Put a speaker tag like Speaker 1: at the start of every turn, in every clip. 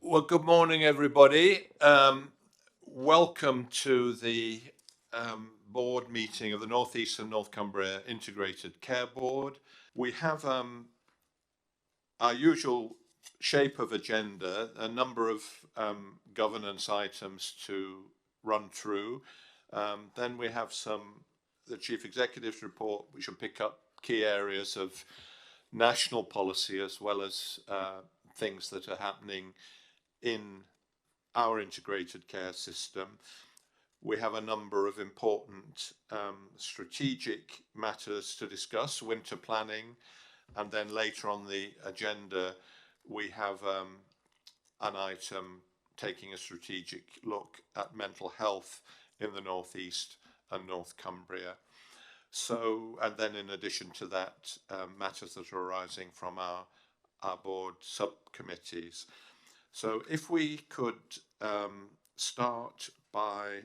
Speaker 1: Well, good morning, everybody. Welcome to the board meeting of the North East and North Cumbria Integrated Care Board. We have our usual shape of agenda, a number of governance items to run through. Then we have the Chief Executive's report, which will pick up key areas of national policy as well as things that are happening in our integrated care system. We have a number of important strategic matters to discuss, winter planning, and then later on the agenda, we have an item taking a strategic look at mental health in the North East and North Cumbria. So, and then in addition to that, matters that are arising from our board subcommittees. So if we could start by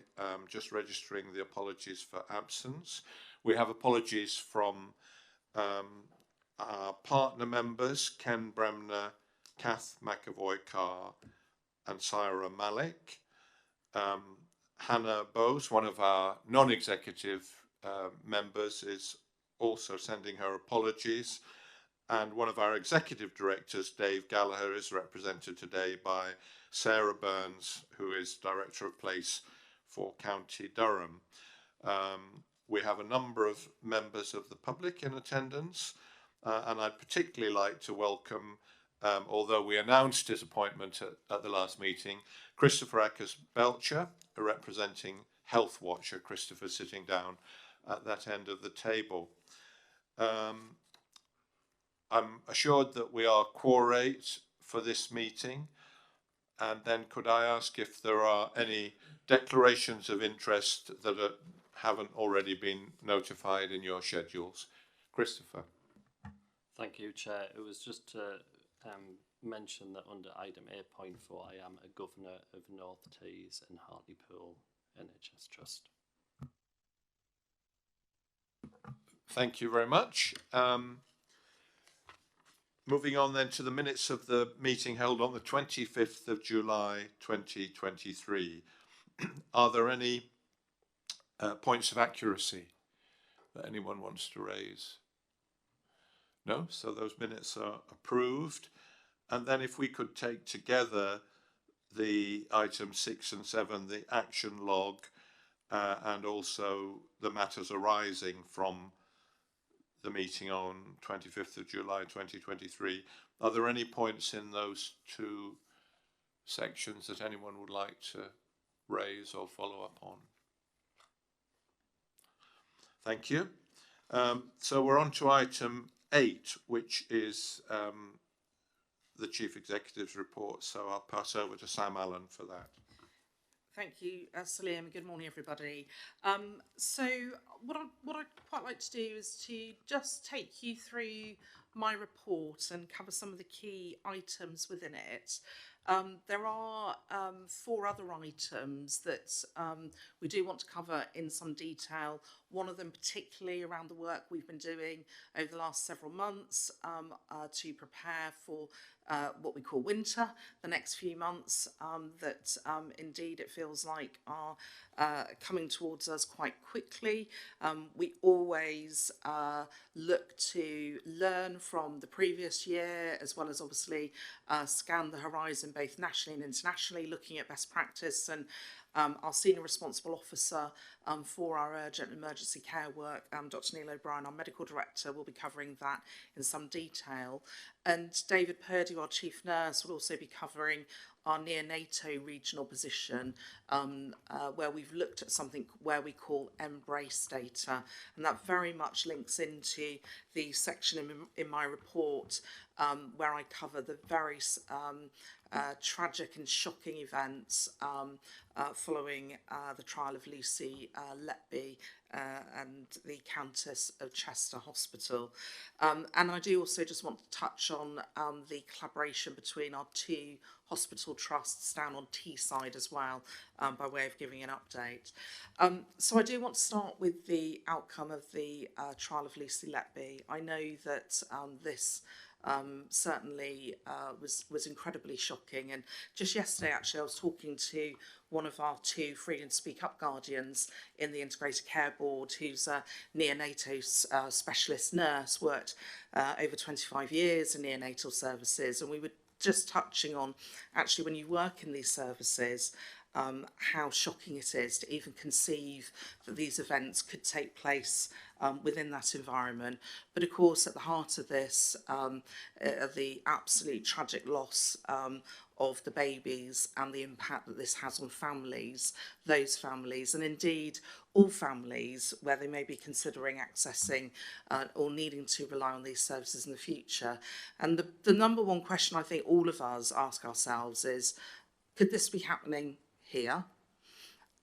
Speaker 1: just registering the apologies for absence. We have apologies from our partner members, Ken Bremner, Kath McAvoy-Carr and Syra Malik. Hannah Bowes, one of our non-executive members, is also sending her apologies. And one of our executive directors, Dave Gallagher, is represented today by Sarah Burns, who is Director of Place for County Durham. We have a number of members of the public in attendance, and I'd particularly like to welcome, although we announced his appointment at the last meeting, Christopher Eckers-Belcher, representing Health Watcher. Christopher sitting down at that end of the table. I'm assured that we are quorate for this meeting. And then could I ask if there are any declarations of interest that haven't already been notified in your schedules? Christopher.
Speaker 2: Thank you, Chair. It was just to mention that under item 8.4, I am a governor of North Tees and Hartlepool NHS Trust.
Speaker 1: Thank you very much. Moving on then to the minutes of the meeting held on the 25th of July 2023. Are there any points of accuracy that anyone wants to raise? No? So those minutes are approved. And then if we could take together the items 6 and 7, the action log, and also the matters arising from the meeting on 25th of July 2023. Are there any points in those two sections that anyone would like to raise or follow up on? Thank you. So we're on to item 8, which is the Chief Executive's report. So I'll pass over to Sam Allen for that.
Speaker 3: Thank you, Salim. Good morning, everybody. So what I'd quite like to do is to just take you through my report and cover some of the key items within it. There are 4 other items that we do want to cover in some detail. One of them particularly around the work we've been doing over the last several months to prepare for what we call winter, the next few months that indeed it feels like are coming towards us quite quickly. We always look to learn from the previous year, as well as obviously scan the horizon both nationally and internationally, looking at best practice. And our Senior Responsible Officer for our urgent and emergency care work, Dr. Neil O'Brien, our Medical Director, will be covering that in some detail. And David Purdy, our Chief Nurse, will also be covering our neonatal regional position, where we've looked at something where we call embrace data. And that very much links into the section in my report where I cover the very tragic and shocking events following the trial of Lucy Letby and the Countess of Chester Hospital. And I do also just want to touch on the collaboration between our 2 hospital trusts down on Teesside as well, by way of giving an update. So I do want to start with the outcome of the trial of Lucy Letby. I know that this certainly was incredibly shocking. And just yesterday, actually, I was talking to one of our two Freedom to Speak Up guardians in the Integrated Care Board, who's a neonatal specialist nurse, worked over 25 years in neonatal services, and we were just touching on, actually, when you work in these services, how shocking it is to even conceive that these events could take place within that environment. But of course, at the heart of this, the absolute tragic loss of the babies and the impact that this has on families, those families, and indeed all families where they may be considering accessing or needing to rely on these services in the future. And the number one question I think all of us ask ourselves is, could this be happening here?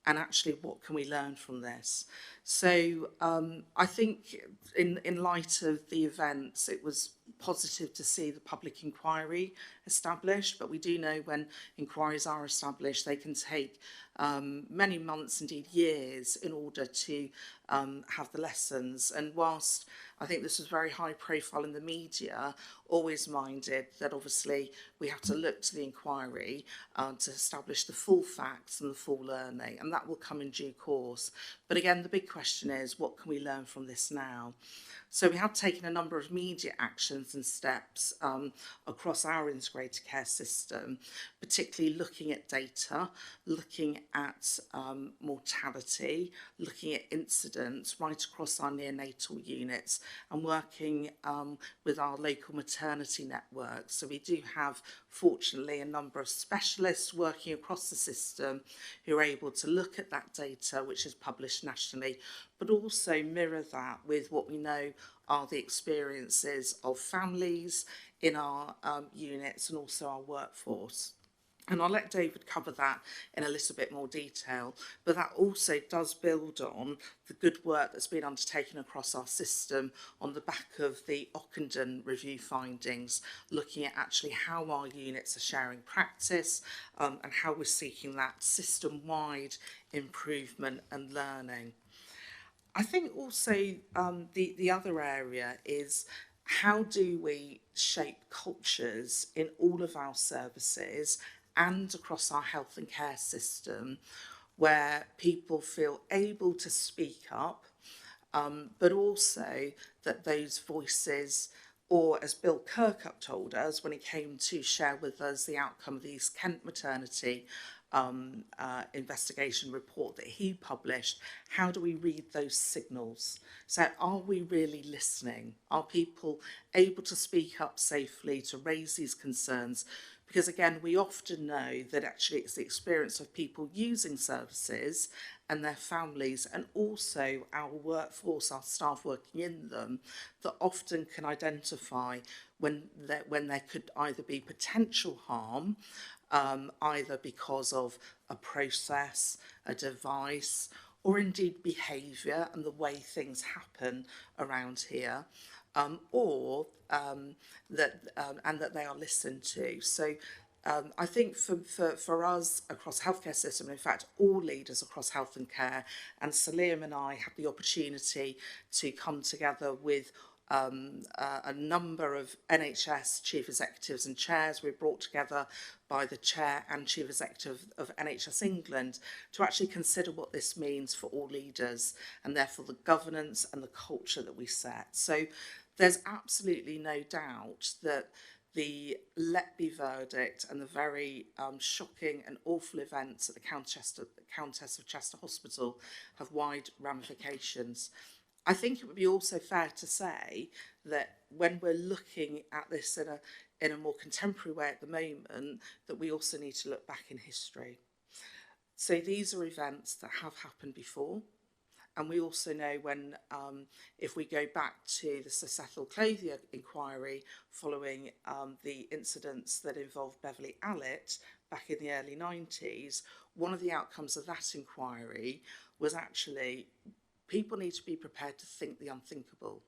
Speaker 3: And actually, what can we learn from this? So I think in light of the events, it was positive to see the public inquiry established, but we do know when inquiries are established, they can take many months, indeed years, in order to have the lessons. And whilst I think this was very high profile in the media, always minded that obviously we have to look to the inquiry to establish the full facts and the full learning, and that will come in due course. But again, the big question is, what can we learn from this now? So we have taken a number of immediate actions and steps across our integrated care system, particularly looking at data, looking at mortality, looking at incidents right across our neonatal units, and working with our local maternity network. So we do have, fortunately, a number of specialists working across the system who are able to look at that data, which is published nationally, but also mirror that with what we know are the experiences of families in our units and also our workforce. And I'll let David cover that in a little bit more detail, but that also does build on the good work that's been undertaken across our system on the back of the Ockenden review findings, looking at actually how our units are sharing practice and how we're seeking that system-wide improvement and learning. I think also the other area is, how do we shape cultures in all of our services and across our health and care system where people feel able to speak up, but also that those voices, or as Bill Kirkup told us when he came to share with us the outcome of the East Kent maternity investigation report that he published, how do we read those signals? So are we really listening? Are people able to speak up safely, to raise these concerns? Because again, we often know that actually it's the experience of people using services and their families, and also our workforce, our staff working in them, that often can identify when there could either be potential harm, either because of a process, a device, or indeed behaviour and the way things happen around here, or that they are listened to. So I think for us across healthcare system, in fact all leaders across health and care, and Salim and I had the opportunity to come together with a number of NHS chief executives and chairs. We were brought together by the chair and chief executive of NHS England to actually consider what this means for all leaders, and therefore the governance and the culture that we set. So there's absolutely no doubt that the Letby verdict and the very shocking and awful events at the Countess of Chester Hospital have wide ramifications. I think it would be also fair to say that when we're looking at this in a more contemporary way at the moment, that we also need to look back in history. So these are events that have happened before. And we also know when, if we go back to the Sir Cecil Clothier inquiry following the incidents that involved Beverly Allitt back in the early 90s, one of the outcomes of that inquiry was actually people need to be prepared to think the unthinkable.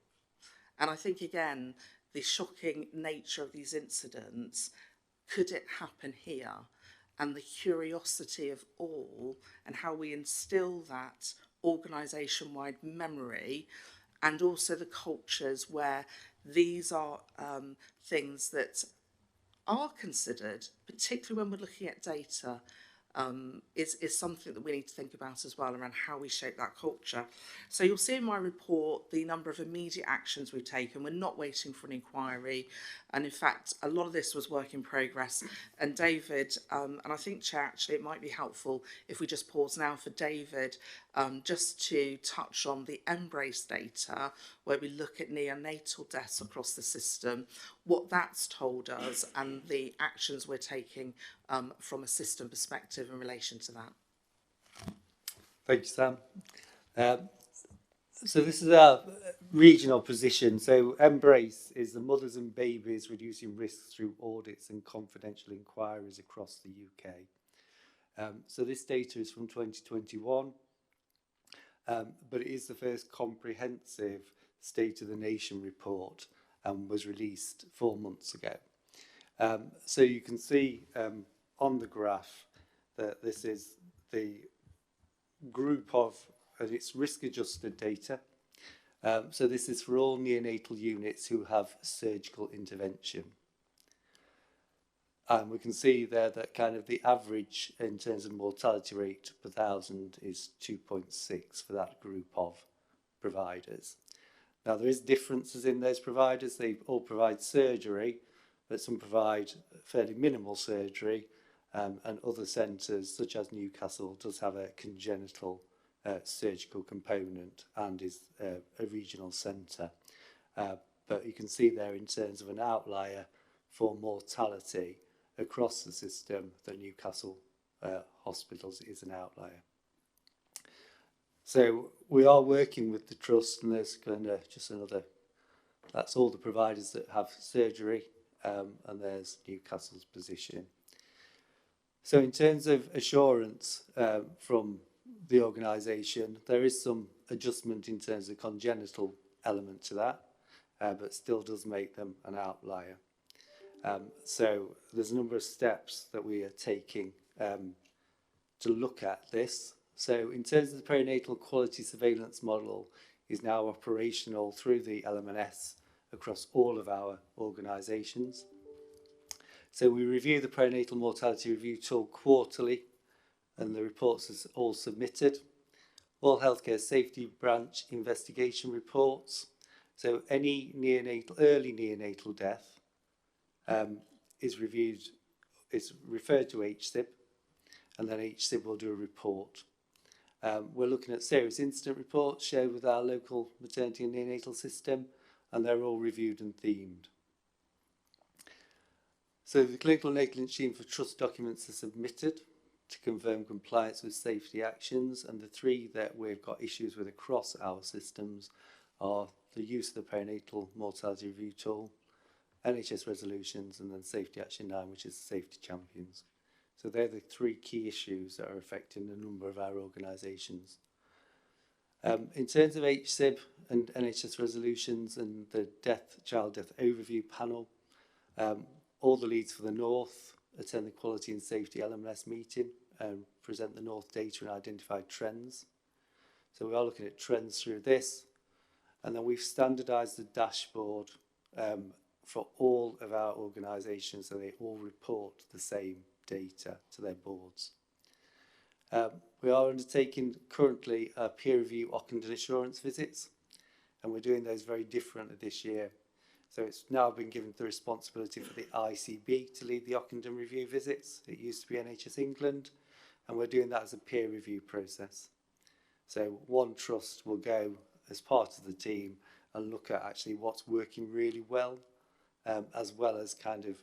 Speaker 3: And I think, again, the shocking nature of these incidents, could it happen here? And the curiosity of all, and how we instill that organisation-wide memory, and also the cultures where these are things that are considered, particularly when we're looking at data, is something that we need to think about as well around how we shape that culture. So you'll see in my report the number of immediate actions we've taken. We're not waiting for an inquiry, and in fact a lot of this was work in progress. And David, and I think Chair, actually it might be helpful if we just pause now for David just to touch on the Embrace data where we look at neonatal deaths across the system, what that's told us and the actions we're taking from a system perspective in relation to that.
Speaker 4: Thank you, Sam. So this is our regional position. So Embrace is the Mothers and Babies Reducing Risks Through Audits and Confidential Inquiries across the UK. So this data is from 2021, but it is the first comprehensive State of the Nation report and was released 4 months ago. So you can see on the graph that this is the group of, and it's risk-adjusted data. So this is for all neonatal units who have surgical intervention. And we can see there that kind of the average in terms of mortality rate per 1,000 is 2.6 for that group of providers. Now there is differences in those providers. They all provide surgery, but some provide fairly minimal surgery, and other centres such as Newcastle does have a congenital surgical component and is a regional centre. But you can see there in terms of an outlier for mortality across the system that Newcastle Hospitals is an outlier. So we are working with the Trust, and there's kind of just another, that's all the providers that have surgery, and there's Newcastle's position. So in terms of assurance from the organisation, there is some adjustment in terms of congenital element to that, but still does make them an outlier. So there's a number of steps that we are taking to look at this. So in terms of the perinatal quality surveillance model is now operational through the LMNS across all of our organisations. So we review the perinatal mortality review tool quarterly, and the reports are all submitted. All healthcare safety branch investigation reports. So any early neonatal death is reviewed, is referred to HSIB, and then HSIB will do a report. We're looking at serious incident reports shared with our local maternity and neonatal system, and they're all reviewed and themed. So the clinical negligence scheme for trust documents are submitted to confirm compliance with safety actions, and the 3 that we've got issues with across our systems are the use of the perinatal mortality review tool, NHS resolutions, and then Safety Action 9, which is Safety Champions. So they're the 3 key issues that are affecting a number of our organisations. In terms of HSIB and NHS resolutions and the child death overview panel, all the leads for the North attend the Quality and Safety LMS meeting and present the North data and identify trends. So we are looking at trends through this, and then we've standardised the dashboard for all of our organisations so they all report the same data to their boards. We are undertaking currently peer review Ockenden assurance visits, and we're doing those very differently this year. So it's now been given the responsibility for the ICB to lead the Ockenden review visits. It used to be NHS England, and we're doing that as a peer review process. So one trust will go as part of the team and look at actually what's working really well, as well as kind of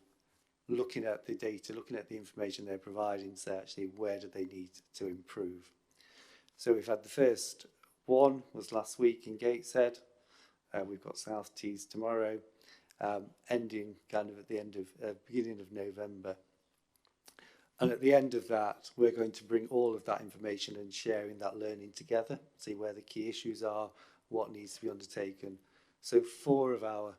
Speaker 4: looking at the data, looking at the information they're providing, so actually where do they need to improve. So we've had the first one was last week in Gateshead. We've got South Tees tomorrow, ending kind of at the end of beginning of November. And at the end of that, we're going to bring all of that information and sharing that learning together, see where the key issues are, what needs to be undertaken. So 4 of our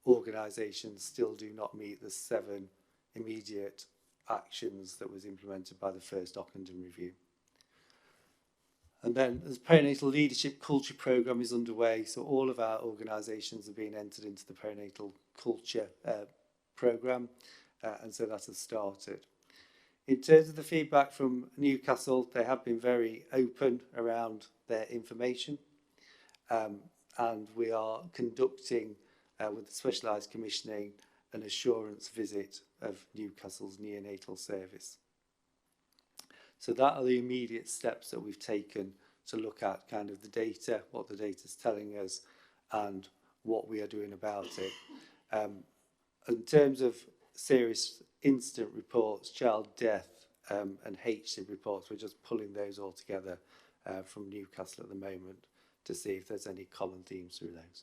Speaker 4: organisations still do not meet the 7 immediate actions that was implemented by the first Ockenden review. And then the perinatal leadership culture programme is underway. So all of our organisations have been entered into the perinatal culture programme. And so that has started. In terms of the feedback from Newcastle, they have been very open around their information. And we are conducting, with the specialised commissioning, an assurance visit of Newcastle's neonatal service. So that are the immediate steps that we've taken to look at kind of the data, what the data is telling us, and what we are doing about it. In terms of serious incident reports, child death, and HSIB reports, we're just pulling those all together from Newcastle at the moment to see if there's any common themes through those.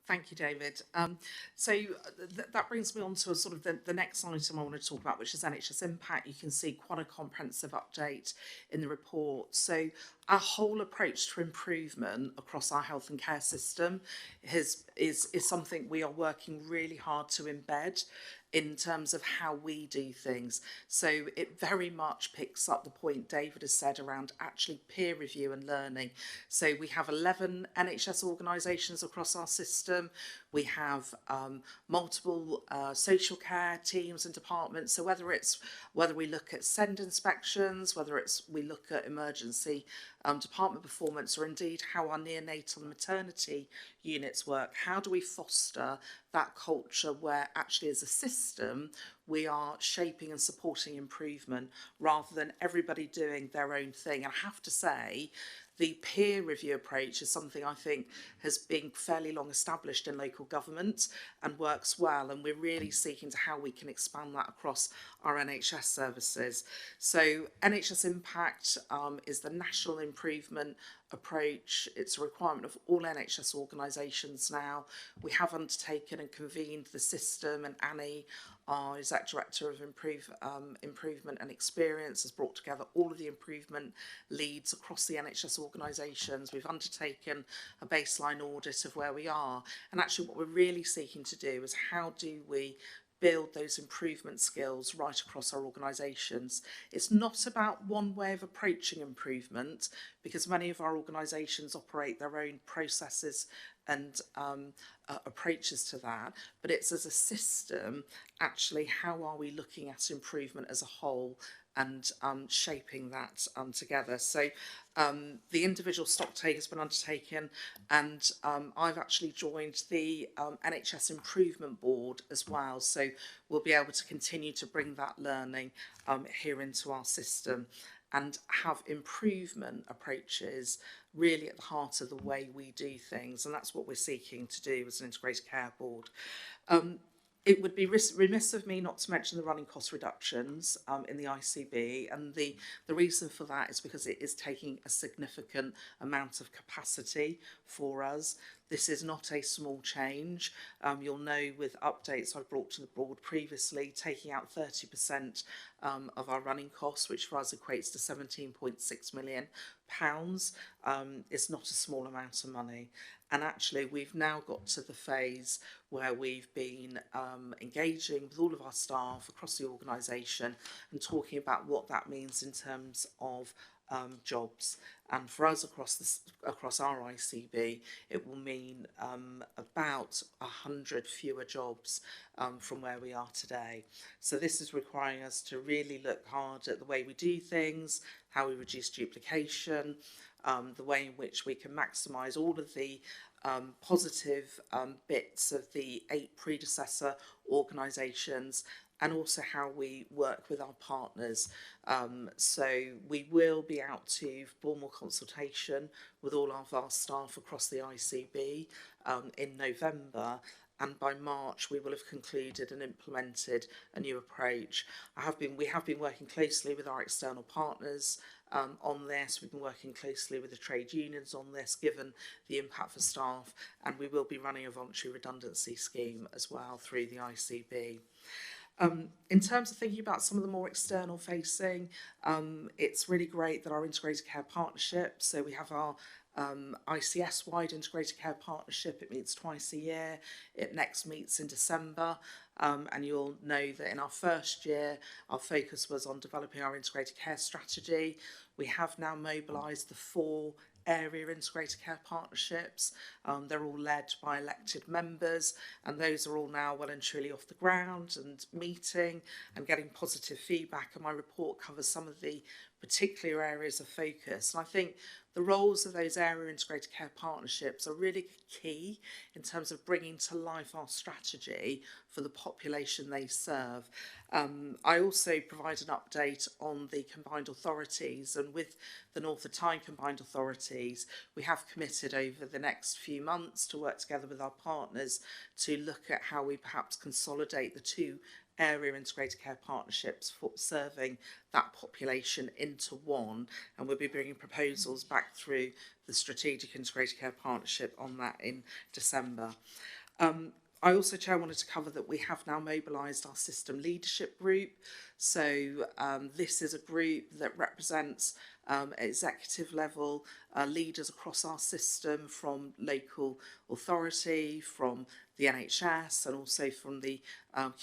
Speaker 3: Thank you, David. That brings me on to sort of the next item I want to talk about, which is NHS Impact. You can see quite a comprehensive update in the report. So our whole approach to improvement across our health and care system is something we are working really hard to embed in terms of how we do things. So it very much picks up the point David has said around actually peer review and learning. So we have 11 NHS organisations across our system. We have multiple social care teams and departments. So whether we look at SEND inspections, whether we look at emergency department performance, or indeed how our neonatal and maternity units work, how do we foster that culture where actually as a system we are shaping and supporting improvement rather than everybody doing their own thing. And I have to say, the peer review approach is something I think has been fairly long established in local government and works well, and we're really seeking to how we can expand that across our NHS services. So NHS Impact is the national improvement approach. It's a requirement of all NHS organisations now. We have undertaken and convened the system, and Annie, our Exec Director of Improvement and Experience, has brought together all of the improvement leads across the NHS organisations. We've undertaken a baseline audit of where we are, and actually what we're really seeking to do is how do we build those improvement skills right across our organisations. It's not about one way of approaching improvement, because many of our organisations operate their own processes and approaches to that, but it's as a system, actually, how are we looking at improvement as a whole and shaping that together. So the individual stock take has been undertaken, and I've actually joined the NHS Improvement Board as well, so we'll be able to continue to bring that learning here into our system and have improvement approaches really at the heart of the way we do things, and that's what we're seeking to do as an integrated care board. It would be remiss of me not to mention the running cost reductions in the ICB, and the reason for that is because it is taking a significant amount of capacity for us. This is not a small change. You'll know with updates I've brought to the board previously, taking out 30% of our running costs, which for us equates to £17.6 million, is not a small amount of money. And actually, we've now got to the phase where we've been engaging with all of our staff across the organisation and talking about what that means in terms of jobs. And for us across our ICB, it will mean about 100 fewer jobs from where we are today. So this is requiring us to really look hard at the way we do things, how we reduce duplication, the way in which we can maximise all of the positive bits of the 8 predecessor organisations, and also how we work with our partners. So we will be out to formal consultation with all of our staff across the ICB in November, and by March we will have concluded and implemented a new approach. We have been working closely with our external partners on this. We've been working closely with the trade unions on this, given the impact for staff, and we will be running a voluntary redundancy scheme as well through the ICB. In terms of thinking about some of the more external facing, it's really great that our integrated care partnership, so we have our ICS-wide Integrated Care Partnership. It meets twice a year. It next meets in December. And you'll know that in our first year, our focus was on developing our integrated care strategy. We have now mobilised the 4 area integrated care partnerships. They're all led by elected members, and those are all now well and truly off the ground and meeting and getting positive feedback. And my report covers some of the particular areas of focus. And I think the roles of those area integrated care partnerships are really key in terms of bringing to life our strategy for the population they serve. I also provide an update on the combined authorities, and with the North of Tyne combined authorities, we have committed over the next few months to work together with our partners to look at how we perhaps consolidate the 2 area integrated care partnerships for serving that population into one, and we'll be bringing proposals back through the strategic integrated care partnership on that in December. I also, Chair, wanted to cover that we have now mobilised our system leadership group. So this is a group that represents executive level leaders across our system, from local authority, from the NHS, and also from the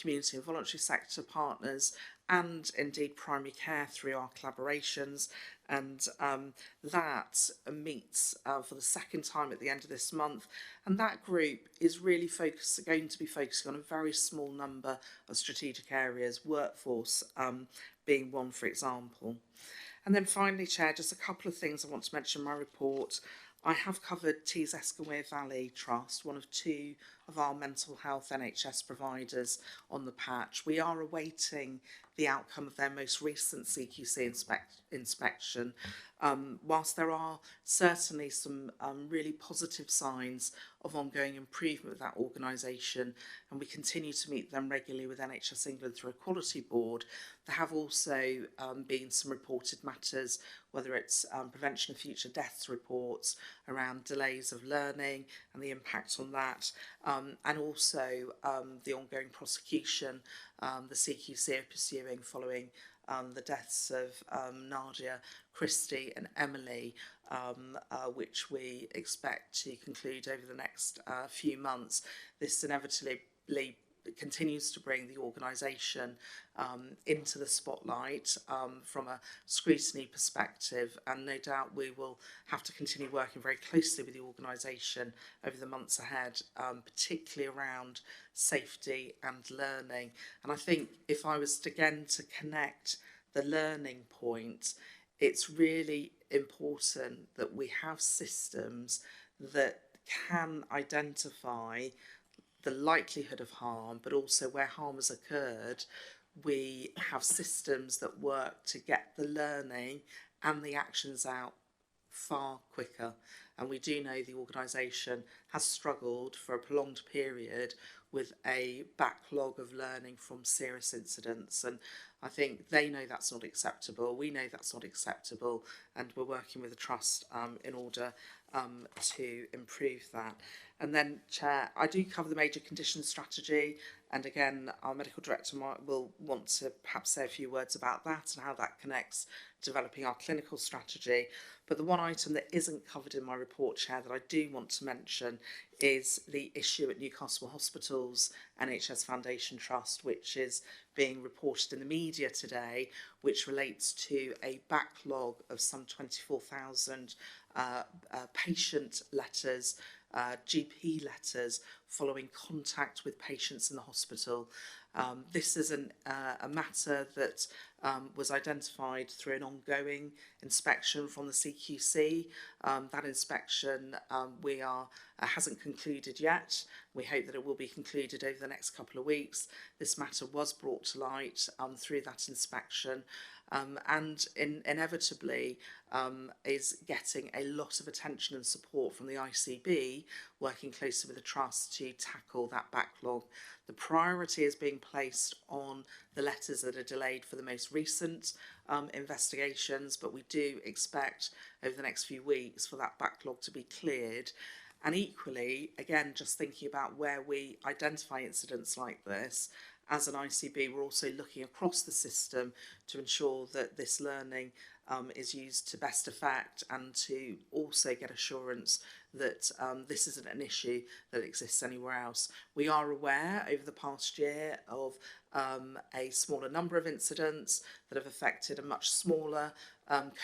Speaker 3: community and voluntary sector partners, and indeed primary care through our collaborations. And that meets for the second time at the end of this month. And that group is really going to be focusing on a very small number of strategic areas, workforce being one, for example. And then finally, Chair, just a couple of things I want to mention in my report. I have covered Tees Esconway Valley Trust, one of 2 of our mental health NHS providers on the patch. We are awaiting the outcome of their most recent CQC inspection. Whilst there are certainly some really positive signs of ongoing improvement with that organisation, and we continue to meet them regularly with NHS England through a quality board, there have also been some reported matters, whether it's prevention of future deaths reports around delays of learning and the impact on that, and also the ongoing prosecution the CQC are pursuing following the deaths of Nadia, Christy and Emily, which we expect to conclude over the next few months. This inevitably continues to bring the organisation into the spotlight from a scrutiny perspective, and no doubt we will have to continue working very closely with the organisation over the months ahead, particularly around safety and learning. And I think if I was to connect the learning point, it's really important that we have systems that can identify the likelihood of harm, but also where harm has occurred, we have systems that work to get the learning and the actions out far quicker. And we do know the organisation has struggled for a prolonged period with a backlog of learning from serious incidents. And I think they know that's not acceptable. We know that's not acceptable. And we're working with the Trust in order to improve that. And then, Chair, I do cover the major conditions strategy. And again, our medical director will want to perhaps say a few words about that and how that connects to developing our clinical strategy. But the one item that isn't covered in my report, Chair, that I do want to mention is the issue at Newcastle Hospital's NHS Foundation Trust, which is being reported in the media today, which relates to a backlog of some 24,000 patient letters, GP letters following contact with patients in the hospital. This is a matter that was identified through an ongoing inspection from the CQC. That inspection hasn't concluded yet. We hope that it will be concluded over the next couple of weeks. This matter was brought to light through that inspection. And inevitably is getting a lot of attention and support from the ICB, working closely with the Trust to tackle that backlog. The priority is being placed on the letters that are delayed for the most recent investigations, but we do expect over the next few weeks for that backlog to be cleared. And equally, again, just thinking about where we identify incidents like this, as an ICB, we're also looking across the system to ensure that this learning is used to best effect, and to also get assurance that this isn't an issue that exists anywhere else. We are aware over the past year of a smaller number of incidents that have affected a much smaller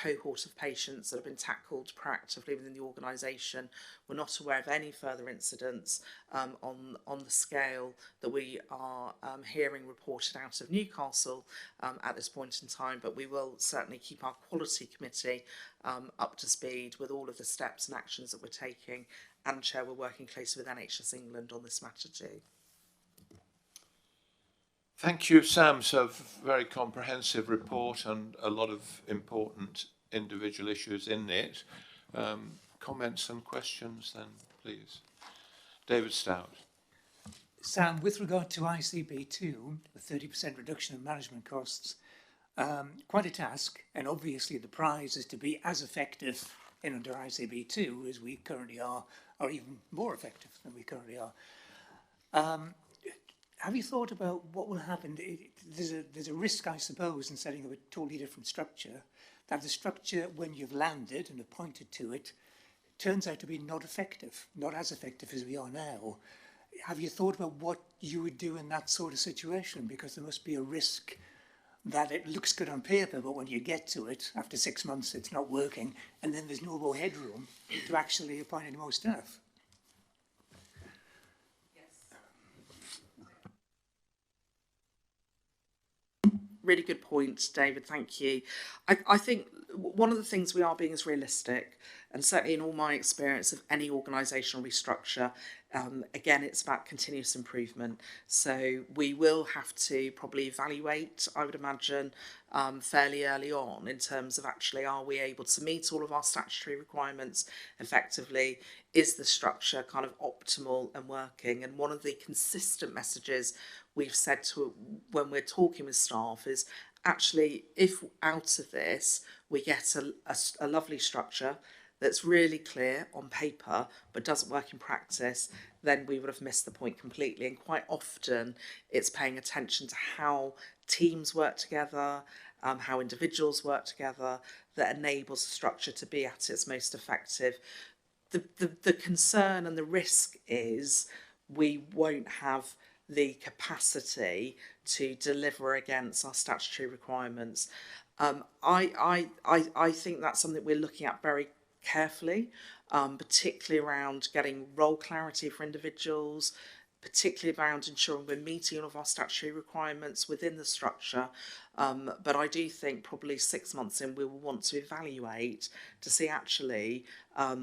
Speaker 3: cohort of patients that have been tackled proactively within the organisation. We're not aware of any further incidents on the scale that we are hearing reported out of Newcastle at this point in time, but we will certainly keep our quality committee up to speed with all of the steps and actions that we're taking, and Chair, we're working closely with NHS England on this matter too.
Speaker 1: Thank you, Sam. So very comprehensive report and a lot of important individual issues in it. Comments and questions then, please. David Stout.
Speaker 5: Sam, with regard to ICB2, the 30% reduction in management costs, quite a task, and obviously the prize is to be as effective in under ICB2 as we currently are, or even more effective than we currently are. Have you thought about what will happen? There's a risk, I suppose, in setting up a totally different structure, that the structure, when you've landed and appointed to it, turns out to be not effective, not as effective as we are now. Have you thought about what you would do in that sort of situation? Because there must be a risk that it looks good on paper, but when you get to it, after 6 months, it's not working, and then there's no more headroom to actually appoint any more staff.
Speaker 3: Really good point, David, thank you. I think one of the things we are being is realistic, and certainly in all my experience of any organisational restructure, again, it's about continuous improvement. So we will have to probably evaluate, I would imagine, fairly early on in terms of actually, are we able to meet all of our statutory requirements effectively? Is the structure kind of optimal and working? And one of the consistent messages we've said to when we're talking with staff is actually, if out of this we get a lovely structure that's really clear on paper but doesn't work in practice, then we would have missed the point completely. And quite often it's paying attention to how teams work together, how individuals work together, that enables the structure to be at its most effective. The concern and the risk is we won't have the capacity to deliver against our statutory requirements. I think that's something we're looking at very carefully, particularly around getting role clarity for individuals, particularly around ensuring we're meeting all of our statutory requirements within the structure. But I do think probably 6 months in we will want to evaluate to see actually are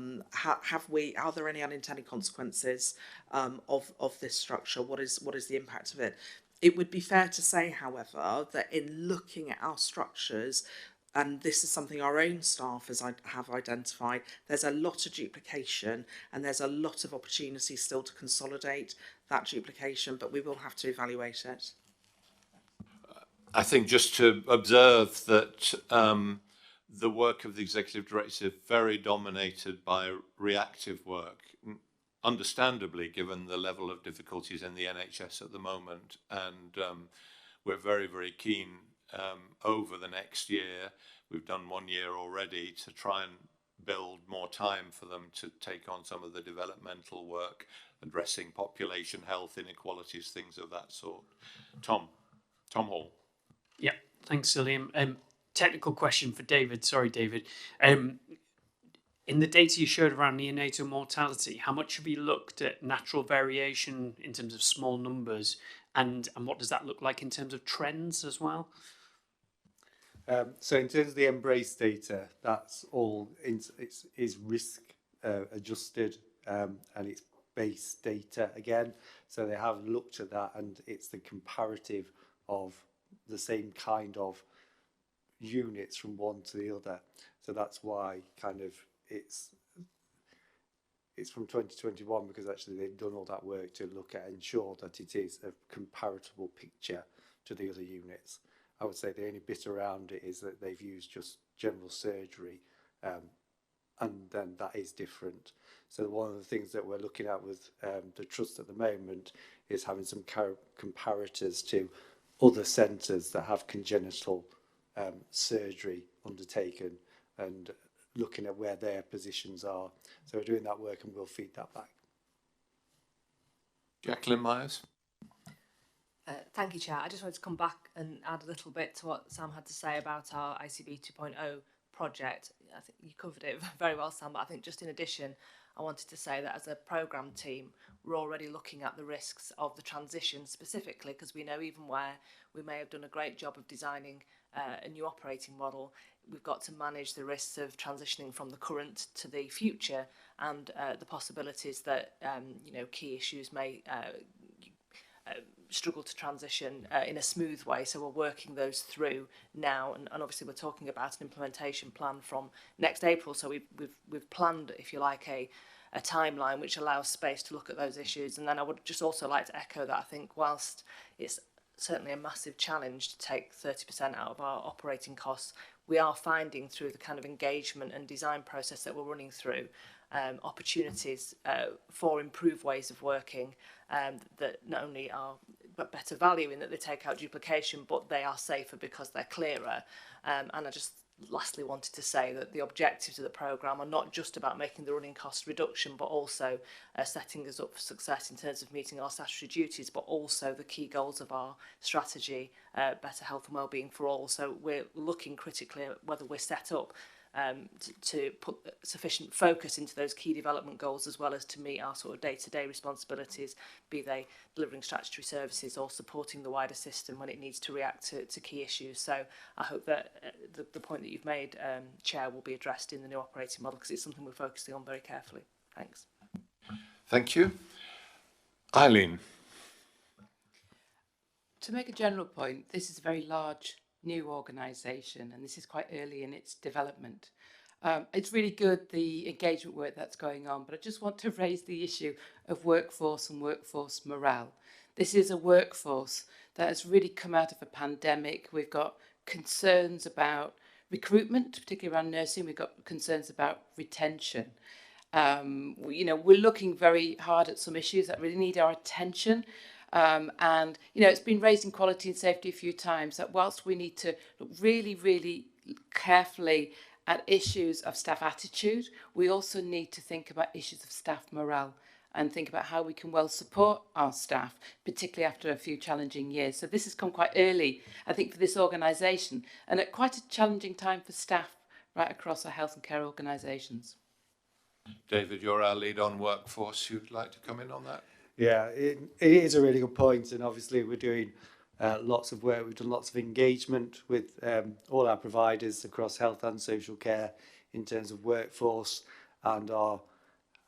Speaker 3: there any unintended consequences of this structure? What is the impact of it? It would be fair to say, however, that in looking at our structures, and this is something our own staff have identified, there's a lot of duplication and there's a lot of opportunity still to consolidate that duplication, but we will have to evaluate it.
Speaker 1: I think just to observe that the work of the Executive Director is very dominated by reactive work, understandably given the level of difficulties in the NHS at the moment, and we're very, very keen over the next year, we've done 1 year already, to try and build more time for them to take on some of the developmental work, addressing population health inequalities, things of that sort. Tom Hall.
Speaker 6: Yeah, thanks, Cillian. Technical question for David. Sorry, David. In the data you showed around neonatal mortality, how much have you looked at natural variation in terms of small numbers, and what does that look like in terms of trends as well?
Speaker 4: So in terms of the Embrace data, that's all is risk adjusted, and it's base data again. So they have looked at that, and it's the comparative of the same kind of units from one to the other. So that's why kind of it's from 2021, because actually they've done all that work to look at ensure that it is a comparable picture to the other units. I would say the only bit around it is that they've used just general surgery, and then that is different. So one of the things that we're looking at with the trust at the moment is having some comparators to other centres that have congenital surgery undertaken and looking at where their positions are. So we're doing that work and we'll feed that back.
Speaker 1: Jacqueline Myers.
Speaker 7: Thank you, Chair. I just wanted to come back and add a little bit to what Sam had to say about our ICB 2.0 project. I think you covered it very well, Sam, but I think just in addition, I wanted to say that as a programme team, we're already looking at the risks of the transition specifically, because we know even where we may have done a great job of designing a new operating model, we've got to manage the risks of transitioning from the current to the future, and the possibilities that key issues may struggle to transition in a smooth way. So we're working those through now, and obviously we're talking about an implementation plan from next April. So we've planned, if you like, a timeline which allows space to look at those issues. And then I would just also like to echo that I think whilst it's certainly a massive challenge to take 30% out of our operating costs, we are finding through the kind of engagement and design process that we're running through opportunities for improved ways of working that not only are better value in that they take out duplication, but they are safer because they're clearer. And I just lastly wanted to say that the objectives of the programme are not just about making the running cost reduction, but also setting us up for success in terms of meeting our statutory duties, but also the key goals of our strategy, better health and wellbeing for all. So we're looking critically at whether we're set up to put sufficient focus into those key development goals, as well as to meet our sort of day-to-day responsibilities, be they delivering statutory services or supporting the wider system when it needs to react to key issues. So I hope that the point that you've made, Chair, will be addressed in the new operating model, because it's something we're focusing on very carefully. Thanks.
Speaker 1: Thank you. Eileen.
Speaker 8: To make a general point, this is a very large new organisation, and this is quite early in its development. It's really good, the engagement work that's going on, but I just want to raise the issue of workforce and workforce morale. This is a workforce that has really come out of a pandemic. We've got concerns about recruitment, particularly around nursing. We've got concerns about retention. We're looking very hard at some issues that really need our attention. And it's been raised in quality and safety a few times that whilst we need to look really, really carefully at issues of staff attitude, we also need to think about issues of staff morale and think about how we can well support our staff, particularly after a few challenging years. So this has come quite early, I think, for this organisation, and at quite a challenging time for staff right across our health and care organisations.
Speaker 1: David, you're our lead on workforce. You'd like to come in on that?
Speaker 4: Yeah, it is a really good point, and obviously we're doing lots of work. We've done lots of engagement with all our providers across health and social care in terms of workforce, and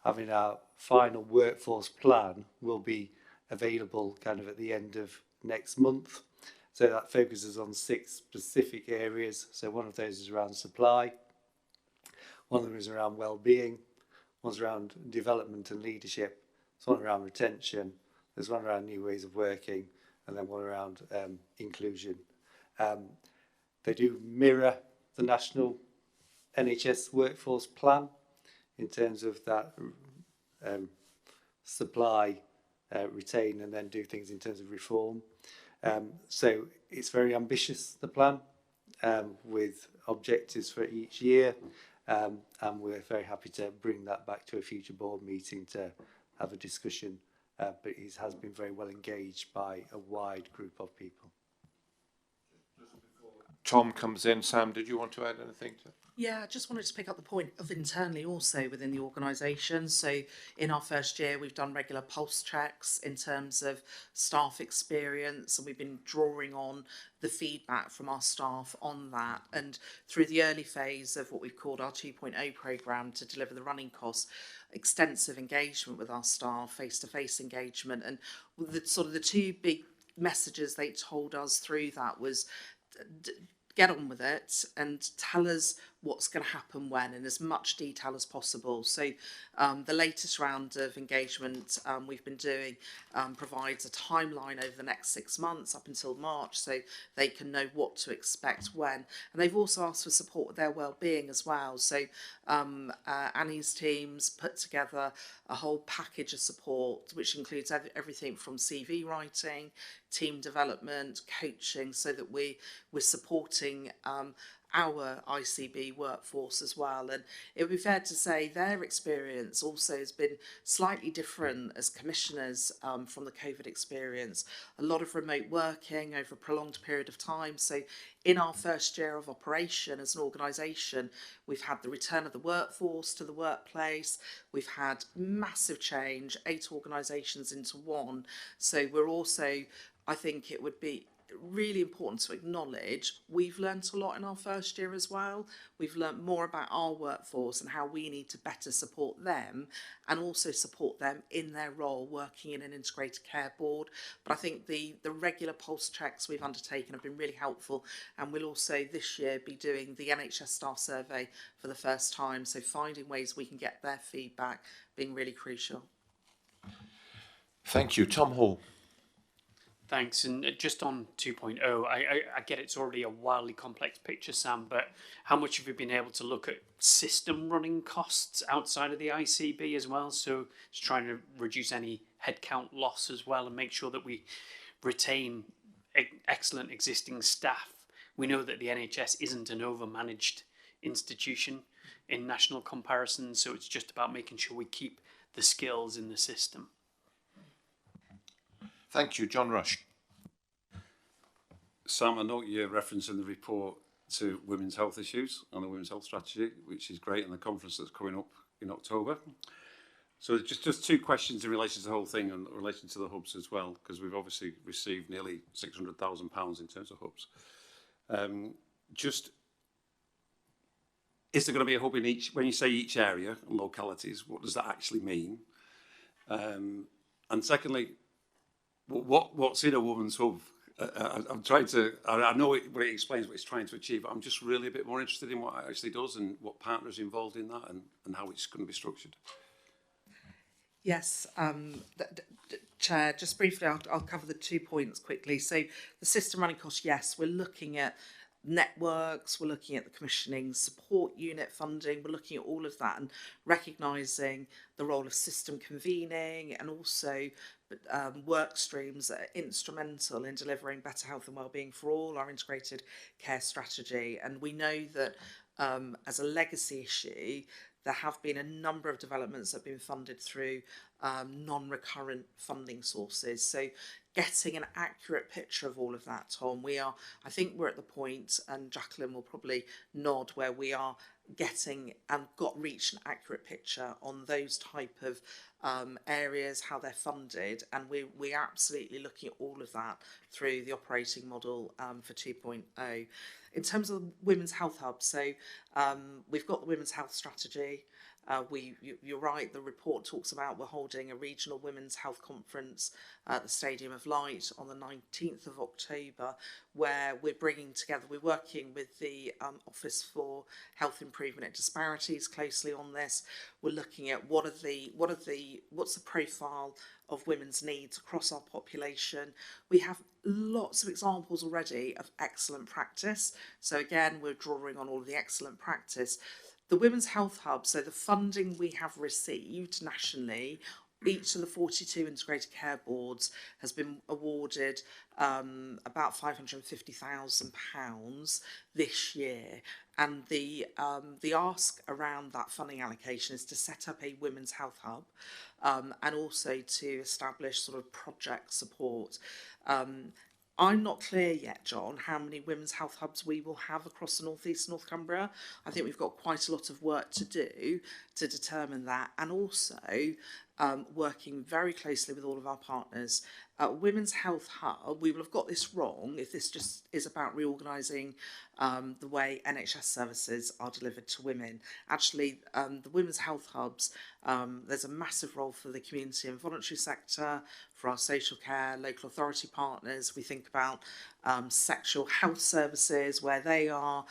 Speaker 4: having our final workforce plan will be available kind of at the end of next month. So that focuses on 6 specific areas. So one of those is around supply, one of them is around well-being, one's around development and leadership, there's one around retention, there's one around new ways of working, and then one around inclusion. They do mirror the national NHS workforce plan in terms of that supply, retain, and then do things in terms of reform. So it's very ambitious, the plan, with objectives for each year, and we're very happy to bring that back to a future board meeting to have a discussion, but it has been very well engaged by a wide group of people.
Speaker 1: Tom comes in. Sam, did you want to add anything to?
Speaker 3: Yeah, I just wanted to pick up the point of internally also within the organisation. So in our first year, we've done regular pulse checks in terms of staff experience, and we've been drawing on the feedback from our staff on that. And through the early phase of what we've called our 2.0 programme to deliver the running costs, extensive engagement with our staff, face-to-face engagement. And the sort of the 2 big messages they told us through that was get on with it and tell us what's going to happen when in as much detail as possible. So the latest round of engagement we've been doing provides a timeline over the next 6 months up until March, so they can know what to expect when. And they've also asked for support with their well-being as well. So Annie's teams put together a whole package of support, which includes everything from CV writing, team development, coaching, so that we're supporting our ICB workforce as well. And it would be fair to say their experience also has been slightly different as commissioners from the COVID experience. A lot of remote working over a prolonged period of time. So in our first year of operation as an organisation, we've had the return of the workforce to the workplace. We've had massive change, 8 organisations into one. So we're also, I think it would be really important to acknowledge we've learnt a lot in our first year as well. We've learnt more about our workforce and how we need to better support them, and also support them in their role working in an integrated care board. But I think the regular pulse checks we've undertaken have been really helpful, and we'll also this year be doing the NHS staff survey for the first time, so finding ways we can get their feedback being really crucial.
Speaker 1: Thank you. Tom Hall.
Speaker 6: Thanks. And just on 2.0, I get it's already a wildly complex picture, Sam, but how much have you been able to look at system running costs outside of the ICB as well? So just trying to reduce any headcount loss as well and make sure that we retain excellent existing staff. We know that the NHS isn't an overmanaged institution in national comparison, so it's just about making sure we keep the skills in the system.
Speaker 1: Thank you. John Rush.
Speaker 9: Sam, I note your reference in the report to women's health issues and the women's health strategy, which is great, and the conference that's coming up in October. So just 2 questions in relation to the whole thing and in relation to the hubs as well, because we've obviously received nearly £600,000 in terms of hubs. Is there going to be a hub in each, when you say each area and localities, what does that actually mean? And secondly, what's in a woman's hub? I'm trying to, I know what it explains what it's trying to achieve, but I'm just really a bit more interested in what it actually does and what partners are involved in that and how it's going to be structured.
Speaker 3: Yes, Chair, just briefly, I'll cover the 2 points quickly. So the system running costs, yes, we're looking at networks, we're looking at the commissioning support unit funding, we're looking at all of that and recognising the role of system convening and also work streams that are instrumental in delivering better health and wellbeing for all, our integrated care strategy. And we know that as a legacy issue, there have been a number of developments that have been funded through non-recurrent funding sources. So getting an accurate picture of all of that, Tom, I think we're at the point, and Jacqueline will probably nod, where we are getting and reached an accurate picture on those type of areas, how they're funded, and we're absolutely looking at all of that through the operating model for 2.0. In terms of women's health hubs, so we've got the women's health strategy. You're right, the report talks about we're holding a regional women's health conference at the Stadium of Light on the 19th of October, where we're working with the Office for Health Improvement and Disparities closely on this. We're looking at what's the profile of women's needs across our population. We have lots of examples already of excellent practice. So again, we're drawing on all of the excellent practice. The Women's Health Hub, so the funding we have received nationally, each of the 42 integrated care boards has been awarded about £550,000 this year. And the ask around that funding allocation is to set up a Women's Health Hub and also to establish sort of project support. I'm not clear yet, John, how many women's health hubs we will have across the North East North Cumbria. I think we've got quite a lot of work to do to determine that, and also working very closely with all of our partners. Women's Health Hub, we will have got this wrong if this just is about reorganising the way NHS services are delivered to women. Actually, the Women's Health Hubs, there's a massive role for the community and voluntary sector, for our social care, local authority partners. We think about sexual health services, where they are.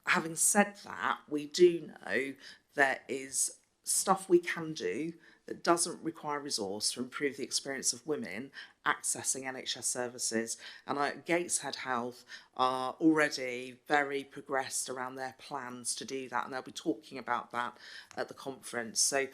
Speaker 3: Having said that, we do know there is stuff we can do that doesn't require resource to improve the experience of women accessing NHS services. And Gateshead Health are already very progressed around their plans to do that, and they'll be talking about that at the conference. So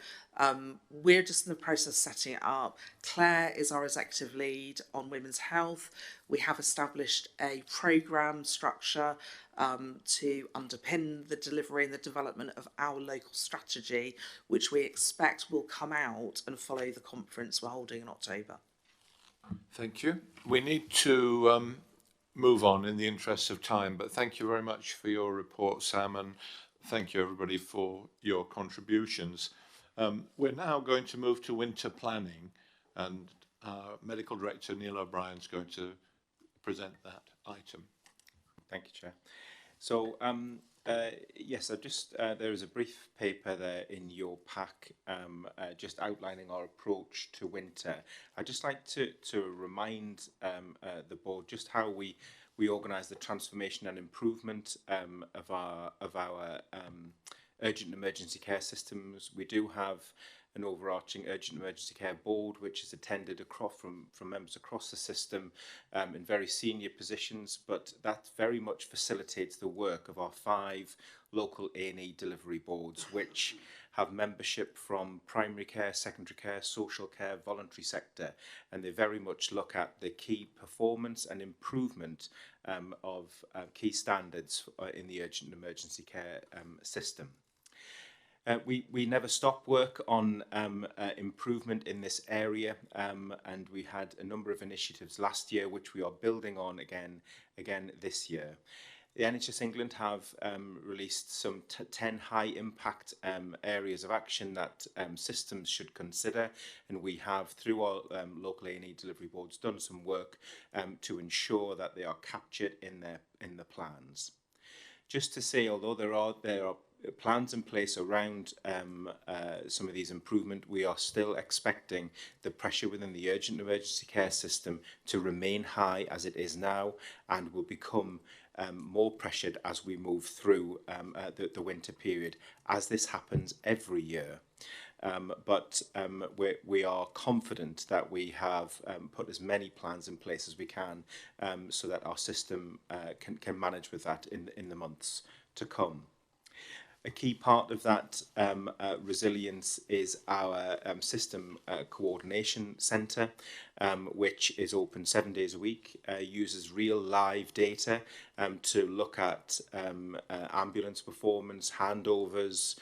Speaker 3: we're just in the process of setting it up. Claire is our executive lead on women's health. We have established a programme structure to underpin the delivery and the development of our local strategy, which we expect will come out and follow the conference we're holding in October.
Speaker 1: Thank you. We need to move on in the interest of time, but thank you very much for your report, Sam, and thank you everybody for your contributions. We're now going to move to winter planning, and our Medical Director Neil O'Brien's going to present that item.
Speaker 10: Thank you, Chair. So, yes, there is a brief paper there in your pack, just outlining our approach to winter. I'd just like to remind the board just how we organise the transformation and improvement of our urgent and emergency care systems. We do have an overarching urgent emergency care board, which is attended from members across the system in very senior positions, but that very much facilitates the work of our 5 local A&E delivery boards, which have membership from primary care, secondary care, social care, voluntary sector, and they very much look at the key performance and improvement of key standards in the urgent and emergency care system. We never stop work on improvement in this area, and we had a number of initiatives last year which we are building on again this year. The NHS England have released some 10 high impact areas of action that systems should consider, and we have, through our local A&E delivery boards, done some work to ensure that they are captured in the plans. Just to say, although there are plans in place around some of these improvements, we are still expecting the pressure within the urgent emergency care system to remain high as it is now, and will become more pressured as we move through the winter period, as this happens every year. But we are confident that we have put as many plans in place as we can, so that our system can manage with that in the months to come. A key part of that resilience is our system coordination centre, which is open 7 days a week, uses real live data to look at ambulance performance, handovers,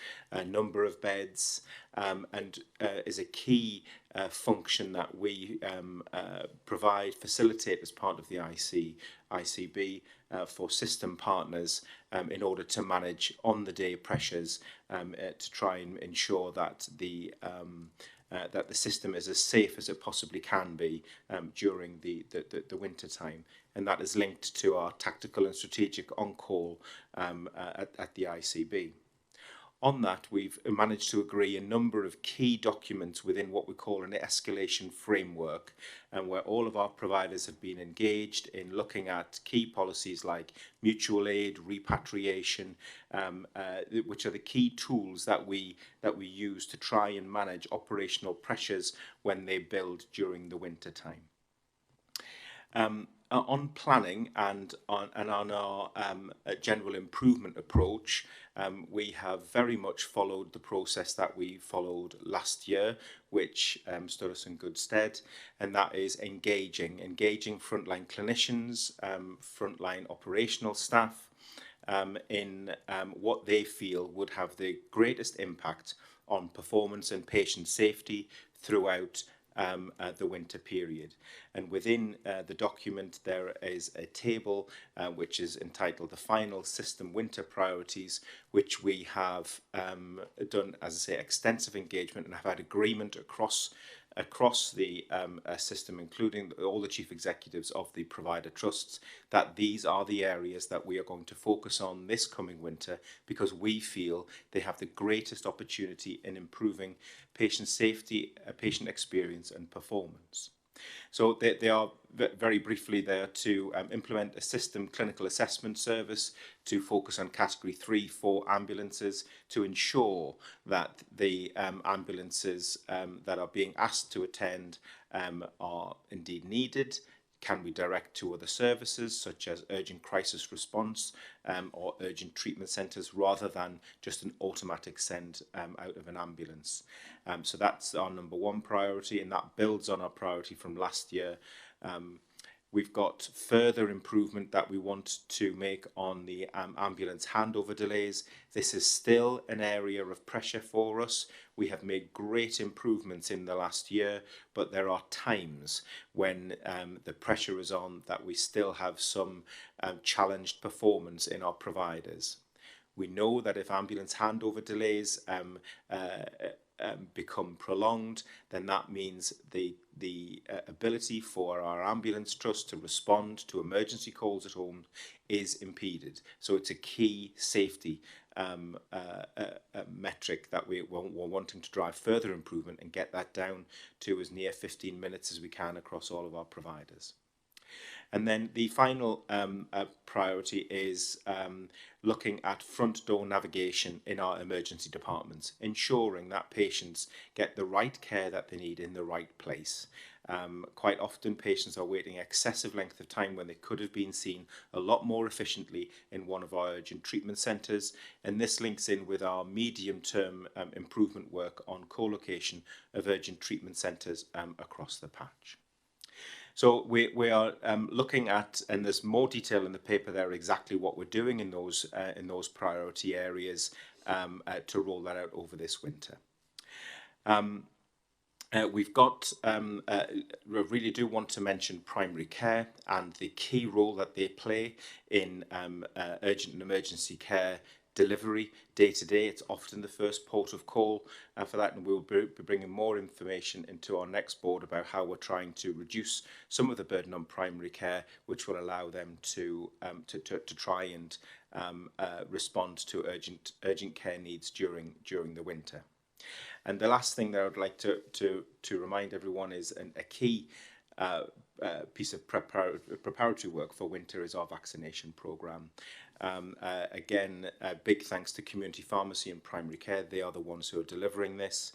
Speaker 10: number of beds, and is a key function that we facilitate as part of the ICB for system partners in order to manage on-the-day pressures to try and ensure that the system is as safe as it possibly can be during the winter time, and that is linked to our tactical and strategic on-call at the ICB. On that, we've managed to agree a number of key documents within what we call an escalation framework, and where all of our providers have been engaged in looking at key policies like mutual aid, repatriation, which are the key tools that we use to try and manage operational pressures when they build during the winter time. On planning and on our general improvement approach, we have very much followed the process that we followed last year, which stood us in good stead, and that is engaging frontline clinicians, frontline operational staff in what they feel would have the greatest impact on performance and patient safety throughout the winter period. And within the document there is a table which is entitled the Final System Winter Priorities, which we have done, as I say, extensive engagement and have had agreement across the system, including all the chief executives of the provider trusts, that these are the areas that we are going to focus on this coming winter, because we feel they have the greatest opportunity in improving patient safety, patient experience and performance. So they are very briefly there to implement a system clinical assessment service to focus on category 3 for ambulances to ensure that the ambulances that are being asked to attend are indeed needed. Can we direct to other services such as urgent crisis response or urgent treatment centres rather than just an automatic send out of an ambulance? So that's our number one priority, and that builds on our priority from last year. We've got further improvement that we want to make on the ambulance handover delays. This is still an area of pressure for us. We have made great improvements in the last year, but there are times when the pressure is on that we still have some challenged performance in our providers. We know that if ambulance handover delays become prolonged, then that means the ability for our ambulance trust to respond to emergency calls at home is impeded. So it's a key safety metric that we're wanting to drive further improvement and get that down to as near 15 minutes as we can across all of our providers. And then the final priority is looking at front door navigation in our emergency departments, ensuring that patients get the right care that they need in the right place. Quite often patients are waiting excessive length of time when they could have been seen a lot more efficiently in one of our urgent treatment centres, and this links in with our medium-term improvement work on co-location of urgent treatment centres across the patch. So we are looking at, and there's more detail in the paper there, exactly what we're doing in those priority areas to roll that out over this winter. We've got, we really do want to mention primary care and the key role that they play in urgent and emergency care delivery day to day. It's often the first port of call for that, and we'll be bringing more information into our next board about how we're trying to reduce some of the burden on primary care, which will allow them to try and respond to urgent care needs during the winter. And the last thing that I would like to remind everyone is a key piece of preparatory work for winter is our vaccination programme. Again, big thanks to community pharmacy and primary care. They are the ones who are delivering this.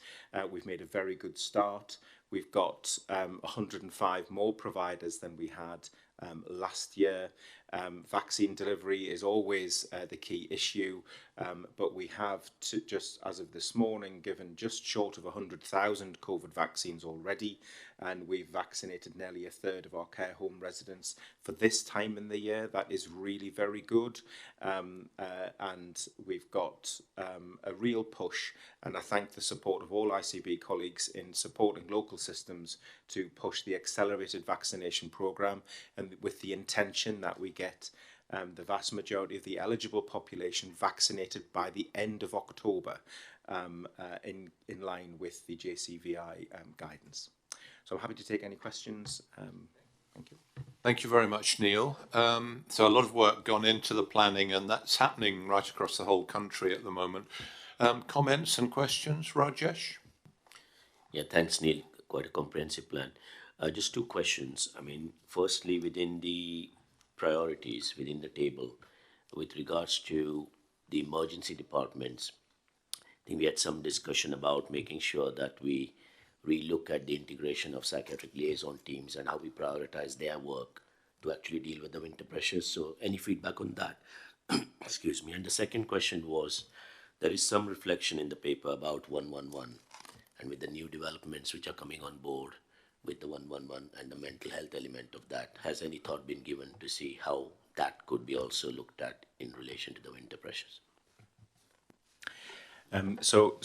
Speaker 10: We've made a very good start. We've got 105 more providers than we had last year. Vaccine delivery is always the key issue, but we have, just as of this morning, given just short of 100,000 COVID vaccines already, and we've vaccinated nearly a third of our care home residents for this time in the year. That is really very good, and we've got a real push, and I thank the support of all ICB colleagues in supporting local systems to push the accelerated vaccination programme, and with the intention that we get the vast majority of the eligible population vaccinated by the end of October, in line with the JCVI guidance. So I'm happy to take any questions. Thank you.
Speaker 1: Thank you very much, Neil. So a lot of work gone into the planning, and that's happening right across the whole country at the moment. Comments and questions, Rajesh?
Speaker 11: Yeah, thanks, Neil. Quite a comprehensive plan. Just two questions. I mean, firstly, within the priorities within the table, with regards to the emergency departments, I think we had some discussion about making sure that we relook at the integration of psychiatric liaison teams and how we prioritize their work to actually deal with the winter pressures. So any feedback on that? Excuse me. And the second question was, there is some reflection in the paper about 111 and with the new developments which are coming on board with the 111 and the mental health element of that. Has any thought been given to see how that could be also looked at in relation to the winter pressures?
Speaker 10: So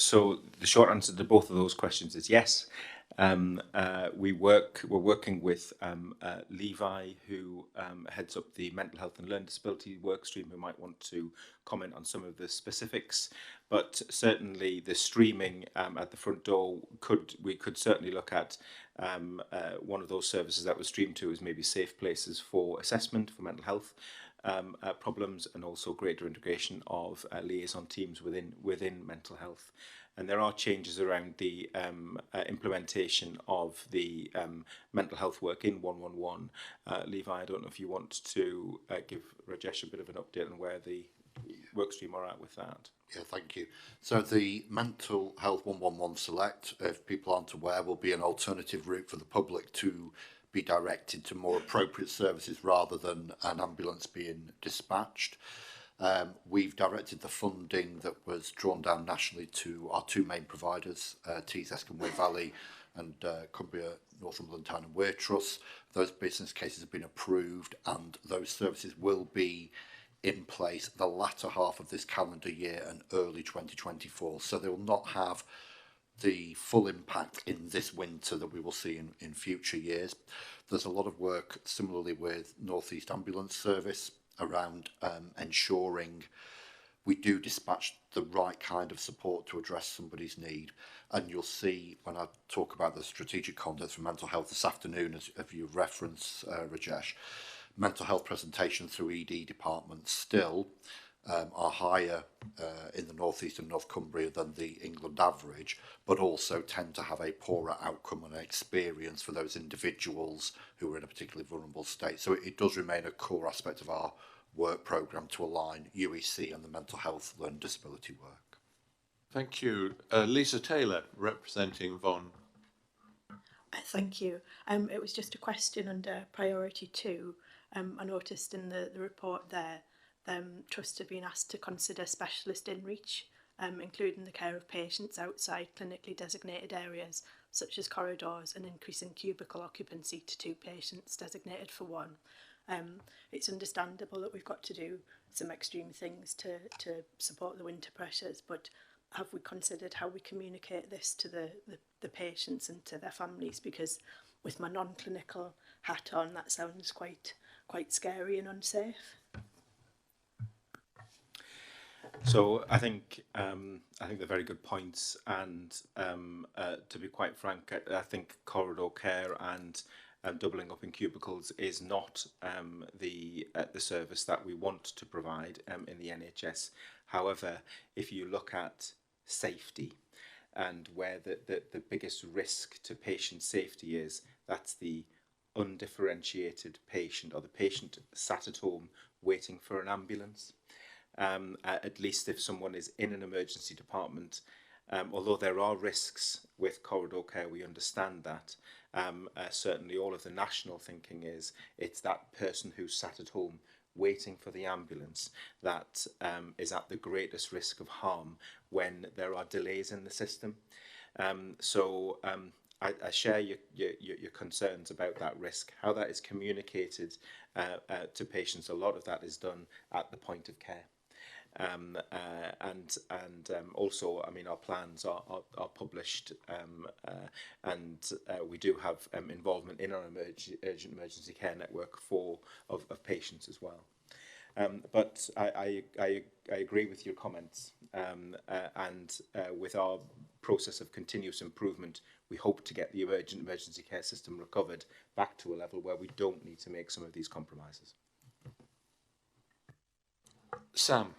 Speaker 10: the short answer to both of those questions is yes. We're working with Levi, who heads up the mental health and learning disability work stream, who might want to comment on some of the specifics. But certainly the streaming at the front door, we could certainly look at one of those services that was streamed to as maybe safe places for assessment for mental health. problems, and also greater integration of liaison teams within mental health. And there are changes around the implementation of the mental health work in 111. Levi, I don't know if you want to give Rajesh a bit of an update on where the workstream are at with that.
Speaker 12: Yeah, thank you. So the Mental Health 111 Select, if people aren't aware, will be an alternative route for the public to be directed to more appropriate services rather than an ambulance being dispatched. We've directed the funding that was drawn down nationally to our two main providers, Tees Escombe Wear Valley and Cumbria Northumberland Town and Wear Trust. Those business cases have been approved, and those services will be in place the latter half of this calendar year and early 2024. So they will not have the full impact in this winter that we will see in future years. There's a lot of work similarly with North East Ambulance Service around ensuring we do dispatch the right kind of support to address somebody's need. And you'll see when I talk about the strategic content for mental health this afternoon, as you've referenced, Rajesh, mental health presentation through ED departments still are higher in the North East and North Cumbria than the England average, but also tend to have a poorer outcome and experience for those individuals who are in a particularly vulnerable state. So it does remain a core aspect of our work programme to align UEC and the mental health learning disability work.
Speaker 1: Thank you. Lisa Taylor, representing Vaughan.
Speaker 13: Thank you. It was just a question under priority 2. I noticed in the report there, trusts have been asked to consider specialist in-reach, including the care of patients outside clinically designated areas, such as corridors, and increasing cubicle occupancy to 2 patients designated for 1. It's understandable that we've got to do some extreme things to support the winter pressures, but have we considered how we communicate this to the patients and to their families? Because with my non-clinical hat on, that sounds quite scary and unsafe.
Speaker 10: So I think they're very good points, and to be quite frank, I think corridor care and doubling up in cubicles is not the service that we want to provide in the NHS. However, if you look at safety and where the biggest risk to patient safety is, that's the undifferentiated patient, or the patient sat at home waiting for an ambulance. At least if someone is in an emergency department, although there are risks with corridor care, we understand that. Certainly all of the national thinking is it's that person who's sat at home waiting for the ambulance that is at the greatest risk of harm when there are delays in the system. I share your concerns about that risk. How that is communicated to patients, a lot of that is done at the point of care. Also, I mean, our plans are published, and we do have involvement in our urgent emergency care network of patients as well. But I agree with your comments, and with our process of continuous improvement, we hope to get the urgent emergency care system recovered back to a level where we don't need to make some of these compromises.
Speaker 1: Sam.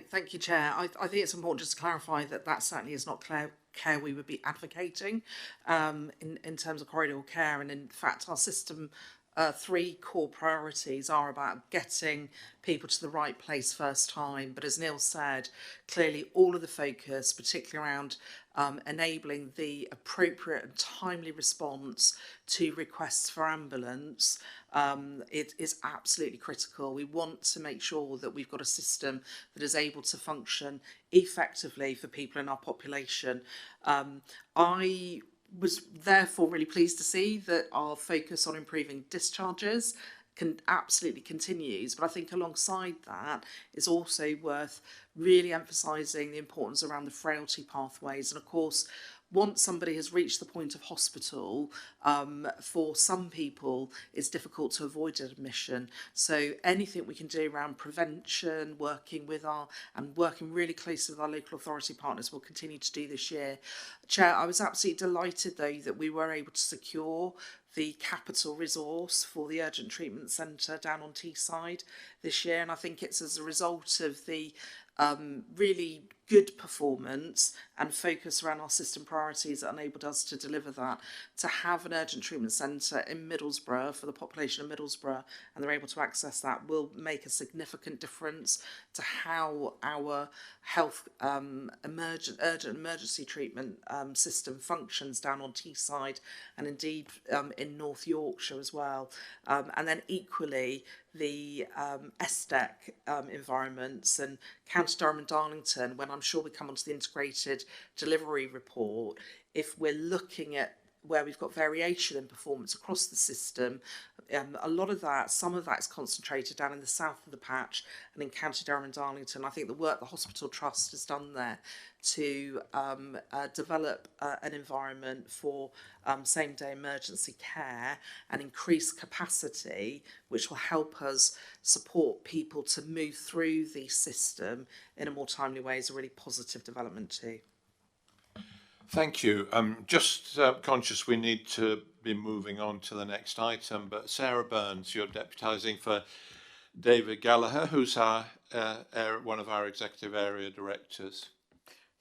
Speaker 3: Thank you, Chair. I think it's important just to clarify that certainly is not care we would be advocating in terms of corridor care. And in fact, our system 3 core priorities are about getting people to the right place first time. But as Neil said, clearly all of the focus, particularly around enabling the appropriate and timely response to requests for ambulance, it is absolutely critical. We want to make sure that we've got a system that is able to function effectively for people in our population. I was therefore really pleased to see that our focus on improving discharges absolutely continues, but I think alongside that is also worth really emphasising the importance around the frailty pathways. And of course, once somebody has reached the point of hospital, for some people it's difficult to avoid admission. So anything we can do around prevention, working really closely with our local authority partners, we'll continue to do this year. Chair, I was absolutely delighted though that we were able to secure the capital resource for the urgent treatment centre down on Teesside this year, and I think it's as a result of the really good performance and focus around our system priorities that enabled us to deliver that. To have an urgent treatment centre in Middlesbrough for the population of Middlesbrough, and they're able to access that, will make a significant difference to how our health urgent emergency treatment system functions down on Teesside, and indeed in North Yorkshire as well. And then equally, the SDEC environments and County Durham and Darlington, when I'm sure we come onto the integrated delivery report, if we're looking at where we've got variation in performance across the system, a lot of that, some of that is concentrated down in the south of the patch and in County Durham and Darlington. I think the work the Hospital Trust has done there to develop an environment for same-day emergency care and increase capacity, which will help us support people to move through the system in a more timely way, is a really positive development too.
Speaker 1: Thank you. Just conscious we need to be moving on to the next item, but Sarah Burns, you're deputising for David Gallagher, who's our one of our executive area directors.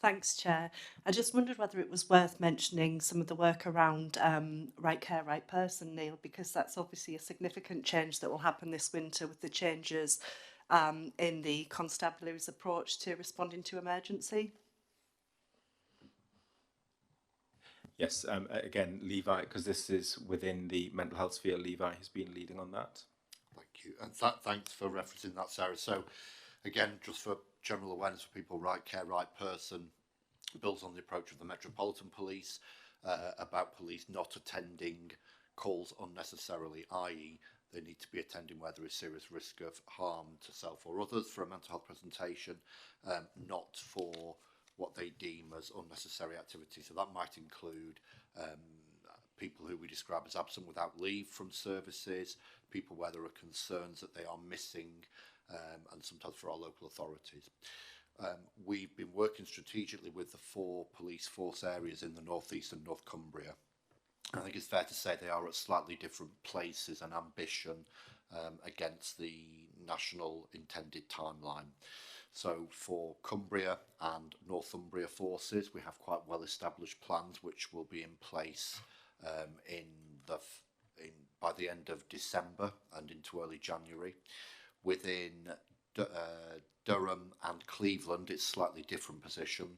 Speaker 14: Thanks, Chair. I just wondered whether it was worth mentioning some of the work around right care, right person, Neil, because that's obviously a significant change that will happen this winter with the changes in the constabulary's approach to responding to emergency.
Speaker 10: Yes, again, Levi, because this is within the mental health sphere, Levi has been leading on that.
Speaker 12: Thank you. And thanks for referencing that, Sarah. So, again, just for general awareness for people, right care, right person builds on the approach of the Metropolitan Police about police not attending calls unnecessarily, i.e. they need to be attending where there is serious risk of harm to self or others for a mental health presentation, not for what they deem as unnecessary activity. So that might include people who we describe as absent without leave from services, people where there are concerns that they are missing, and sometimes for our local authorities. We've been working strategically with the 4 police force areas in the North East and North Cumbria. I think it's fair to say they are at slightly different places and ambition against the national intended timeline. So for Cumbria and Northumbria forces, we have quite well established plans which will be in place by the end of December and into early January. Within Durham and Cleveland, it's slightly different position.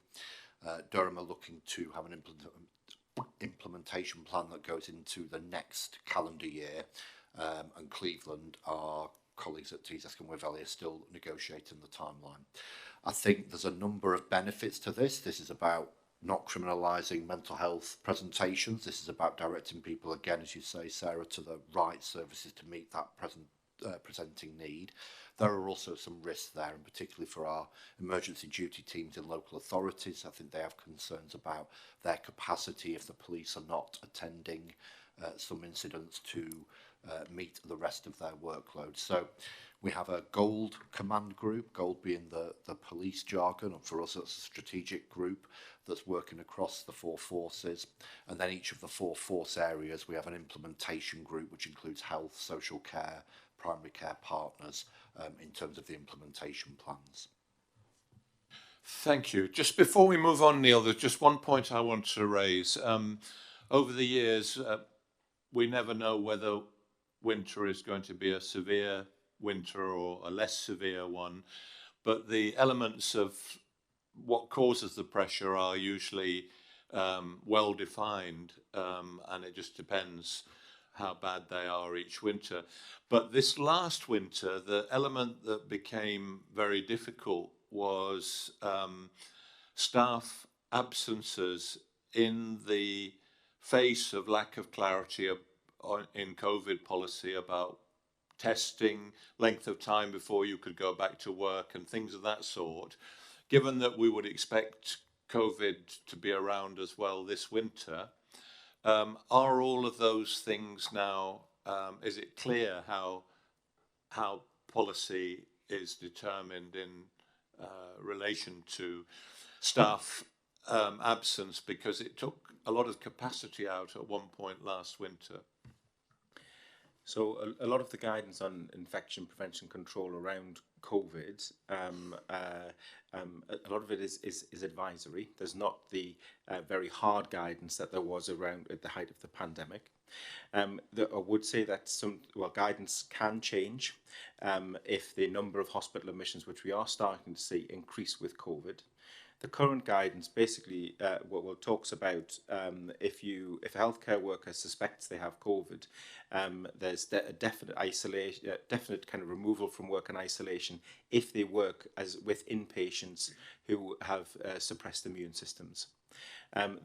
Speaker 12: Durham are looking to have an implementation plan that goes into the next calendar year, and Cleveland, our colleagues at TZESC and Waverley are still negotiating the timeline. I think there's a number of benefits to this. This is about not criminalising mental health presentations. This is about directing people, again, as you say, Sarah, to the right services to meet that presenting need. There are also some risks there, and particularly for our emergency duty teams in local authorities. I think they have concerns about their capacity if the police are not attending some incidents to meet the rest of their workload. So we have a gold command group, gold being the police jargon, and for us it's a strategic group that's working across the 4 forces. And then each of the 4 force areas, we have an implementation group which includes health, social care, primary care partners in terms of the implementation plans.
Speaker 1: Thank you. Just before we move on, Neil, there's just one point I want to raise. Over the years, we never know whether winter is going to be a severe winter or a less severe one, but the elements of what causes the pressure are usually well defined, and it just depends how bad they are each winter. But this last winter, the element that became very difficult was staff absences in the face of lack of clarity in COVID policy about testing, length of time before you could go back to work and things of that sort. Given that we would expect COVID to be around as well this winter, are all of those things now, is it clear how policy is determined in relation to staff absence, because it took a lot of capacity out at one point last winter?
Speaker 10: So a lot of the guidance on infection prevention control around COVID, a lot of it is advisory. There's not the very hard guidance that there was around at the height of the pandemic. I would say that guidance can change if the number of hospital admissions, which we are starting to see, increase with COVID. The current guidance basically talks about if a healthcare worker suspects they have COVID, there's a definite isolation, definite kind of removal from work and isolation if they work with inpatients who have suppressed immune systems.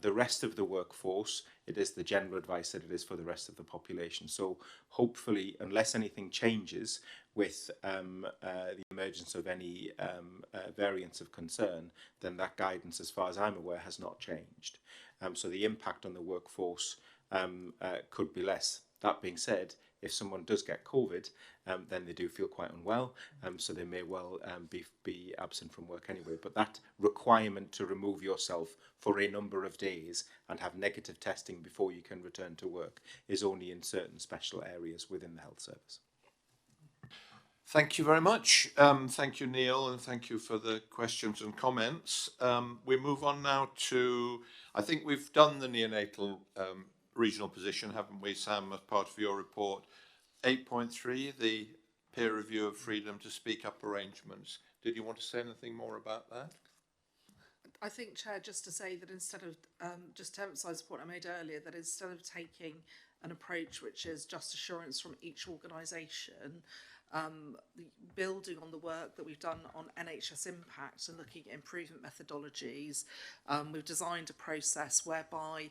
Speaker 10: The rest of the workforce, it is the general advice that it is for the rest of the population. So hopefully, unless anything changes with the emergence of any variants of concern, then that guidance, as far as I'm aware, has not changed. So the impact on the workforce could be less. That being said, if someone does get COVID, then they do feel quite unwell, so they may well be absent from work anyway. But that requirement to remove yourself for a number of days and have negative testing before you can return to work is only in certain special areas within the health service.
Speaker 1: Thank you very much. Thank you, Neil, and thank you for the questions and comments. We move on now to, I think we've done the neonatal regional position, haven't we, Sam, as part of your report. 8.3, the peer review of freedom to speak up arrangements. Did you want to say anything more about that?
Speaker 3: I think, Chair, just to say that instead of, just to emphasise the point I made earlier, that instead of taking an approach which is just assurance from each organisation, building on the work that we've done on NHS impact and looking at improvement methodologies, we've designed a process whereby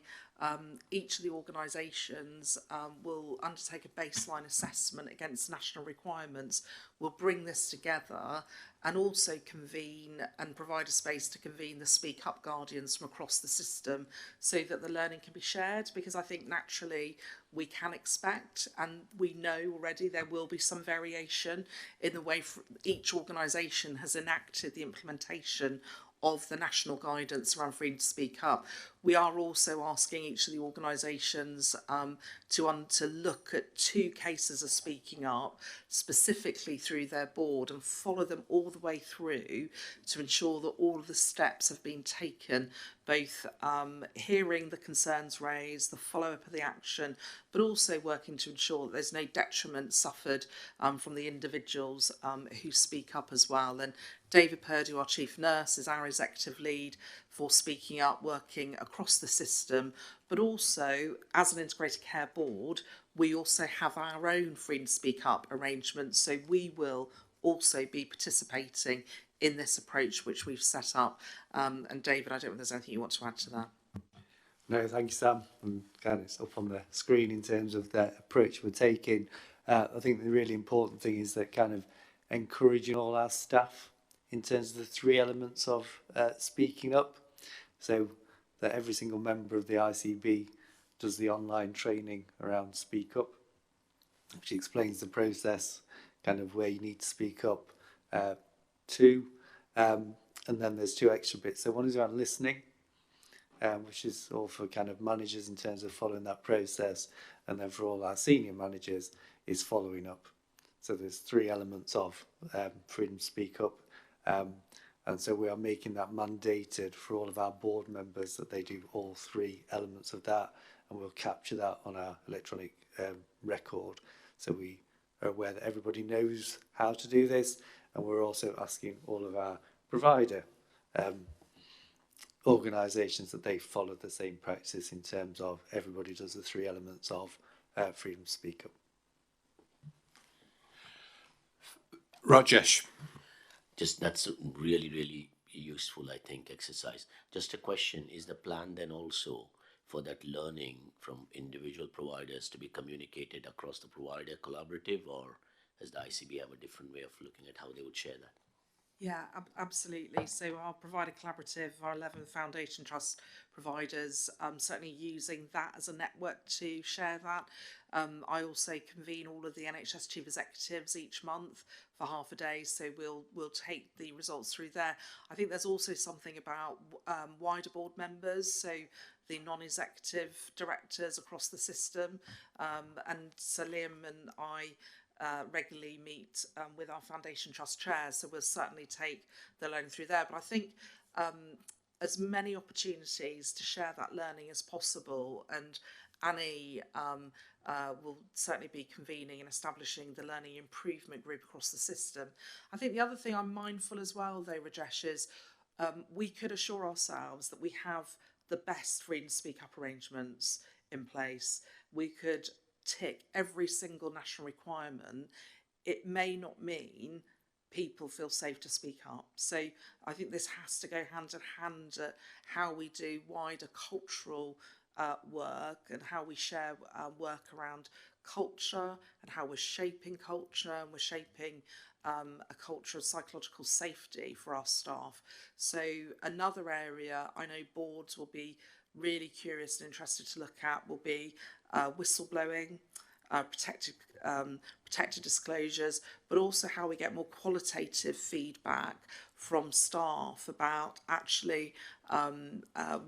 Speaker 3: each of the organisations will undertake a baseline assessment against national requirements. We'll bring this together and also convene and provide a space to convene the Speak Up Guardians from across the system so that the learning can be shared, because I think naturally we can expect, and we know already there will be some variation in the way each organisation has enacted the implementation of the national guidance around freedom to speak up. We are also asking each of the organisations to look at 2 cases of speaking up specifically through their board and follow them all the way through to ensure that all of the steps have been taken, both hearing the concerns raised, the follow-up of the action, but also working to ensure that there's no detriment suffered from the individuals who speak up as well. And David Purdue, our Chief Nurse, is our executive lead for speaking up, working across the system, but also as an integrated care board, we also have our own freedom to speak up arrangements. So we will also be participating in this approach which we've set up. And David, I don't know if there's anything you want to add to that.
Speaker 4: No, thank you, Sam. And kind of it's up on the screen in terms of the approach we're taking. I think the really important thing is that kind of encouraging all our staff in terms of the 3 elements of speaking up. So that every single member of the ICB does the online training around Speak Up, which explains the process, kind of where you need to speak up to. And then there's 2 extra bits. So one is around listening, which is all for kind of managers in terms of following that process. And then for all our senior managers is following up. So there's 3 elements of freedom to speak up. And so we are making that mandated for all of our board members that they do all 3 elements of that. And we'll capture that on our electronic record. So we are aware that everybody knows how to do this. And we're also asking all of our provider organisations that they follow the same practice in terms of everybody does the 3 elements of freedom to speak up.
Speaker 1: Rajesh.
Speaker 11: Just that's a really, really useful, I think, exercise. Just a question, is the plan then also for that learning from individual providers to be communicated across the provider collaborative, or does the ICB have a different way of looking at how they would share that?
Speaker 3: Yeah, absolutely. So our provider collaborative, our 11 Foundation Trust providers, certainly using that as a network to share that. I also convene all of the NHS chief executives each month for half a day, so we'll take the results through there. I think there's also something about wider board members, so the non-executive directors across the system, and so Liam and I regularly meet with our Foundation Trust chairs, so we'll certainly take the learning through there. But I think as many opportunities to share that learning as possible, and Annie will certainly be convening and establishing the learning improvement group across the system. I think the other thing I'm mindful as well, though, Rajesh, is we could assure ourselves that we have the best freedom to speak up arrangements in place. We could tick every single national requirement. It may not mean people feel safe to speak up. So I think this has to go hand in hand at how we do wider cultural work, and how we share work around culture, and how we're shaping culture, and we're shaping a culture of psychological safety for our staff. So another area I know boards will be really curious and interested to look at will be whistleblowing, protected disclosures, but also how we get more qualitative feedback from staff about actually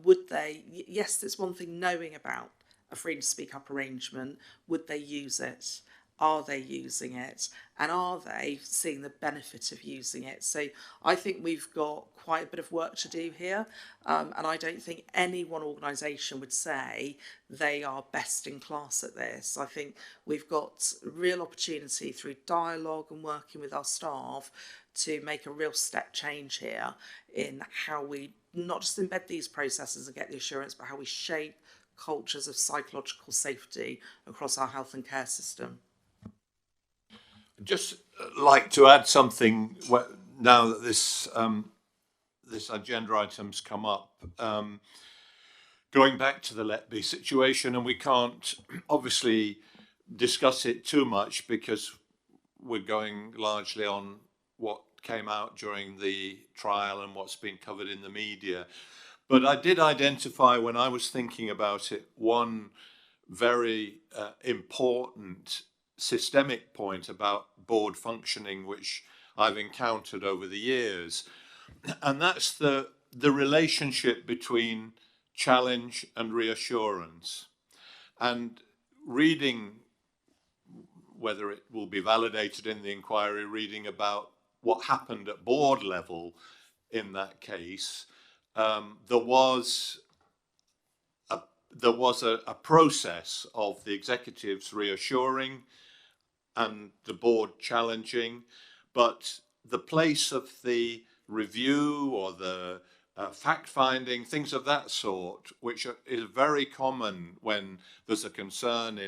Speaker 3: would they, yes, it's one thing knowing about a freedom to speak up arrangement, would they use it? Are they using it? And are they seeing the benefit of using it? So I think we've got quite a bit of work to do here. And I don't think any one organisation would say they are best in class at this. I think we've got real opportunity through dialogue and working with our staff to make a real step change here in how we not just embed these processes and get the assurance, but how we shape cultures of psychological safety across our health and care system.
Speaker 1: Just like to add something now that this agenda item's come up. Going back to the Let Be situation, and we can't obviously discuss it too much because we're going largely on what came out during the trial and what's been covered in the media. But I did identify, when I was thinking about it, one very important systemic point about board functioning which I've encountered over the years, and that's the relationship between challenge and reassurance. And reading, whether it will be validated in the inquiry, reading about what happened at board level in that case, there was a process of the executives reassuring and the board challenging, but the place of the review or the fact-finding, things of that sort, which is very common when there's a concern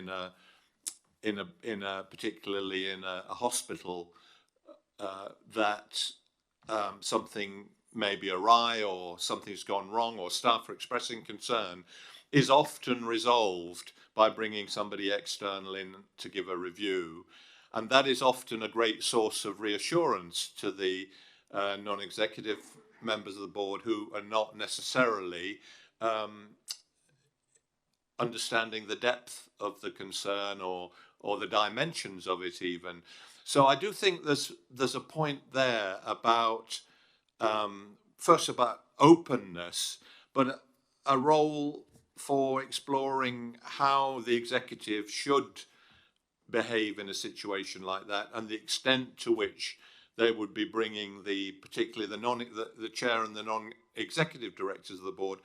Speaker 1: particularly in a hospital, that something may be awry or something's gone wrong or staff are expressing concern, is often resolved by bringing somebody external in to give a review. And that is often a great source of reassurance to the non-executive members of the board who are not necessarily understanding the depth of the concern or the dimensions of it even. So I do think there's a point there about, first about openness, but a role for exploring how the executive should behave in a situation like that, and the extent to which they would be bringing particularly the chair and the non-executive directors of the board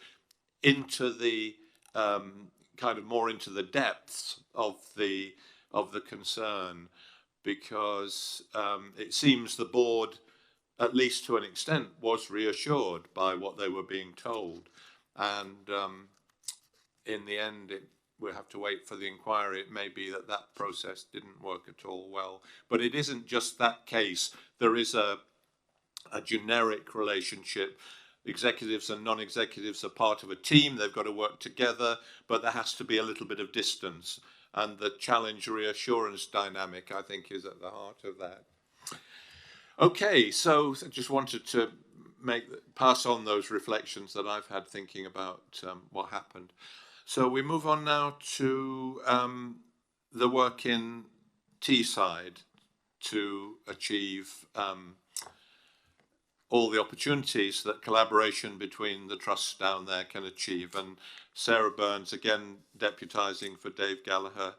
Speaker 1: into the kind of more into the depths of the concern, because it seems the board, at least to an extent, was reassured by what they were being told, and in the end we'll have to wait for the inquiry. It may be that process didn't work at all well, but it isn't just that case. There is a generic relationship. Executives and non-executives are part of a team. They've got to work together, but there has to be a little bit of distance. And the challenge reassurance dynamic, I think, is at the heart of that. Okay, so I just wanted to pass on those reflections that I've had thinking about what happened. So we move on now to the work in Teesside to achieve all the opportunities that collaboration between the trusts down there can achieve. And Sarah Burns, again deputising for Dave Gallagher,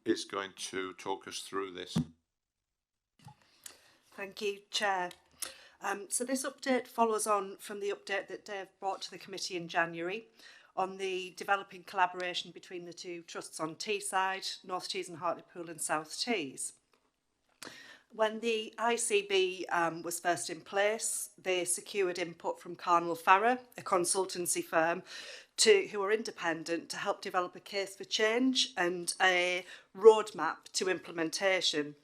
Speaker 1: is going to talk us through this.
Speaker 14: Thank you, Chair. So this update follows on from the update that Dave brought to the committee in January on the developing collaboration between the two trusts on Teesside, North Tees and Hartlepool and South Tees. When the ICB was first in place, they secured input from Carnell Farrer, a consultancy firm, who are independent, to help develop a case for change and a roadmap to implementation.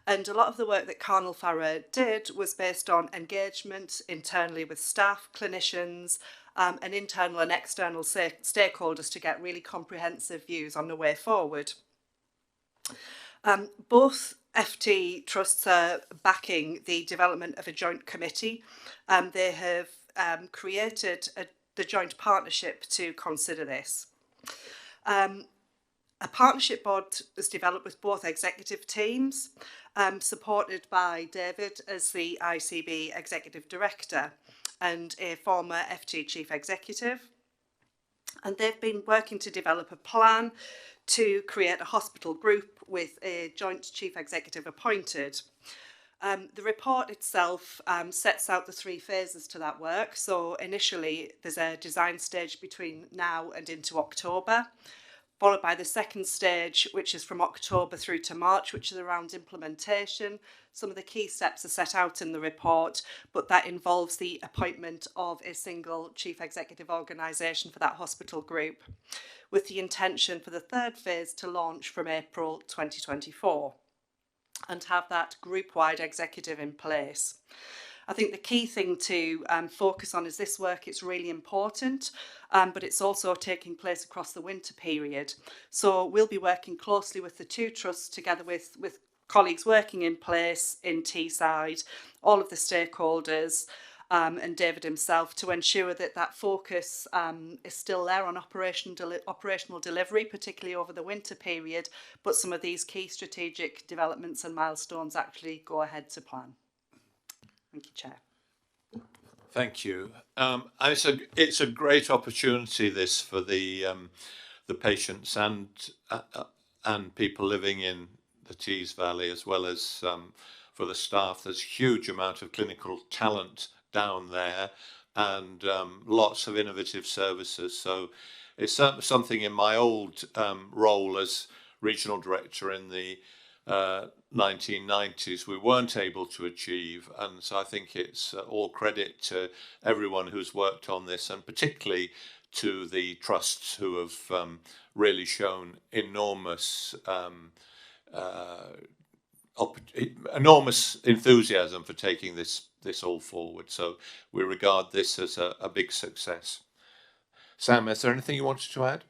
Speaker 14: And a lot of the work that Carnell Farrer did was based on engagement internally with staff, clinicians, and internal and external stakeholders to get really comprehensive views on the way forward. Both FT trusts are backing the development of a joint committee. They have created the joint partnership to consider this. A partnership board was developed with both executive teams, supported by David as the ICB Executive Director and a former FT Chief Executive. And they've been working to develop a plan to create a hospital group with a joint Chief Executive appointed. The report itself sets out the 3 phases to that work. So initially there's a design stage between now and into October, followed by the second stage, which is from October through to March, which is around implementation. Some of the key steps are set out in the report, but that involves the appointment of a single chief executive organisation for that hospital group, with the intention for the third phase to launch from April 2024 and have that group-wide executive in place. I think the key thing to focus on is this work. It's really important, but it's also taking place across the winter period. So we'll be working closely with the 2 trusts together with colleagues working in place in Teesside, all of the stakeholders, and David himself, to ensure that that focus is still there on operational delivery, particularly over the winter period, but some of these key strategic developments and milestones actually go ahead to plan. Thank you, Chair.
Speaker 1: Thank you. And it's a great opportunity, this, for the patients and people living in the Tees Valley, as well as for the staff. There's a huge amount of clinical talent down there, and lots of innovative services. So it's something in my old role as regional director in the 1990s we weren't able to achieve, and so I think it's all credit to everyone who's worked on this, and particularly to the trusts who have really shown enormous enthusiasm for taking this all forward. So we regard this as a big success. Sam, is there anything you wanted to add?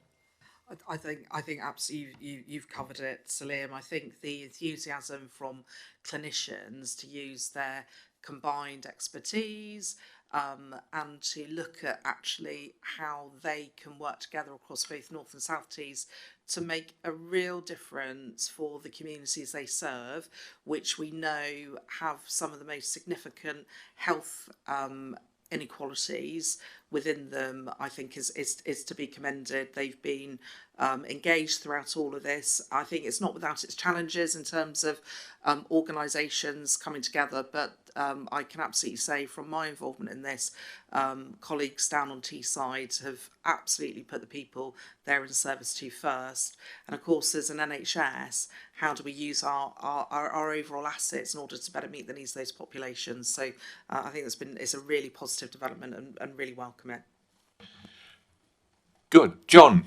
Speaker 3: I think absolutely you've covered it, Salim. I think the enthusiasm from clinicians to use their combined expertise and to look at actually how they can work together across both North and South Tees to make a real difference for the communities they serve, which we know have some of the most significant health inequalities within them, I think is to be commended. They've been engaged throughout all of this. I think it's not without its challenges in terms of organisations coming together, but I can absolutely say from my involvement in this, colleagues down on Teesside have absolutely put the people they're in service to first. And of course, as an NHS, how do we use our overall assets in order to better meet the needs of those populations? So I think it's a really positive development and really welcome it.
Speaker 1: Good. John.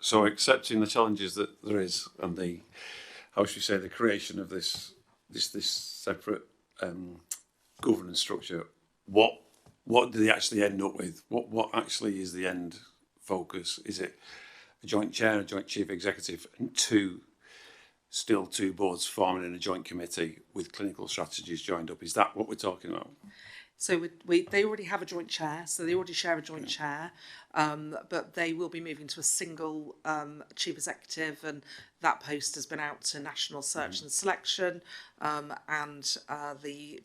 Speaker 9: So accepting the challenges that there is, and the, how should we say, the creation of this separate governance structure, what do they actually end up with? What actually is the end focus? Is it a joint chair, a joint chief executive, and two boards forming in a joint committee with clinical strategies joined up? Is that what we're talking about?
Speaker 3: So they already have a joint chair, so they already share a joint chair, but they will be moving to a single chief executive, and that post has been out to national search and selection, and the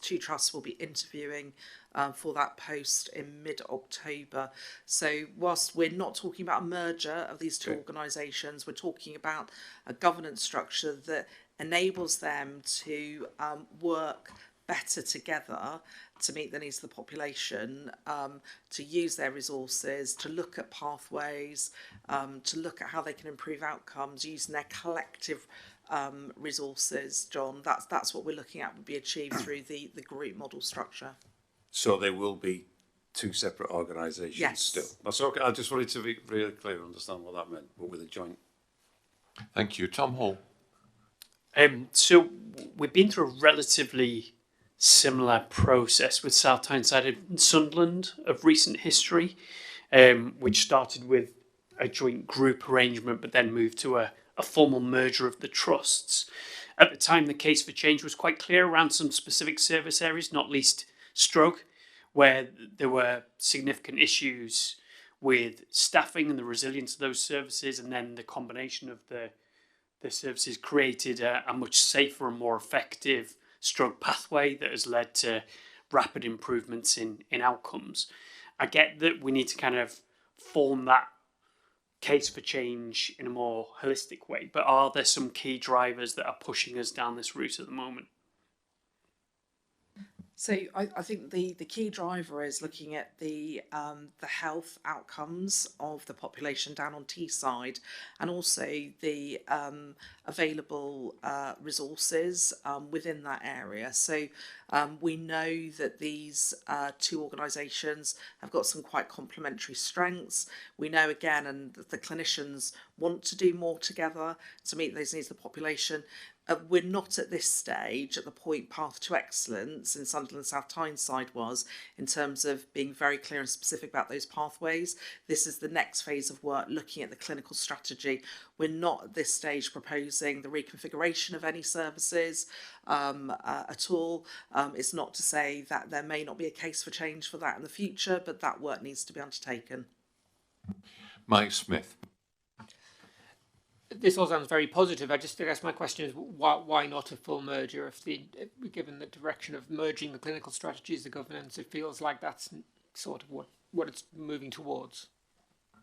Speaker 3: two trusts will be interviewing for that post in mid-October. So whilst we're not talking about a merger of these two organisations, we're talking about a governance structure that enables them to work better together to meet the needs of the population, to use their resources, to look at pathways, to look at how they can improve outcomes using their collective resources. John, that's what we're looking at would be achieved through the group model structure.
Speaker 9: So there will be two separate organisations
Speaker 3: Yes.
Speaker 9: still. That's okay. I just wanted to be really clear and understand what that meant, but with a joint.
Speaker 1: Thank you. Tom Hall.
Speaker 6: So we've been through a relatively similar process with South Tyneside and Sunderland of recent history, which started with a joint group arrangement but then moved to a formal merger of the trusts. At the time, the case for change was quite clear around some specific service areas, not least stroke, where there were significant issues with staffing and the resilience of those services, and then the combination of the services created a much safer and more effective stroke pathway that has led to rapid improvements in outcomes. I get that we need to kind of form that case for change in a more holistic way, but are there some key drivers that are pushing us down this route at the moment?
Speaker 3: So I think the key driver is looking at the health outcomes of the population down on Teesside, and also the available resources within that area. So we know that these two organisations have got some quite complementary strengths. We know again, and the clinicians want to do more together to meet those needs of the population. We're not at this stage at the point path to excellence in Sunderland South Tyneside was, in terms of being very clear and specific about those pathways. This is the next phase of work, looking at the clinical strategy. We're not at this stage proposing the reconfiguration of any services at all. It's not to say that there may not be a case for change for that in the future, but that work needs to be undertaken.
Speaker 1: Mike Smith.
Speaker 15: This all sounds very positive. I guess my question is why not a full merger? Given the direction of merging the clinical strategies, the governance, it feels like that's sort of what it's moving towards.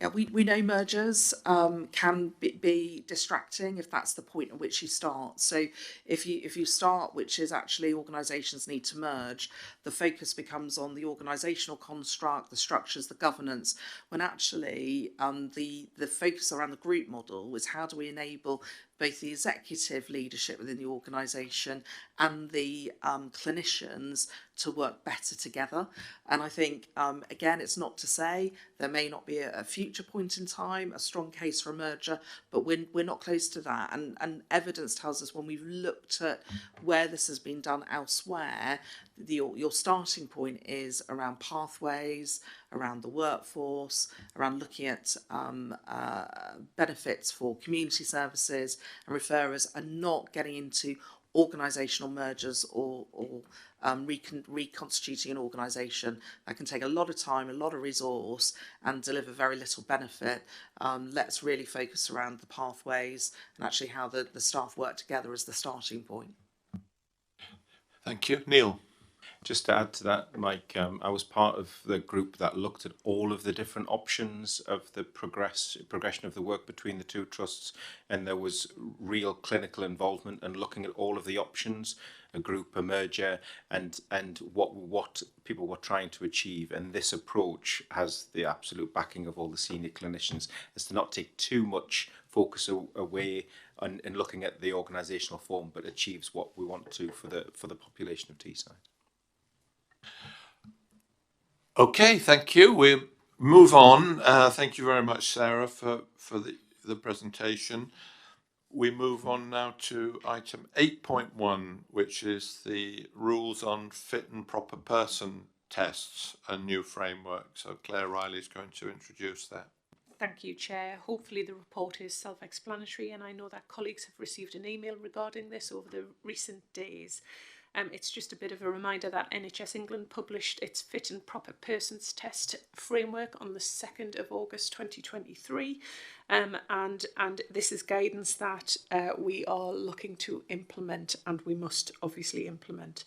Speaker 3: Yeah, we know mergers can be distracting if that's the point at which you start. So if you start, which is actually organisations need to merge, the focus becomes on the organisational construct, the structures, the governance, when actually the focus around the group model is how do we enable both the executive leadership within the organisation and the clinicians to work better together. And I think, again, it's not to say there may not be a future point in time, a strong case for a merger, but we're not close to that. And evidence tells us when we've looked at where this has been done elsewhere, your starting point is around pathways, around the workforce, around looking at benefits for community services and referrers, and not getting into organisational mergers or reconstituting an organisation. That can take a lot of time, a lot of resource, and deliver very little benefit. Let's really focus around the pathways and actually how the staff work together as the starting point.
Speaker 1: Thank you. Neil.
Speaker 10: Just to add to that, Mike, I was part of the group that looked at all of the different options of the progression of the work between the two trusts, and there was real clinical involvement and looking at all of the options, a group, a merger, and what people were trying to achieve. And this approach has the absolute backing of all the senior clinicians, is to not take too much focus away in looking at the organisational form, but achieves what we want to for the population of Teesside.
Speaker 1: Okay, thank you. We'll move on. Thank you very much, Sarah, for the presentation. We move on now to item 8.1, which is the rules on fit and proper person tests, a new framework. So Claire Riley is going to introduce that.
Speaker 16: Thank you, Chair. Hopefully the report is self-explanatory, and I know that colleagues have received an email regarding this over the recent days. It's just a bit of a reminder that NHS England published its Fit and Proper Persons Test framework on the 2nd of August 2023, and this is guidance that we are looking to implement, and we must obviously implement.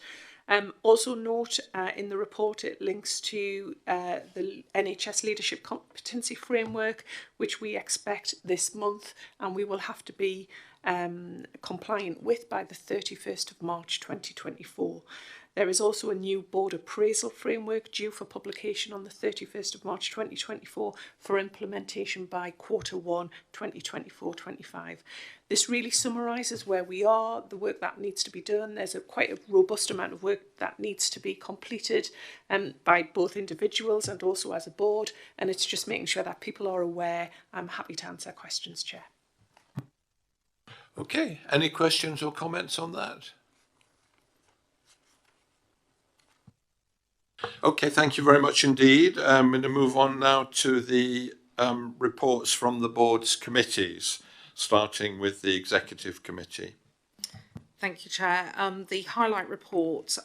Speaker 16: Also note in the report it links to the NHS Leadership Competency Framework, which we expect this month, and we will have to be compliant with by the 31st of March 2024. There is also a new board appraisal framework due for publication on the 31st of March 2024 for implementation by Q1 2024-25. This really summarises where we are, the work that needs to be done. There's quite a robust amount of work that needs to be completed by both individuals and also as a board, and it's just making sure that people are aware. I'm happy to answer questions, Chair.
Speaker 1: Okay, any questions or comments on that? Okay, thank you very much indeed. I'm going to move on now to the reports from the board's committees, starting with the Executive Committee.
Speaker 3: Thank you, Chair. The highlight report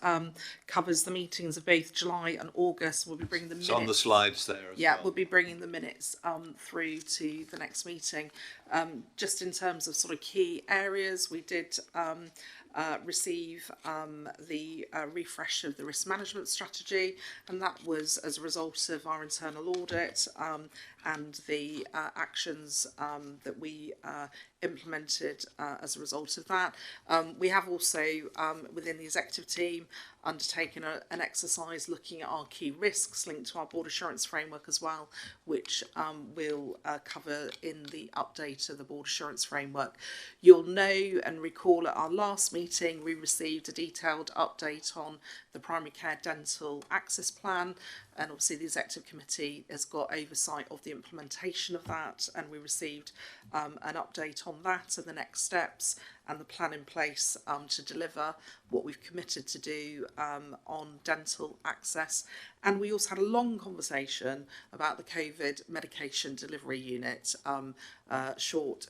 Speaker 3: covers the meetings of both July and August. We'll be bringing the minutes.
Speaker 1: It's on the slides there as well.
Speaker 3: We'll be bringing the minutes through to the next meeting. Just in terms of sort of key areas, we did receive the refresh of the risk management strategy, and that was as a result of our internal audit and the actions that we implemented as a result of that. We have also, within the executive team, undertaken an exercise looking at our key risks linked to our board assurance framework as well, which we'll cover in the update of the board assurance framework. You'll know and recall at our last meeting we received a detailed update on the primary care dental access plan, and obviously the executive committee has got oversight of the implementation of that, and we received an update on that and the next steps and the plan in place to deliver what we've committed to do on dental access. And we also had a long conversation about the COVID medication delivery unit, short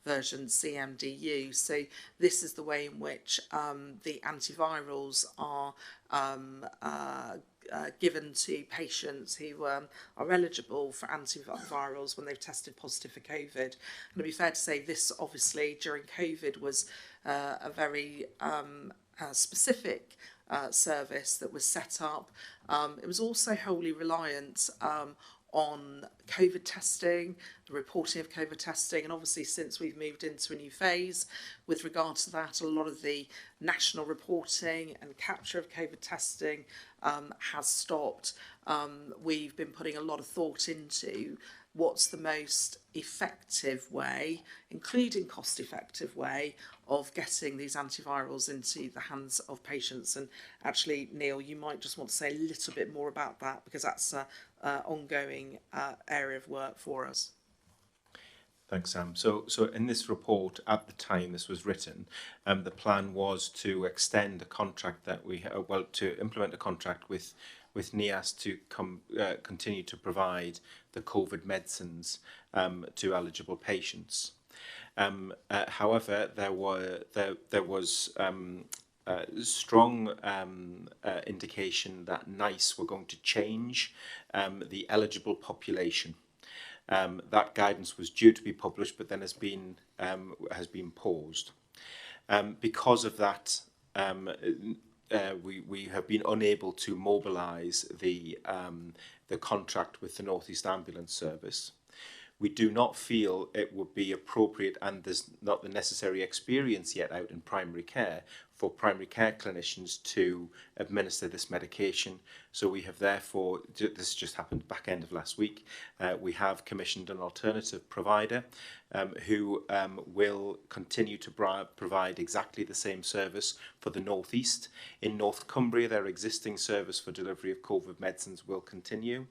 Speaker 3: version CMDU. So this is the way in which the antivirals are given to patients who are eligible for antivirals when they've tested positive for COVID. And it'd be fair to say this obviously during COVID was a very specific service that was set up. It was also wholly reliant on COVID testing, the reporting of COVID testing, and obviously since we've moved into a new phase with regard to that, a lot of the national reporting and capture of COVID testing has stopped. We've been putting a lot of thought into what's the most effective way, including cost-effective way, of getting these antivirals into the hands of patients. And actually, Neil, you might just want to say a little bit more about that, because that's an ongoing area of work for us.
Speaker 10: Thanks, Sam. So in this report, at the time this was written, the plan was to extend a contract that to implement a contract with NIAS to continue to provide the COVID medicines to eligible patients. However, there was strong indication that NICE were going to change the eligible population. That guidance was due to be published, but then has been paused. Because of that, we have been unable to mobilise the contract with the North East Ambulance Service. We do not feel it would be appropriate, and there's not the necessary experience yet out in primary care for primary care clinicians to administer this medication. So we have therefore, this just happened back end of last week, we have commissioned an alternative provider who will continue to provide exactly the same service for the North East. In North Cumbria, their existing service for delivery of COVID medicines will continue.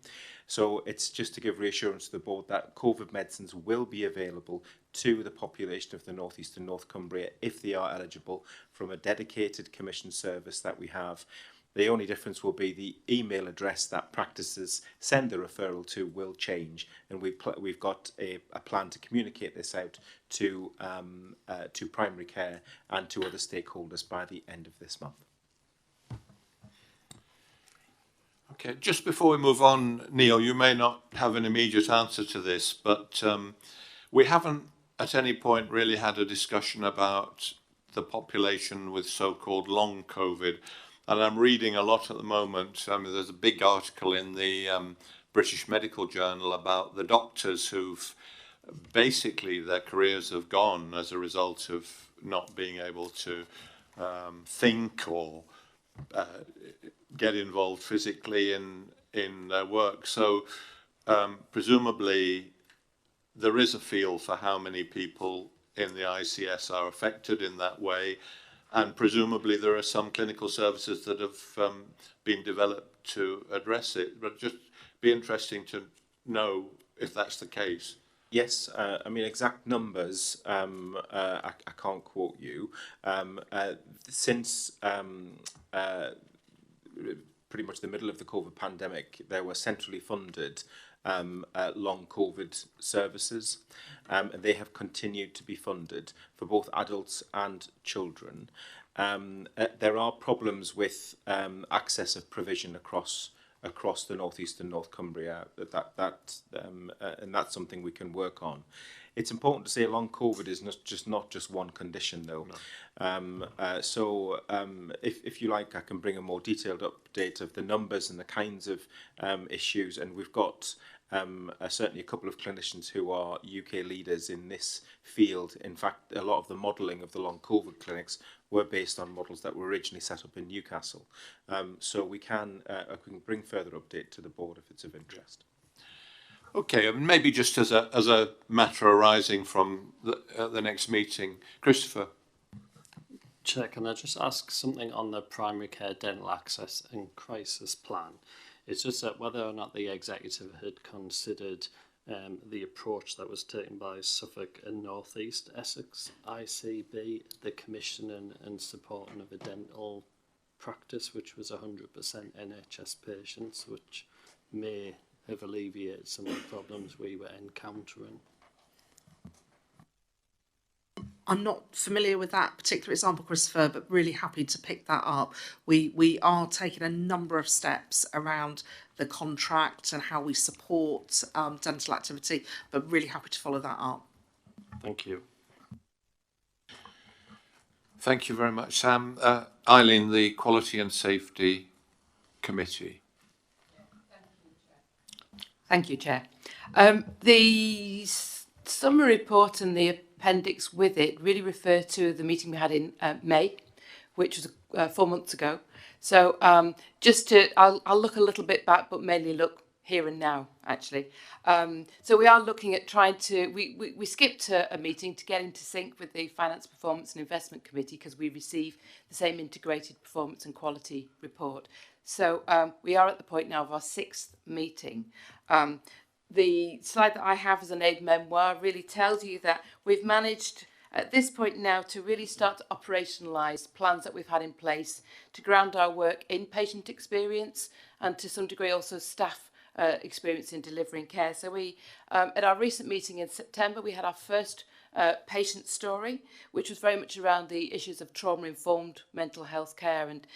Speaker 10: So it's just to give reassurance to the board that COVID medicines will be available to the population of the North East and North Cumbria if they are eligible from a dedicated commissioned service that we have. The only difference will be the email address that practices send the referral to will change, and we've got a plan to communicate this out to primary care and to other stakeholders by the end of this month.
Speaker 1: Okay, just before we move on, Neil, you may not have an immediate answer to this, but we haven't at any point really had a discussion about the population with so-called long COVID. And I'm reading a lot at the moment. I mean, there's a big article in the British Medical Journal about the doctors who've basically their careers have gone as a result of not being able to think or get involved physically in their work. So presumably there is a feel for how many people in the ICS are affected in that way, and presumably there are some clinical services that have been developed to address it. But just be interesting to know if that's the case.
Speaker 10: Yes, I mean, exact numbers, I can't quote you. Since pretty much the middle of the COVID pandemic, there were centrally funded long COVID services, and they have continued to be funded for both adults and children. There are problems with access of provision across the northeast and North Cumbria, and that's something we can work on. It's important to say long COVID is not just one condition, though. No. If you like, I can bring a more detailed update of the numbers and the kinds of issues, and we've got certainly a couple of clinicians who are UK leaders in this field. In fact, a lot of the modelling of the long COVID clinics were based on models that were originally set up in Newcastle. So we can bring further update to the board if it's of interest.
Speaker 1: Okay, and maybe just as a matter arising from the next meeting, Christopher.
Speaker 2: Chair, can I just ask something on the primary care dental access and crisis plan? It's just that whether or not the executive had considered the approach that was taken by Suffolk and North East Essex ICB, the commissioning and supporting of a dental practice which was 100% NHS patients, which may have alleviated some of the problems we were encountering.
Speaker 3: I'm not familiar with that particular example, Christopher, but really happy to pick that up. We are taking a number of steps around the contract and how we support dental activity, but really happy to follow that up.
Speaker 2: Thank you.
Speaker 1: Thank you very much, Sam. Eileen, the Quality and Safety Committee.
Speaker 8: Thank you, Chair. The summary report and the appendix with it really refer to the meeting we had in May, which was 4 months ago. So I'll look a little bit back, but mainly look here and now, actually. So we are looking at trying to, we skipped a meeting to get into sync with the Finance, Performance and Investment Committee because we receive the same integrated performance and quality report. So we are at the point now of our 6th meeting. The slide that I have as an aid memoir really tells you that we've managed at this point now to really start to operationalise plans that we've had in place to ground our work in patient experience and to some degree also staff experience in delivering care. So we, at our recent meeting in September, we had our first patient story, which was very much around the issues of trauma-informed mental health care. And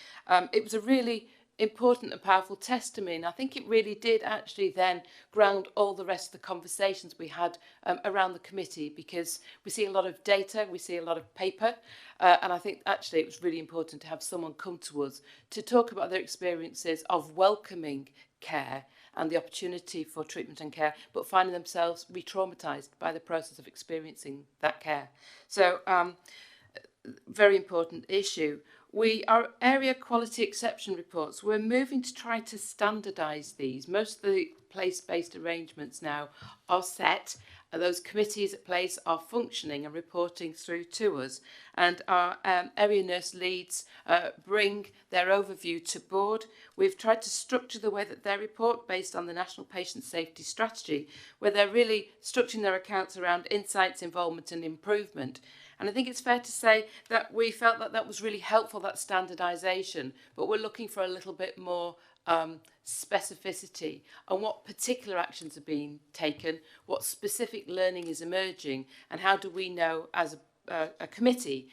Speaker 8: it was a really important and powerful testimony, and I think it really did actually then ground all the rest of the conversations we had around the committee, because we see a lot of data, we see a lot of paper, and I think actually it was really important to have someone come to us to talk about their experiences of welcoming care and the opportunity for treatment and care, but finding themselves re-traumatised by the process of experiencing that care. So very important issue. Our area quality exception reports, we're moving to try to standardise these. Most of the place-based arrangements now are set, and those committees at place are functioning and reporting through to us. And our area nurse leads bring their overview to board. We've tried to structure the way that they report based on the National Patient Safety Strategy, where they're really structuring their accounts around insights, involvement and improvement. And I think it's fair to say that we felt that that was really helpful, that standardisation, but we're looking for a little bit more specificity on what particular actions are being taken, what specific learning is emerging, and how do we know as a committee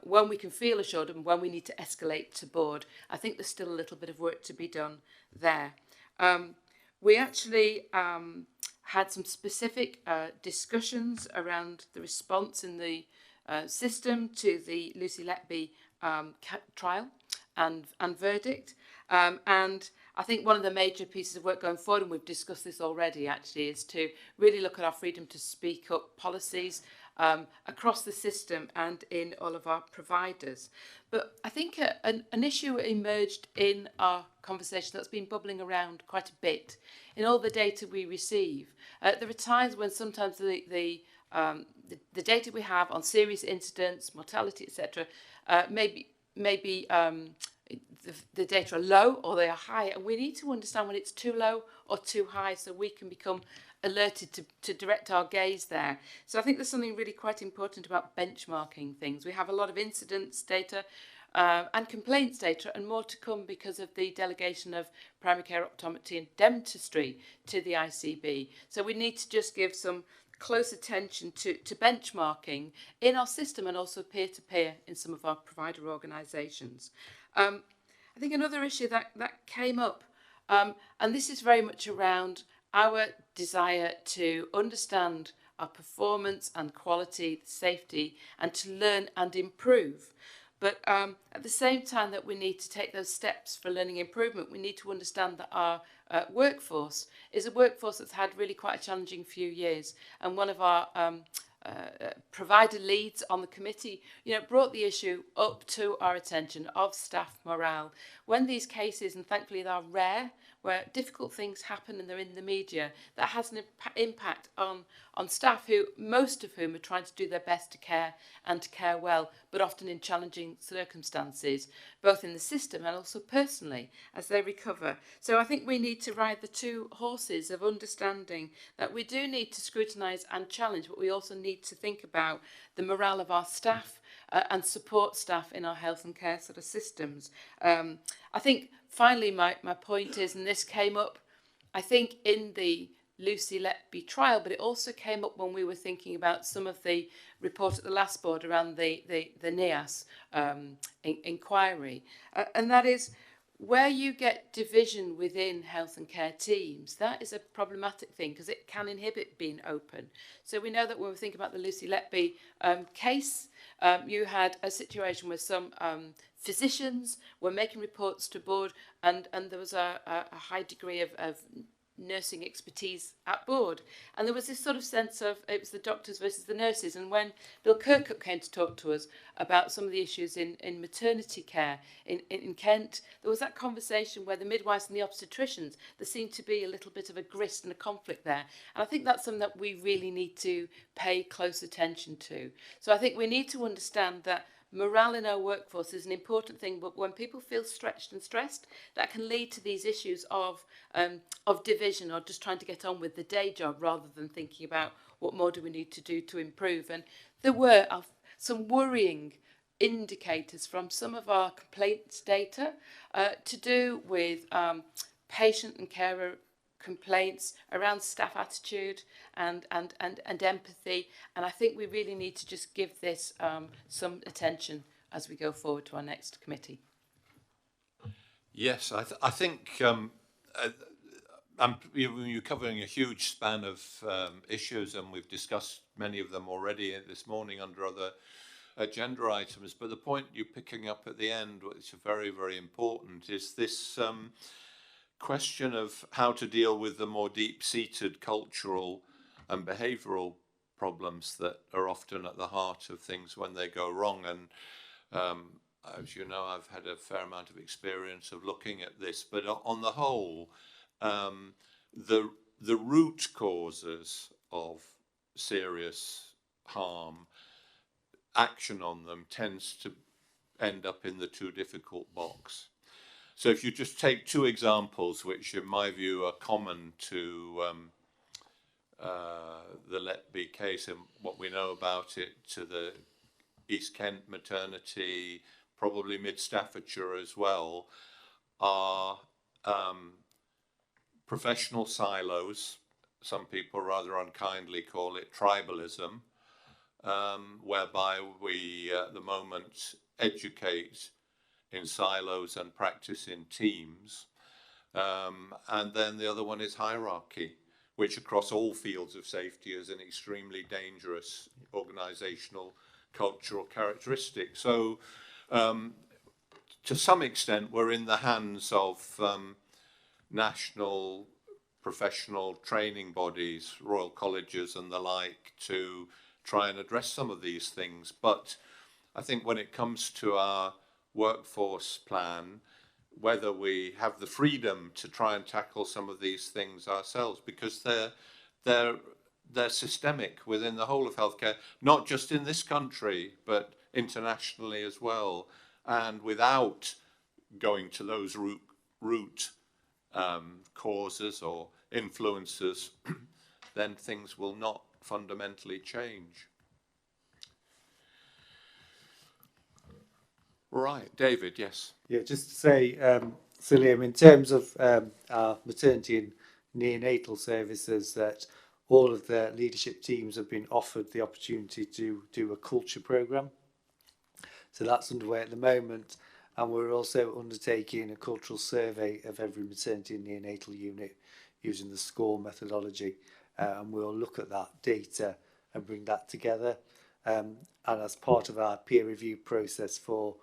Speaker 8: when we can feel assured and when we need to escalate to board. I think there's still a little bit of work to be done there. We actually had some specific discussions around the response in the system to the Lucy Letby trial and verdict. And I think one of the major pieces of work going forward, and we've discussed this already actually, is to really look at our freedom to speak up policies across the system and in all of our providers. But I think an issue emerged in our conversation that's been bubbling around quite a bit in all the data we receive. There are times when sometimes the data we have on serious incidents, mortality, etc., maybe the data are low or they are high, and we need to understand when it's too low or too high so we can become alerted to direct our gaze there. So I think there's something really quite important about benchmarking things. We have a lot of incidents data and complaints data, and more to come because of the delegation of primary care optometry and dentistry to the ICB. So we need to just give some close attention to benchmarking in our system and also peer-to-peer in some of our provider organisations. I think another issue that came up, and this is very much around our desire to understand our performance and quality, safety, and to learn and improve. But at the same time that we need to take those steps for learning improvement, we need to understand that our workforce is a workforce that's had really quite a challenging few years. And one of our provider leads on the committee, brought the issue up to our attention of staff morale. When these cases, and thankfully they are rare, where difficult things happen and they're in the media, that has an impact on staff, who most of whom are trying to do their best to care and to care well, but often in challenging circumstances, both in the system and also personally as they recover. So I think we need to ride the two horses of understanding that we do need to scrutinise and challenge, but we also need to think about the morale of our staff and support staff in our health and care sort of systems. I think finally my point is, and this came up I think in the Lucy Letby trial, but it also came up when we were thinking about some of the report at the last board around the NIAS inquiry. And that is, where you get division within health and care teams, that is a problematic thing because it can inhibit being open. So we know that when we think about the Lucy Letby case, you had a situation where some physicians were making reports to board, and there was a high degree of nursing expertise at board, and there was this sort of sense of it was the doctors versus the nurses. And when Bill Kirkup came to talk to us about some of the issues in maternity care in Kent, there was that conversation where the midwives and the obstetricians, there seemed to be a little bit of a grist and a conflict there, and I think that's something that we really need to pay close attention to. So I think we need to understand that morale in our workforce is an important thing, but when people feel stretched and stressed, that can lead to these issues of division or just trying to get on with the day job rather than thinking about what more do we need to do to improve. And there were some worrying indicators from some of our complaints data to do with patient and carer complaints around staff attitude and empathy, and I think we really need to just give this some attention as we go forward to our next committee.
Speaker 1: Yes, I think you're covering a huge span of issues, and we've discussed many of them already this morning under other agenda items, but the point you're picking up at the end, which is very, very important, is this question of how to deal with the more deep-seated cultural and behavioural problems that are often at the heart of things when they go wrong. And as you know, I've had a fair amount of experience of looking at this, but on the whole, the root causes of serious harm, action on them tends to end up in the too difficult box. So if you just take two examples, which in my view are common to the Letby case and what we know about it, to the East Kent maternity, probably mid-Staffordshire as well, are professional silos. Some people rather unkindly call it tribalism, whereby we at the moment educate in silos and practice in teams. And then the other one is hierarchy, which across all fields of safety is an extremely dangerous organizational cultural characteristic. So to some extent, we're in the hands of national professional training bodies, royal colleges and the like, to try and address some of these things. But I think when it comes to our workforce plan, whether we have the freedom to try and tackle some of these things ourselves, because they're systemic within the whole of healthcare, not just in this country, but internationally as well. And without going to those root causes or influences, then things will not fundamentally change. Right, David, yes.
Speaker 4: Yeah, just to say, Cillian, in terms of our maternity and neonatal services, that all of the leadership teams have been offered the opportunity to do a culture programme. So that's underway at the moment. And we're also undertaking a cultural survey of every maternity and neonatal unit using the SCORE methodology. And we'll look at that data and bring that together. And as part of our peer review process for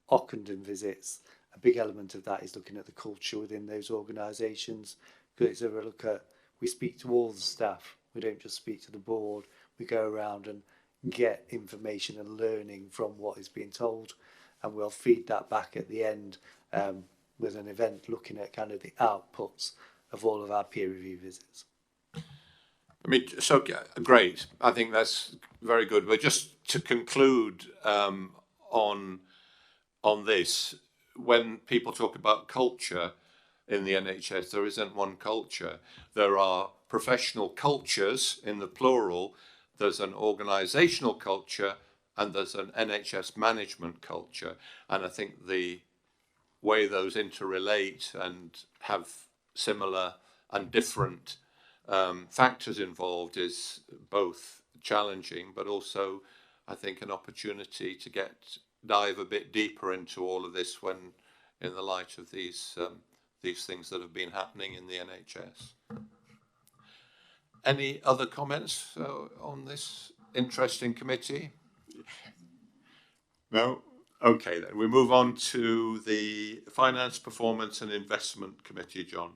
Speaker 4: Ockenden visits, a big element of that is looking at the culture within those organisations. Because it's a look at, we speak to all the staff, we don't just speak to the board, we go around and get information and learning from what is being told, and we'll feed that back at the end with an event looking at kind of the outputs of all of our peer review visits.
Speaker 1: I mean, so great. I think that's very good. But just to conclude on this, when people talk about culture in the NHS, there isn't one culture. There are professional cultures in the plural. There's an organisational culture and there's an NHS management culture. And I think the way those interrelate and have similar and different factors involved is both challenging, but also, I think, an opportunity to dive a bit deeper into all of this when, in the light of these things that have been happening in the NHS. Any other comments on this interesting committee? No? Okay, then we move on to the Finance, Performance and Investment Committee, John.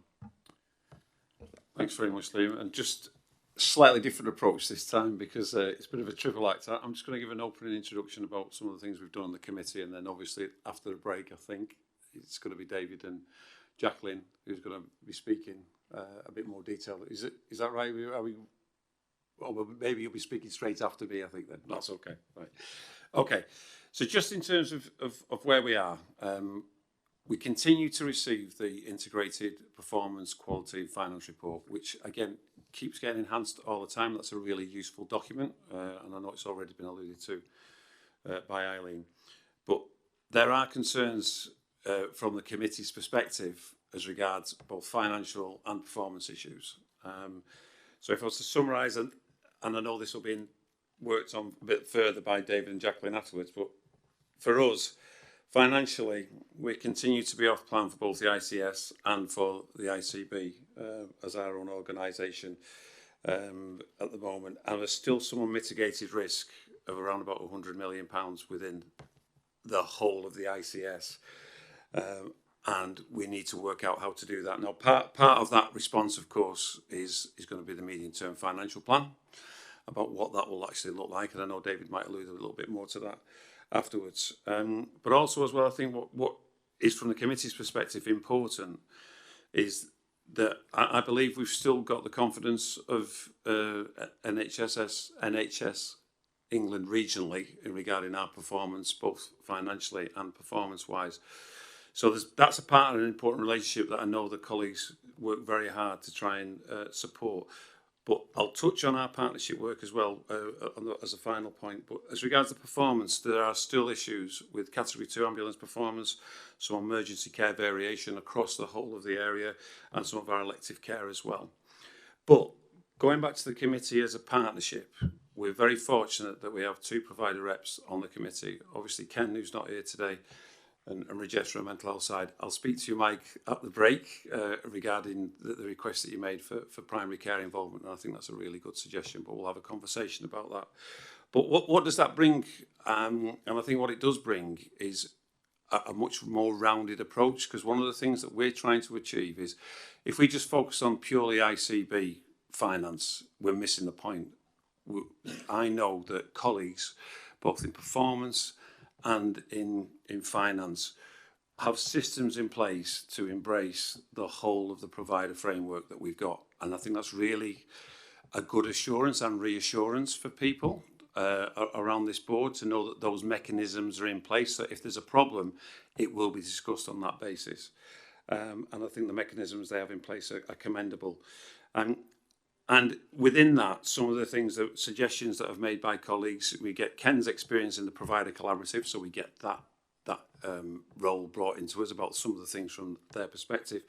Speaker 9: Thanks very much, Liam. And just a slightly different approach this time because it's a bit of a triple act. I'm just going to give an opening introduction about some of the things we've done on the committee, and then obviously after the break, I think it's going to be David and Jacqueline who's going to be speaking a bit more detail. Is that right? Well, maybe you'll be speaking straight after me, I think then. That's okay. Right. Okay. So just in terms of where we are, we continue to receive the Integrated Performance, Quality and Finance Report, which again keeps getting enhanced all the time. That's a really useful document, and I know it's already been alluded to by Eileen. But there are concerns from the committee's perspective as regards both financial and performance issues. So if I was to summarise, and I know this will be worked on a bit further by David and Jacqueline afterwards, but for us, financially, we continue to be off plan for both the ICS and for the ICB as our own organisation at the moment. And there's still some unmitigated risk of around about £100 million within the whole of the ICS. And we need to work out how to do that. Now, part of that response, of course, is going to be the medium-term financial plan, about what that will actually look like. And I know David might allude a little bit more to that afterwards. But also as well, I think what is from the committee's perspective important is that I believe we've still got the confidence of NHS England regionally in regarding our performance, both financially and performance-wise. So that's a part of an important relationship that I know the colleagues work very hard to try and support. But I'll touch on our partnership work as well as a final point. But as regards to performance, there are still issues with Category 2 ambulance performance, some emergency care variation across the whole of the area, and some of our elective care as well. But going back to the committee as a partnership, we're very fortunate that we have two provider reps on the committee. Obviously, Ken, who's not here today, and Rajesh from the mental health side. I'll speak to you, Mike, at the break regarding the request that you made for primary care involvement. And I think that's a really good suggestion, but we'll have a conversation about that. But what does that bring? And I think what it does bring is a much more rounded approach, because one of the things that we're trying to achieve is if we just focus on purely ICB finance, we're missing the point. I know that colleagues, both in performance and in finance, have systems in place to embrace the whole of the provider framework that we've got. And I think that's really a good assurance and reassurance for people around this board to know that those mechanisms are in place, that if there's a problem, it will be discussed on that basis. And I think the mechanisms they have in place are commendable. And within that, some of the things, that suggestions that have made by colleagues, we get Ken's experience in the provider collaborative, so we get that role brought into us about some of the things from their perspective.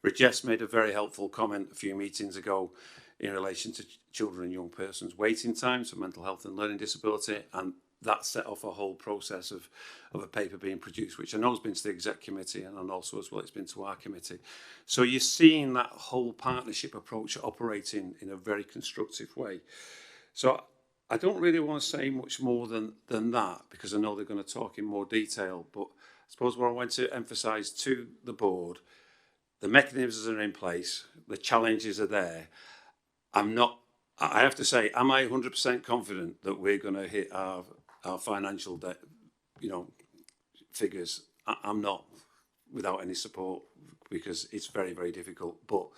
Speaker 9: Rajesh made a very helpful comment a few meetings ago in relation to children and young persons waiting times for mental health and learning disability, and that set off a whole process of a paper being produced, which I know has been to the exec committee, and also as well it's been to our committee. So you're seeing that whole partnership approach operating in a very constructive way. So I don't really want to say much more than that, because I know they're going to talk in more detail, but I suppose what I want to emphasise to the board, the mechanisms are in place, the challenges are there. I have to say, am I 100% confident that we're going to hit our financial debt, figures? I'm not, without any support, because it's very, very difficult. But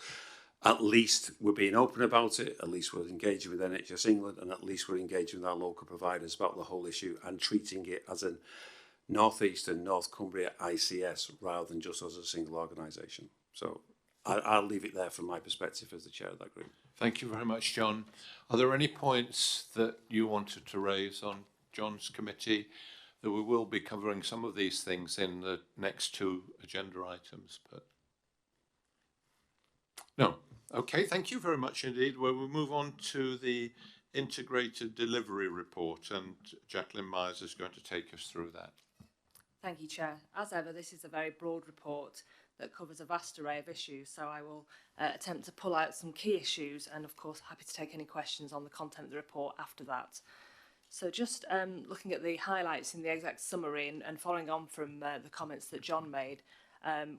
Speaker 9: at least we're being open about it, at least we're engaging with NHS England, and at least we're engaging with our local providers about the whole issue and treating it as a North East and North Cumbria ICS rather than just as a single organisation. So I'll leave it there from my perspective as the chair of that group.
Speaker 1: Thank you very much, John. Are there any points that you wanted to raise on John's committee? That we will be covering some of these things in the next two agenda items, but no. Okay, thank you very much indeed. Well, we'll move on to the integrated delivery report, and Jacqueline Myers is going to take us through that.
Speaker 7: Thank you, Chair. As ever, this is a very broad report that covers a vast array of issues, so I will attempt to pull out some key issues, and of course happy to take any questions on the content of the report after that. So just looking at the highlights in the exec summary and following on from the comments that John made,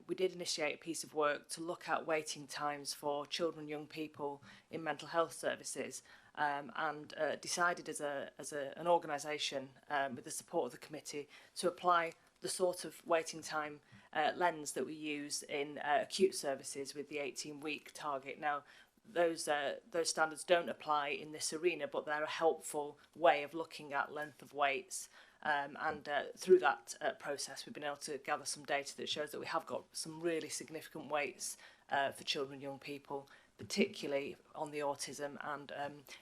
Speaker 7: we did initiate a piece of work to look at waiting times for children and young people in mental health services, and decided as an organisation, with the support of the committee, to apply the sort of waiting time lens that we use in acute services with the 18-week target. Now, those standards don't apply in this arena, but they're a helpful way of looking at length of waits. And through that process, we've been able to gather some data that shows that we have got some really significant waits for children and young people, particularly on the autism and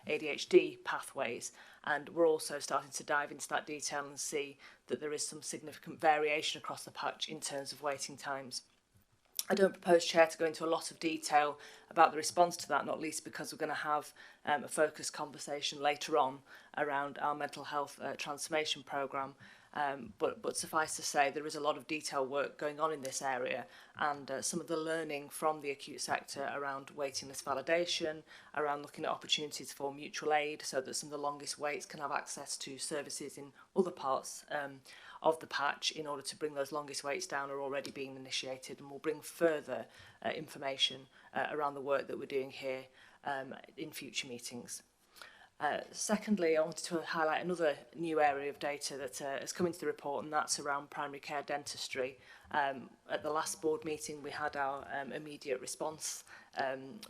Speaker 7: ADHD pathways. And we're also starting to dive into that detail and see that there is some significant variation across the patch in terms of waiting times. I don't propose, Chair, to go into a lot of detail about the response to that, not least because we're going to have a focused conversation later on around our mental health transformation programme. But suffice to say, there is a lot of detailed work going on in this area, and some of the learning from the acute sector around waiting list validation, around looking at opportunities for mutual aid so that some of the longest waits can have access to services in other parts of the patch in order to bring those longest waits down, are already being initiated, and we'll bring further information around the work that we're doing here in future meetings. Secondly, I wanted to highlight another new area of data that has come into the report, and that's around primary care dentistry. At the last board meeting, we had our immediate response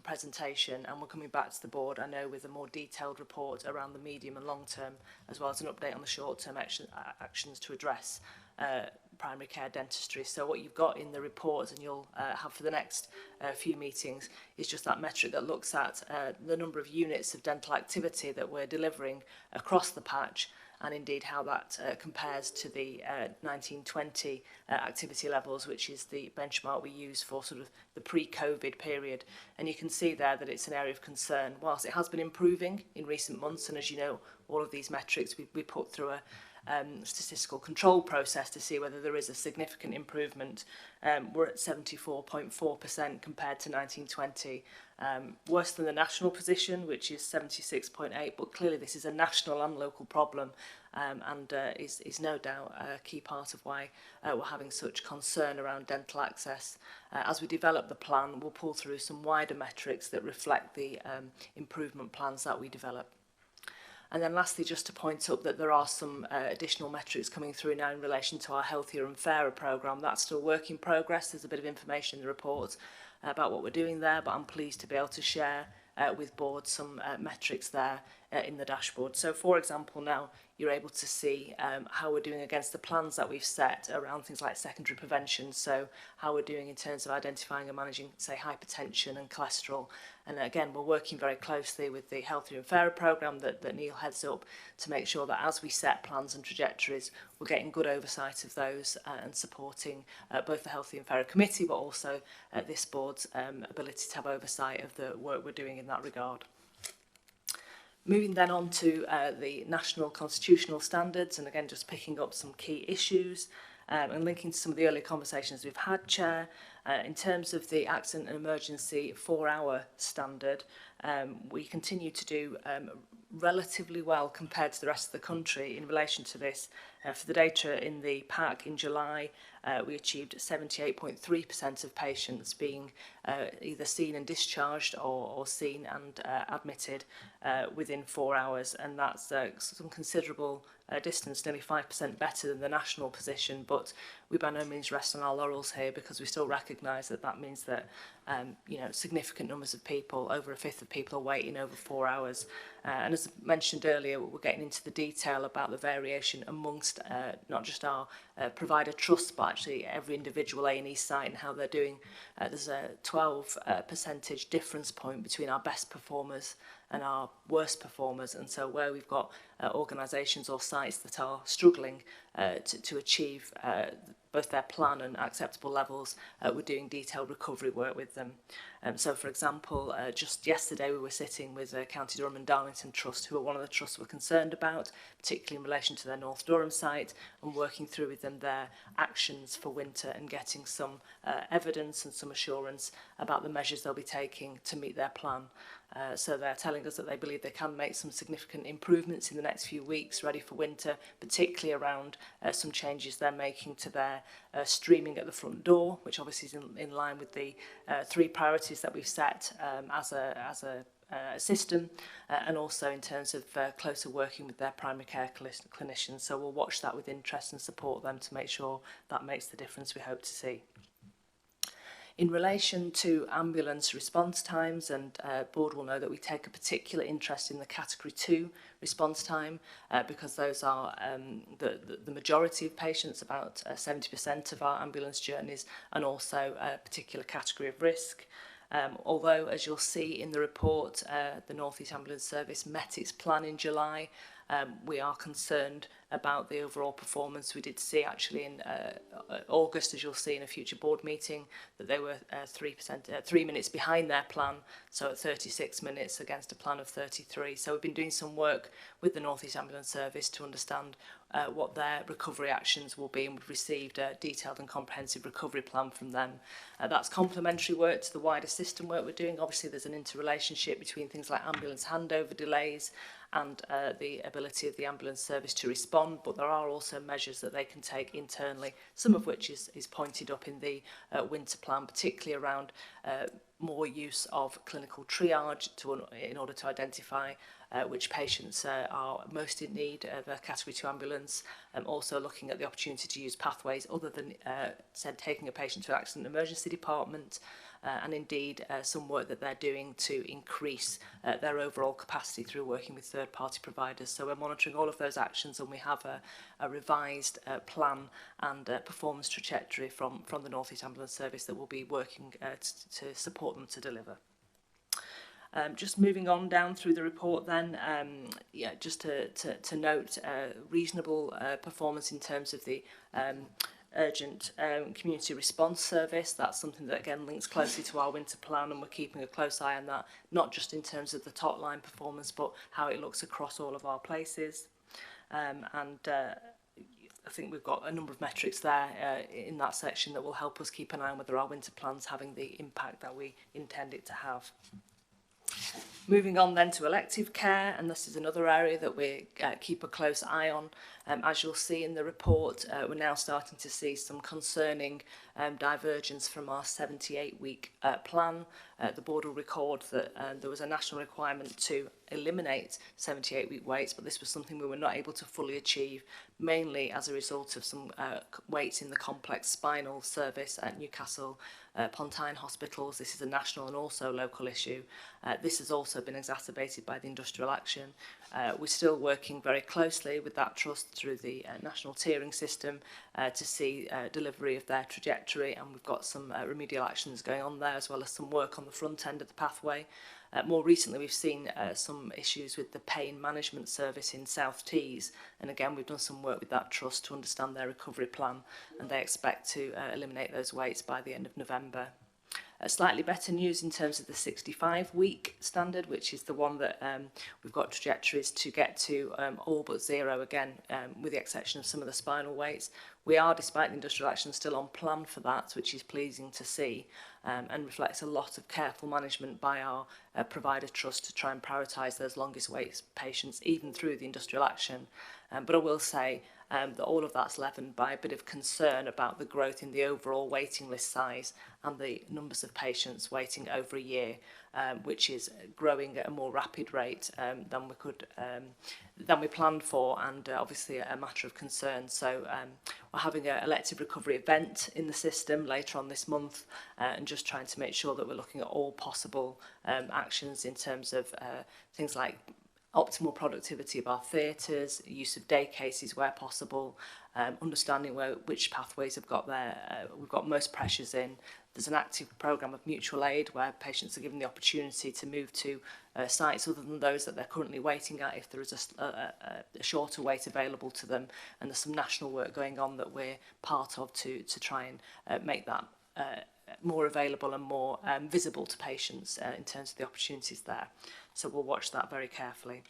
Speaker 7: presentation, and we're coming back to the board, I know, with a more detailed report around the medium and long term, as well as an update on the short term actions to address primary care dentistry. So what you've got in the report, and you'll have for the next few meetings, is just that metric that looks at the number of units of dental activity that we're delivering across the patch, and indeed how that compares to the 1920 activity levels, which is the benchmark we use for sort of the pre-COVID period. And you can see there that it's an area of concern. Whilst it has been improving in recent months, and as you know, all of these metrics we put through a statistical control process to see whether there is a significant improvement. We're at 74.4% compared to 1920. Worse than the national position, which is 76.8, but clearly this is a national and local problem, and is no doubt a key part of why we're having such concern around dental access. As we develop the plan, we'll pull through some wider metrics that reflect the improvement plans that we develop. And then lastly, just to point up that there are some additional metrics coming through now in relation to our Healthier and Fairer programme. That's still work in progress. There's a bit of information in the report about what we're doing there, but I'm pleased to be able to share with board some metrics there in the dashboard. So for example, now you're able to see how we're doing against the plans that we've set around things like secondary prevention. So how we're doing in terms of identifying and managing, say, hypertension and cholesterol. And again, we're working very closely with the Healthier and Fairer programme that Neil heads up to make sure that as we set plans and trajectories, we're getting good oversight of those and supporting both the Healthier and Fairer committee, but also this board's ability to have oversight of the work we're doing in that regard. Moving then on to the national constitutional standards, and again just picking up some key issues and linking to some of the earlier conversations we've had, Chair. In terms of the accident and emergency 4-hour standard, we continue to do relatively well compared to the rest of the country in relation to this. For the data in the pack in July, we achieved 78.3% of patients being either seen and discharged or seen and admitted within 4 hours, and that's some considerable distance, nearly 5% better than the national position. But we by no means rest on our laurels here, because we still recognise that that means that you know, significant numbers of people, over a fifth of people, are waiting over 4 hours. And as mentioned earlier, we're getting into the detail about the variation amongst not just our provider trusts, but actually every individual A&E site and how they're doing. There's a 12% difference point between our best performers and our worst performers, and so where we've got organisations or sites that are struggling to achieve both their plan and acceptable levels, we're doing detailed recovery work with them. So for example, just yesterday we were sitting with County Durham and Darlington Trust, who are one of the trusts we're concerned about, particularly in relation to their North Durham site, and working through with them their actions for winter and getting some evidence and some assurance about the measures they'll be taking to meet their plan. So they're telling us that they believe they can make some significant improvements in the next few weeks ready for winter, particularly around some changes they're making to their streaming at the front door, which obviously is in line with the 3 priorities that we've set as a system, and also in terms of closer working with their primary care clinicians. So we'll watch that with interest and support them to make sure that makes the difference we hope to see. In relation to ambulance response times, and board will know that we take a particular interest in the category 2 response time because those are the majority of patients, about 70% of our ambulance journeys, and also a particular category of risk. Although, as you'll see in the report, the North East Ambulance Service met its plan in July, we are concerned about the overall performance. We did see actually in August, as you'll see in a future board meeting, that they were 3 minutes behind their plan, so at 36 minutes against a plan of 33. So we've been doing some work with the North East Ambulance Service to understand what their recovery actions will be, and we've received a detailed and comprehensive recovery plan from them. That's complementary work to the wider system work we're doing. Obviously there's an interrelationship between things like ambulance handover delays and the ability of the ambulance service to respond, but there are also measures that they can take internally, some of which is pointed up in the winter plan, particularly around more use of clinical triage in order to identify which patients are most in need of a category 2 ambulance, also looking at the opportunity to use pathways other than said taking a patient to an accident emergency department, and indeed some work that they're doing to increase their overall capacity through working with third-party providers. So we're monitoring all of those actions, and we have a revised plan and performance trajectory from the North East Ambulance Service that will be working to support them to deliver. Just moving on down through the report then, just to note reasonable performance in terms of the urgent community response service. That's something that again links closely to our winter plan, and we're keeping a close eye on that, not just in terms of the top line performance, but how it looks across all of our places. I think we've got a number of metrics there in that section that will help us keep an eye on whether our winter plan's having the impact that we intend it to have. Moving on then to elective care, and this is another area that we keep a close eye on. As you'll see in the report, we're now starting to see some concerning divergence from our 78-week plan. The board will record that there was a national requirement to eliminate 78-week waits, but this was something we were not able to fully achieve, mainly as a result of some waits in the complex spinal service at Newcastle Pontine hospitals. This is a national and also local issue. This has also been exacerbated by the industrial action. We're still working very closely with that trust through the national tiering system to see delivery of their trajectory, and we've got some remedial actions going on there, as well as some work on the front end of the pathway. More recently, we've seen some issues with the pain management service in South Tees, and again, we've done some work with that trust to understand their recovery plan, and they expect to eliminate those waits by the end of November. Slightly better news in terms of the 65-week standard, which is the one that we've got trajectories to get to all but zero again, with the exception of some of the spinal waits. We are, despite the industrial action, still on plan for that, which is pleasing to see, and reflects a lot of careful management by our provider trust to try and prioritise those longest wait patients, even through the industrial action. But I will say that all of that's leavened by a bit of concern about the growth in the overall waiting list size and the numbers of patients waiting over a year, which is growing at a more rapid rate than we planned for, and obviously a matter of concern. So we're having an elective recovery event in the system later on this month, and just trying to make sure that we're looking at all possible actions in terms of things like optimal productivity of our theatres, use of day cases where possible, understanding which pathways have got we've got most pressures in. There's an active programme of mutual aid where patients are given the opportunity to move to sites other than those that they're currently waiting at if there is a shorter wait available to them, and there's some national work going on that we're part of to try and make that more available and more visible to patients in terms of the opportunities there. So we'll watch that very carefully.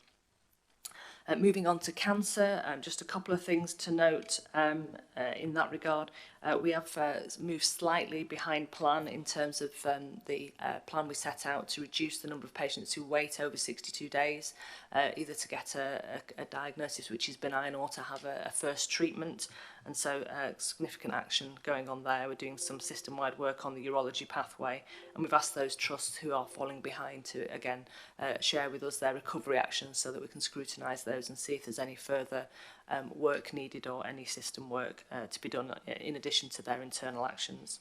Speaker 7: Moving on to cancer, just a couple of things to note in that regard. We have moved slightly behind plan in terms of the plan we set out to reduce the number of patients who wait over 62 days, either to get a diagnosis which is benign or to have a first treatment. And so significant action going on there. We're doing some system-wide work on the urology pathway, and we've asked those trusts who are falling behind to, again, share with us their recovery actions so that we can scrutinise those and see if there's any further work needed or any system work to be done in addition to their internal actions.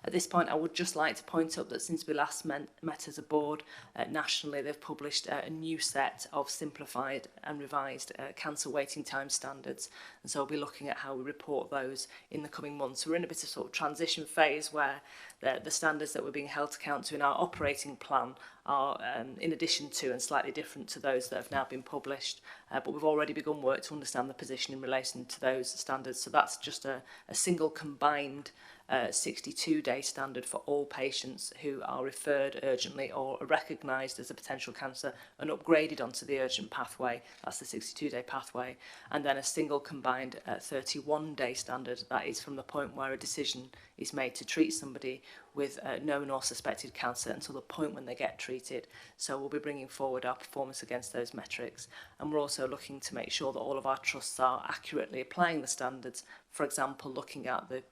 Speaker 7: At this point, I would just like to point out that since we last met as a board, nationally they've published a new set of simplified and revised cancer waiting time standards, and so we'll be looking at how we report those in the coming months. We're in a bit of sort of transition phase where the standards that we're being held to account to in our operating plan are in addition to and slightly different to those that have now been published, but we've already begun work to understand the position in relation to those standards. So that's just a single combined 62-day standard for all patients who are referred urgently or are recognised as a potential cancer and upgraded onto the urgent pathway. That's the 62-day pathway. And then a single combined 31-day standard. That is from the point where a decision is made to treat somebody with known or suspected cancer until the point when they get treated. So we'll be bringing forward our performance against those metrics. And we're also looking to make sure that all of our trusts are accurately applying the standards. For example, looking at the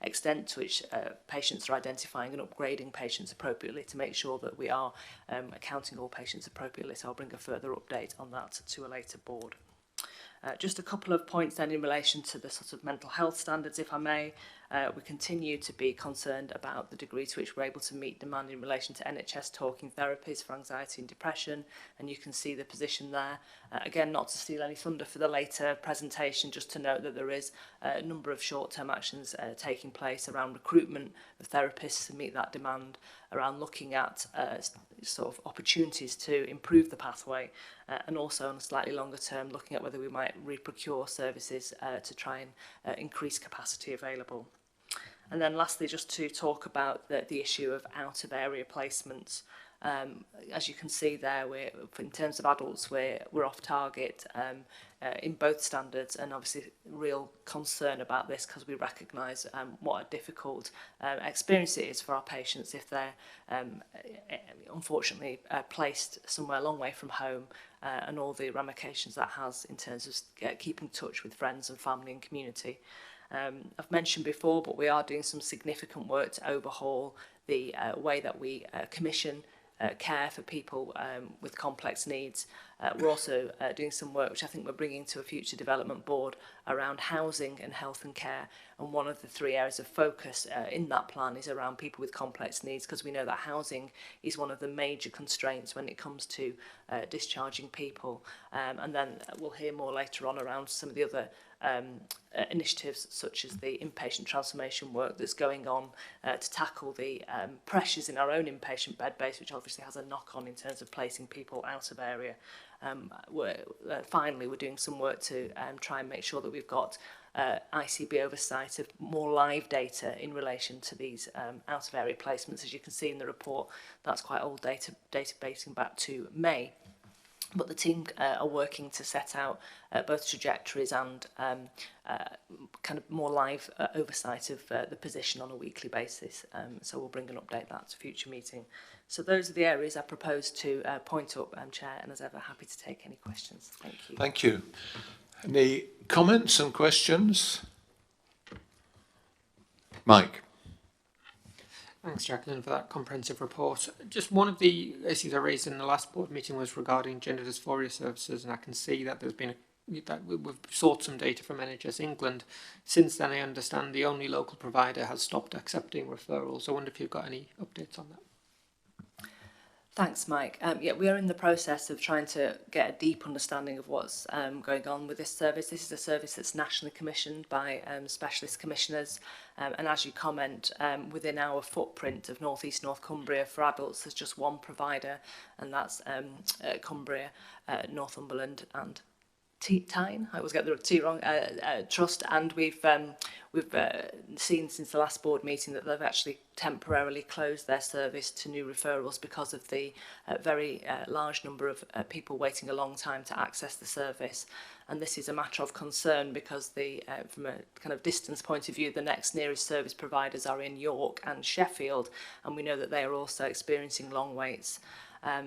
Speaker 7: extent to which patients are identifying and upgrading patients appropriately to make sure that we are accounting all patients appropriately. So I'll bring a further update on that to a later board. Just a couple of points then in relation to the sort of mental health standards, if I may. We continue to be concerned about the degree to which we're able to meet demand in relation to NHS talking therapies for anxiety and depression, and you can see the position there. Again, not to steal any thunder for the later presentation, just to note that there is a number of short-term actions taking place around recruitment of therapists to meet that demand, around looking at sort of opportunities to improve the pathway, and also on a slightly longer term looking at whether we might reprocure services to try and increase capacity available. And then lastly, just to talk about the issue of out-of-area placements. As you can see there, in terms of adults, we're off target in both standards, and obviously real concern about this because we recognise what a difficult experience it is for our patients if they're unfortunately placed somewhere a long way from home, and all the ramifications that has in terms of keeping in touch with friends and family and community. I've mentioned before, but we are doing some significant work to overhaul the way that we commission care for people with complex needs. We're also doing some work which I think we're bringing to a future development board around housing and health and care, and one of the 3 areas of focus in that plan is around people with complex needs, because we know that housing is one of the major constraints when it comes to discharging people, and then we'll hear more later on around some of the other initiatives such as the inpatient transformation work that's going on to tackle the pressures in our own inpatient bed base, which obviously has a knock-on in terms of placing people out of area. Finally, we're doing some work to try and make sure that we've got ICB oversight of more live data in relation to these out-of-area placements. As you can see in the report, that's quite old data dating back to May. But the team are working to set out both trajectories and kind of more live oversight of the position on a weekly basis. So we'll bring an update that to a future meeting. So those are the areas I propose to point up, Chair, and as ever, happy to take any questions. Thank you.
Speaker 1: Thank you. Any comments and questions? Mike.
Speaker 15: Thanks, Jacqueline, for that comprehensive report. Just one of the issues I raised in the last board meeting was regarding gender dysphoria services, and I can see that there's been that we've sought some data from NHS England. Since then, I understand the only local provider has stopped accepting referrals. I wonder if you've got any updates on that.
Speaker 7: Thanks, Mike. Yeah, we are in the process of trying to get a deep understanding of what's going on with this service. This is a service that's nationally commissioned by specialist commissioners, and as you comment, within our footprint of North East North Cumbria for adults, there's just one provider, and that's Cumbria, Northumberland and Tyne, I always get the T wrong, Trust, and we've seen since the last board meeting that they've actually temporarily closed their service to new referrals because of the very large number of people waiting a long time to access the service. And this is a matter of concern because from a kind of distance point of view, the next nearest service providers are in York and Sheffield, and we know that they are also experiencing long waits.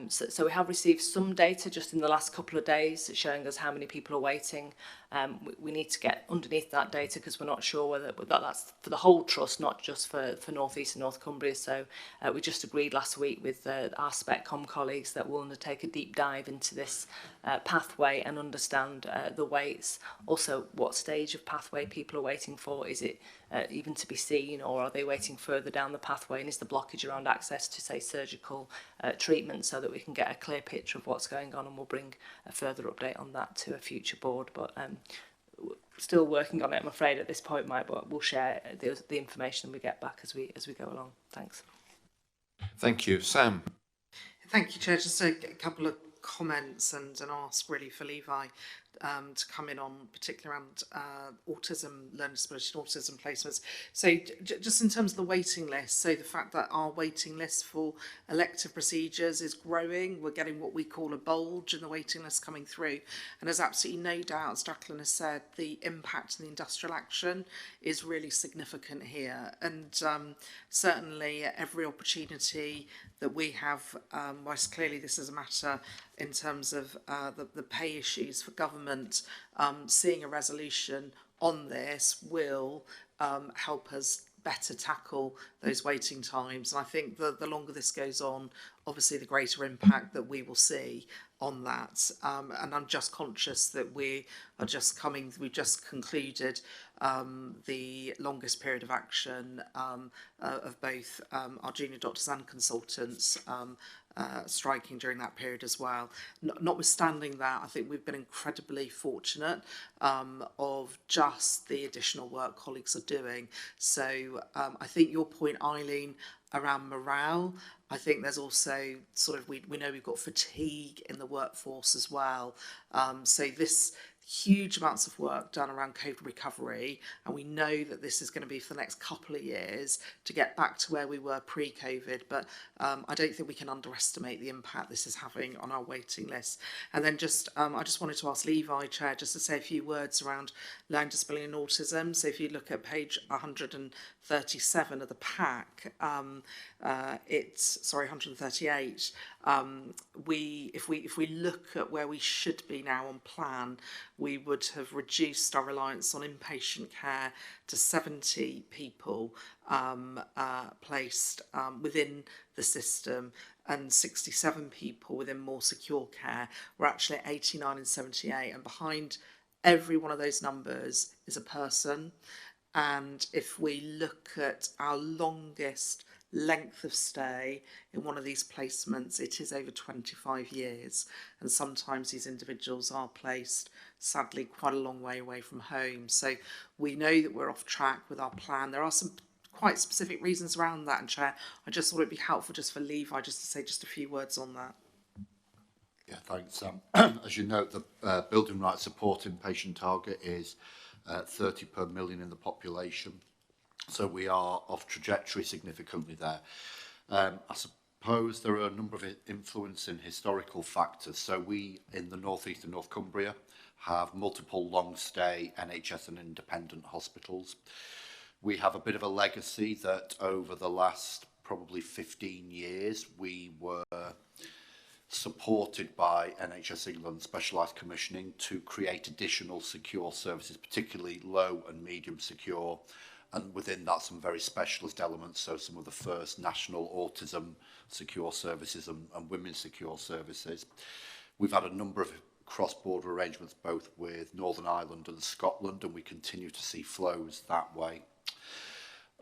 Speaker 7: So we have received some data just in the last couple of days showing us how many people are waiting. We need to get underneath that data because we're not sure whether that's for the whole trust, not just for North East and North Cumbria. So we just agreed last week with our SpecCom colleagues that we'll undertake a deep dive into this pathway and understand the waits. Also, what stage of pathway people are waiting for. Is it even to be seen, or are they waiting further down the pathway, and is the blockage around access to, say, surgical treatment, so that we can get a clear picture of what's going on, and we'll bring a further update on that to a future board. But still working on it, I'm afraid, at this point, Mike, but we'll share the information we get back as we go along. Thanks.
Speaker 1: Thank you. Sam.
Speaker 3: Thank you, Chair. Just a couple of comments and ask really for Levi to come in on, particularly around autism, learning disability and autism placements. So just in terms of the waiting list, so the fact that our waiting list for elective procedures is growing, we're getting what we call a bulge in the waiting list coming through. And there's absolutely no doubt, as Jacqueline has said, the impact and the industrial action is really significant here. And certainly every opportunity that we have, whilst clearly this is a matter in terms of the pay issues for government, seeing a resolution on this will help us better tackle those waiting times. And I think the longer this goes on, obviously the greater impact that we will see. on that. And I'm just conscious that we've just concluded the longest period of action of both our junior doctors and consultants striking during that period as well. Notwithstanding that, I think we've been incredibly fortunate of just the additional work colleagues are doing. So I think your point, Eileen, around morale, I think there's also sort of, we know we've got fatigue in the workforce as well. So this huge amounts of work done around COVID recovery, and we know that this is going to be for the next couple of years to get back to where we were pre-COVID, but I don't think we can underestimate the impact this is having on our waiting list. And then just I just wanted to ask Levi, Chair, just to say a few words around learning disability and autism. So if you look at page 137 of the pack, it's 138. If we look at where we should be now on plan, we would have reduced our reliance on inpatient care to 70 people placed within the system, and 67 people within more secure care. We're actually at 89 and 78, and behind every one of those numbers is a person. And if we look at our longest length of stay in one of these placements, it is over 25 years, and sometimes these individuals are placed sadly quite a long way away from home. So we know that we're off track with our plan. There are some quite specific reasons around that, and Chair, I just thought it'd be helpful just for Levi just to say just a few words on that.
Speaker 12: Yeah, thanks, Sam. As you note, the building rights support inpatient target is 30 per million in the population. So we are off trajectory significantly there. I suppose there are a number of influencing historical factors. So we, in the North East and North Cumbria, have multiple long-stay NHS and independent hospitals. We have a bit of a legacy that over the last probably 15 years, we were supported by NHS England specialised commissioning to create additional secure services, particularly low and medium secure, and within that some very specialist elements, so some of the first national autism secure services and women's secure services. We've had a number of cross-border arrangements both with Northern Ireland and Scotland, and we continue to see flows that way.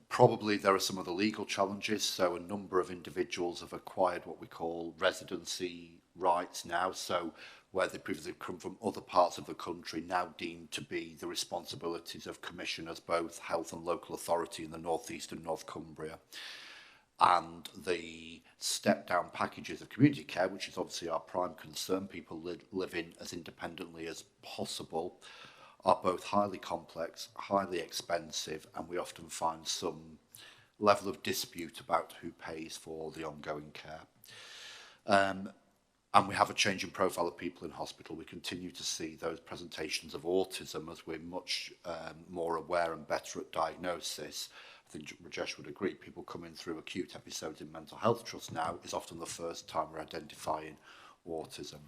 Speaker 12: Probably there are some of the legal challenges, so a number of individuals have acquired what we call residency rights now, so where they previously come from other parts of the country, now deemed to be the responsibilities of commissioners, both health and local authority in the North East and North Cumbria. And the step-down packages of community care, which is obviously our prime concern, people living as independently as possible, are both highly complex, highly expensive, and we often find some level of dispute about who pays for the ongoing care. And we have a change in profile of people in hospital. We continue to see those presentations of autism as we're much more aware and better at diagnosis. I think Rajesh would agree, people coming through acute episodes in mental health trust now is often the first time we're identifying autism.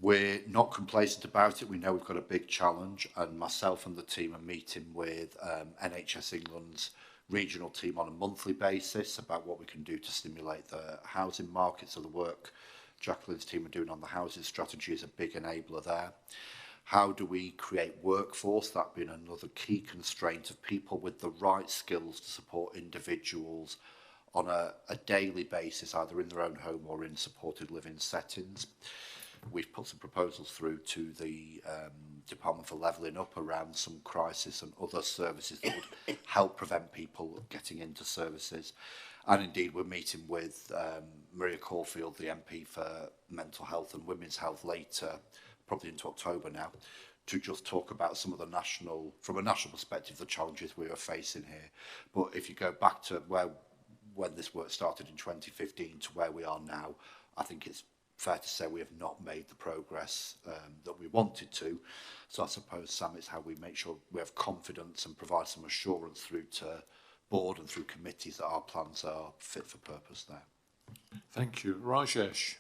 Speaker 12: We're not complacent about it. We know we've got a big challenge, and myself and the team are meeting with NHS England's regional team on a monthly basis about what we can do to stimulate the housing market. So the work Jacqueline's team are doing on the housing strategy is a big enabler there. How do we create workforce? That being another key constraint of people with the right skills to support individuals on a daily basis, either in their own home or in supported living settings. We've put some proposals through to the Department for Levelling Up around some crisis and other services that would help prevent people getting into services. And indeed, we're meeting with Maria Caulfield, the MP for Mental Health and Women's Health later, probably into October now, to just talk about some of the from a national perspective, the challenges we are facing here. But if you go back to when this work started in 2015 to where we are now, I think it's fair to say we have not made the progress that we wanted to. So I suppose, Sam, it's how we make sure we have confidence and provide some assurance through to board and through committees that our plans are fit for purpose there.
Speaker 1: Thank you. Rajesh.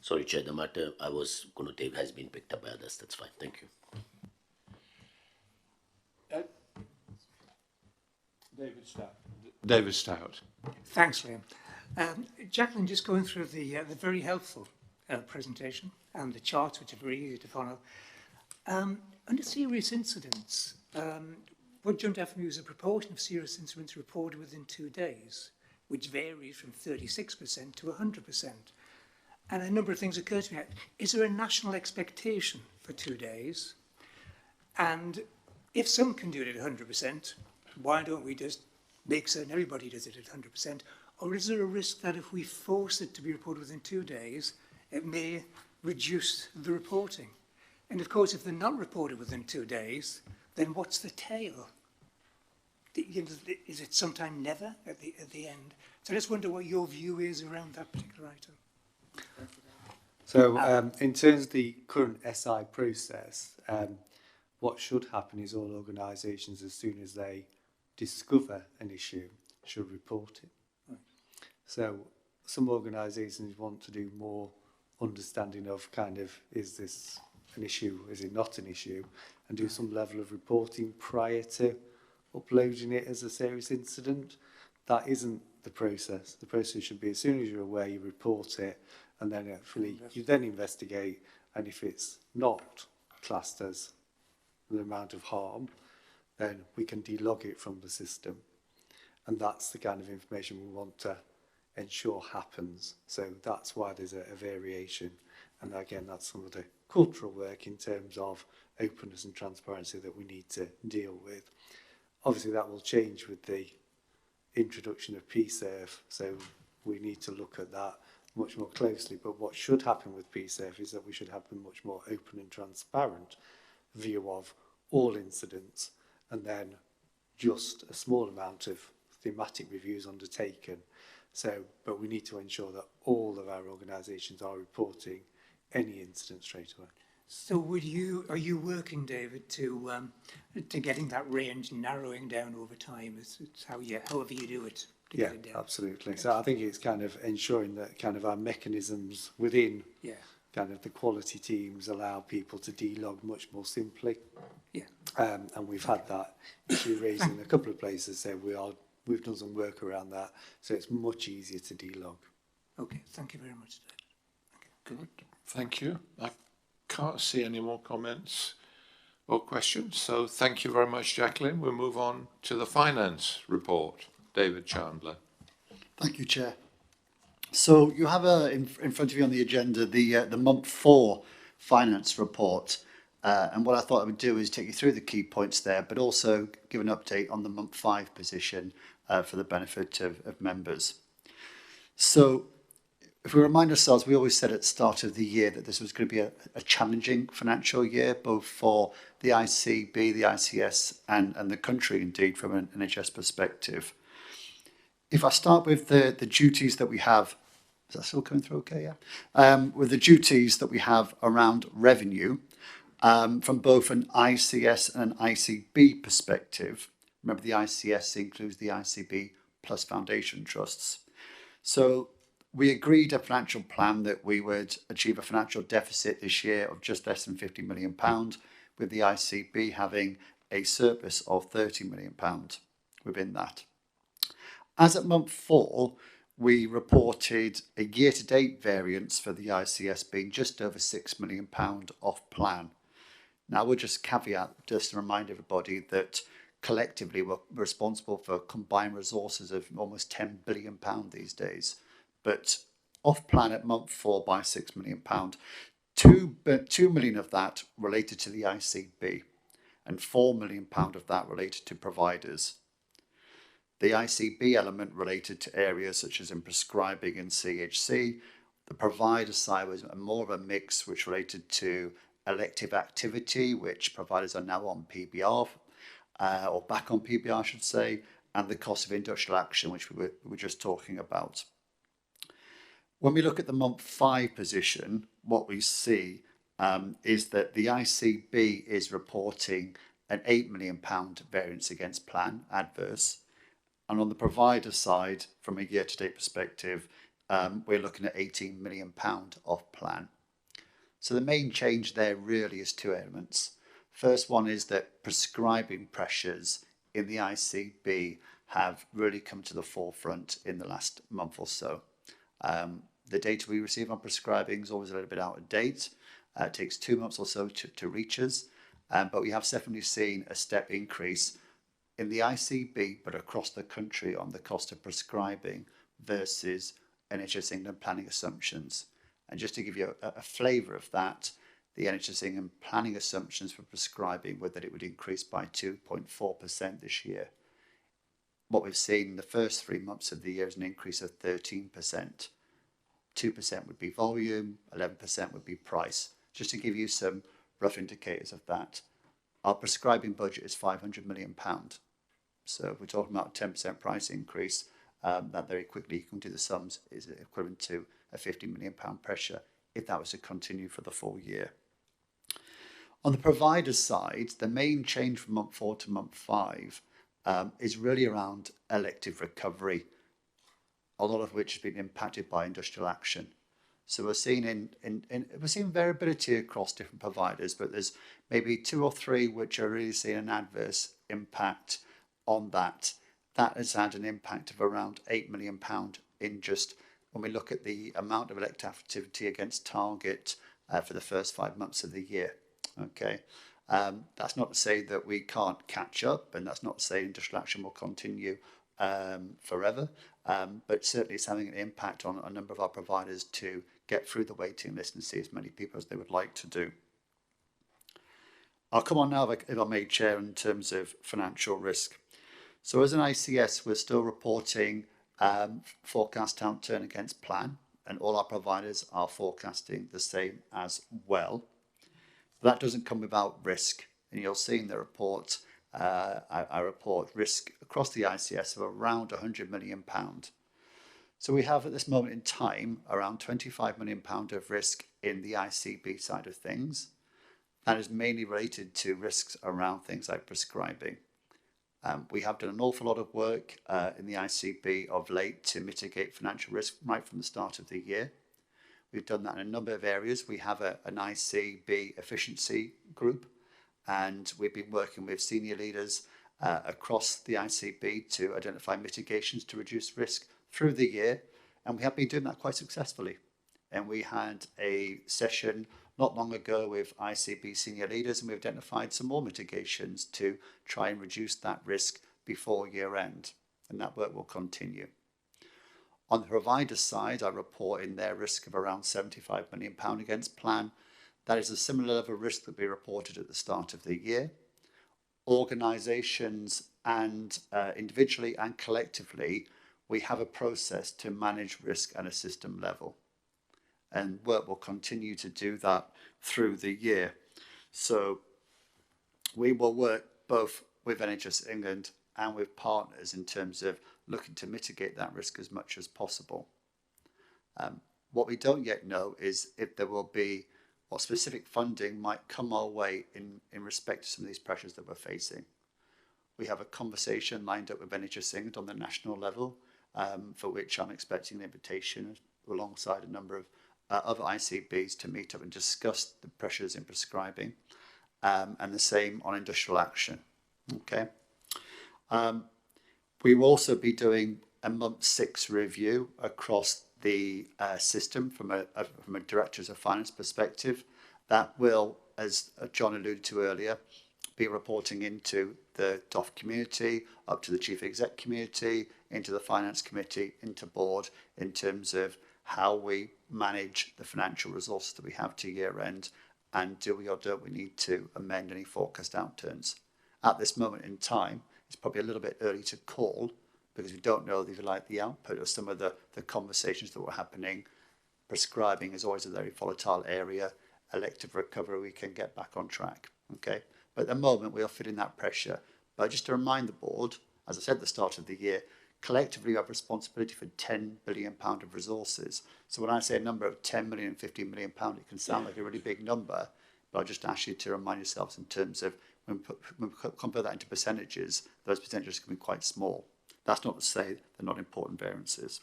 Speaker 11: Sorry, Chair, the matter I was going to take has been picked up by others. That's fine. Thank you.
Speaker 1: David Stout.
Speaker 5: Thanks, Liam. Jacqueline, just going through the very helpful presentation and the charts, which are very easy to follow. Under serious incidents, what jumped out for me was a proportion of serious incidents reported within 2 days, which varies from 36% to 100%. And a number of things occur to me. Is there a national expectation for 2 days? And if some can do it at 100%, why don't we just make certain everybody does it at 100%? Or is there a risk that if we force it to be reported within 2 days, it may reduce the reporting? And of course, if they're not reported within 2 days, then what's the tail? Is it sometime never at the end? So I just wonder what your view is around that particular item.
Speaker 4: So in terms of the current SI process, what should happen is all organisations, as soon as they discover an issue, should report it. Right. So some organisations want to do more understanding of kind of, is this an issue, is it not an issue, and do some level of reporting prior to uploading it as a serious incident. That isn't the process. The process should be, as soon as you're aware, you report it, and then actually you then investigate, and if it's not classed as the amount of harm, then we can delog it from the system. And that's the kind of information we want to ensure happens. So that's why there's a variation. And again, that's some of the cultural work in terms of openness and transparency that we need to deal with. Obviously, that will change with the introduction of PSERF, so we need to look at that much more closely. But what should happen with PSERF is that we should have a much more open and transparent view of all incidents, and then just a small amount of thematic reviews undertaken. So, but we need to ensure that all of our organisations are reporting any incident straight away.
Speaker 5: So are you working, David, to getting that range narrowing down over time? It's however you do it.
Speaker 4: Yeah, absolutely. So I think it's kind of ensuring that kind of our mechanisms within kind of the quality teams allow people to delog much more simply.
Speaker 5: Yeah.
Speaker 4: And we've had that issue raised in a couple of places, so we've done some work around that, so it's much easier to delog.
Speaker 5: Okay, thank you very much, David.
Speaker 1: Good, thank you. I can't see any more comments or questions, so thank you very much, Jacqueline. We'll move on to the finance report. David Chandler.
Speaker 17: Thank you, Chair. So you have in front of you on the agenda the month 4 finance report. And what I thought I would do is take you through the key points there, but also give an update on the month 5 position for the benefit of members. So if we remind ourselves, we always said at the start of the year that this was going to be a challenging financial year, both for the ICB, the ICS and the country indeed from an NHS perspective. If I start with the duties that we have, is that still coming through okay? Yeah. With the duties that we have around revenue, from both an ICS and an ICB perspective. Remember, the ICS includes the ICB plus foundation trusts. So we agreed a financial plan that we would achieve a financial deficit this year of just less than £50 million, with the ICB having a surplus of £30 million within that. As at month 4, we reported a year-to-date variance for the ICS being just over £6 million off plan. Now, we'll just caveat, just to remind everybody that collectively we're responsible for combined resources of almost £10 billion these days. But off plan at month 4 by £6 million, 2 million of that related to the ICB and £4 million of that related to providers. The ICB element related to areas such as in prescribing and CHC. The provider side was more of a mix which related to elective activity, which providers are now on PBR, or back on PBR, I should say, and the cost of industrial action, which we were just talking about. When we look at the month 5 position, what we see is that the ICB is reporting an £8 million variance against plan, adverse. And on the provider side, from a year-to-date perspective, we're looking at £18 million off plan. So the main change there really is 2 elements. First one is that prescribing pressures in the ICB have really come to the forefront in the last month or so. The data we receive on prescribing is always a little bit out of date. It takes 2 months or so to reach us, but we have definitely seen a step increase in the ICB, but across the country on the cost of prescribing versus NHS England planning assumptions. And just to give you a flavour of that, the NHS England planning assumptions for prescribing were that it would increase by 2.4% this year. What we've seen in the first 3 months of the year is an increase of 13%. 2% would be volume, 11% would be price. Just to give you some rough indicators of that, our prescribing budget is £500 million. So if we're talking about a 10% price increase, that very quickly, you can do the sums, is equivalent to a £50 million pressure if that was to continue for the full year. On the provider side, the main change from month 4 to month 5 is really around elective recovery, a lot of which has been impacted by industrial action. So we're seeing we're seeing variability across different providers, but there's maybe 2 or 3 which are really seeing an adverse impact on that. That has had an impact of around £8 million in just when we look at the amount of elective activity against target for the first 5 months of the year. Okay, that's not to say that we can't catch up, and that's not to say industrial action will continue forever, but certainly it's having an impact on a number of our providers to get through the waiting list and see as many people as they would like to do. I'll come on now, if I may, Chair, in terms of financial risk. So as an ICS, we're still reporting forecast outturn against plan, and all our providers are forecasting the same as well. That doesn't come without risk, and you'll see in the report, I report risk across the ICS of around £100 million. So we have at this moment in time around £25 million of risk in the ICB side of things. That is mainly related to risks around things like prescribing. We have done an awful lot of work in the ICB of late to mitigate financial risk right from the start of the year. We've done that in a number of areas. We have an ICB efficiency group, and we've been working with senior leaders across the ICB to identify mitigations to reduce risk through the year, and we have been doing that quite successfully. And we had a session not long ago with ICB senior leaders, and we've identified some more mitigations to try and reduce that risk before year end, and that work will continue. On the provider side, I report in their risk of around £75 million against plan. That is a similar level of risk that we reported at the start of the year. Organisations and individually and collectively, we have a process to manage risk at a system level, and work will continue to do that through the year. So we will work both with NHS England and with partners in terms of looking to mitigate that risk as much as possible. What we don't yet know is if there will be what specific funding might come our way in respect to some of these pressures that we're facing. We have a conversation lined up with NHS England on the national level, for which I'm expecting an invitation alongside a number of other ICBs to meet up and discuss the pressures in prescribing, and the same on industrial action. Okay. We will also be doing a month 6 review across the system from a directors of finance perspective. That will, as John alluded to earlier, be reporting into the DOF community, up to the chief exec community, into the finance committee, into board, in terms of how we manage the financial resources that we have to year end, and do we or don't we need to amend any forecast outturns. At this moment in time, it's probably a little bit early to call, because we don't know, if you like, the output of some of the conversations that were happening. Prescribing is always a very volatile area. Elective recovery, we can get back on track. Okay, but at the moment we are feeling that pressure. But just to remind the board, as I said at the start of the year, collectively we have responsibility for £10 billion of resources. So when I say a number of 10 million and 15 million pounds, it can sound like a really big number, but I'll just ask you to remind yourselves in terms of when we convert that into percentages, those percentages can be quite small. That's not to say they're not important variances.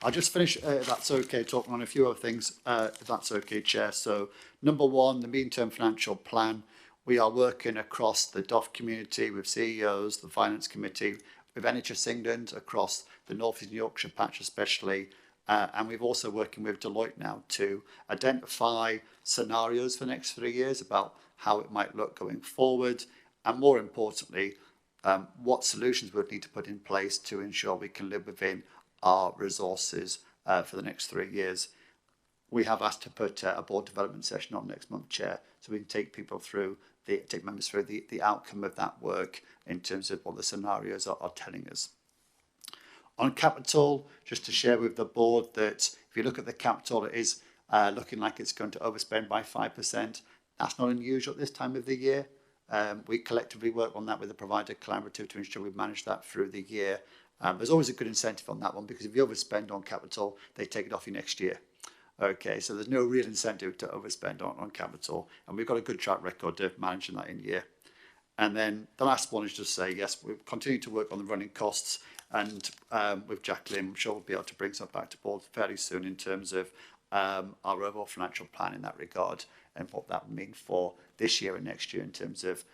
Speaker 17: I'll just finish, if that's okay, talking on a few other things, if that's okay, Chair. So number 1, the medium-term financial plan. We are working across the DOF community with CEOs, the finance committee, with NHS England across the North East Yorkshire patch especially, and we're also working with Deloitte now to identify scenarios for the next 3 years about how it might look going forward, and more importantly, what solutions we would need to put in place to ensure we can live within our resources for the next 3 years. We have asked to put a board development session on next month, Chair, so we can take members through the outcome of that work in terms of what the scenarios are telling us. On capital, just to share with the board that if you look at the capital, it is looking like it's going to overspend by 5%. That's not unusual at this time of the year. We collectively work on that with the provider collaborative to ensure we manage that through the year. There's always a good incentive on that one because if you overspend on capital, they take it off you next year. Okay, so there's no real incentive to overspend on capital, and we've got a good track record of managing that in year. And then the last one is just say, yes, we'll continue to work on the running costs, and with Jacqueline, I'm sure we'll be able to bring something back to board fairly soon in terms of our overall financial plan in that regard and what that would mean for this year and next year in terms of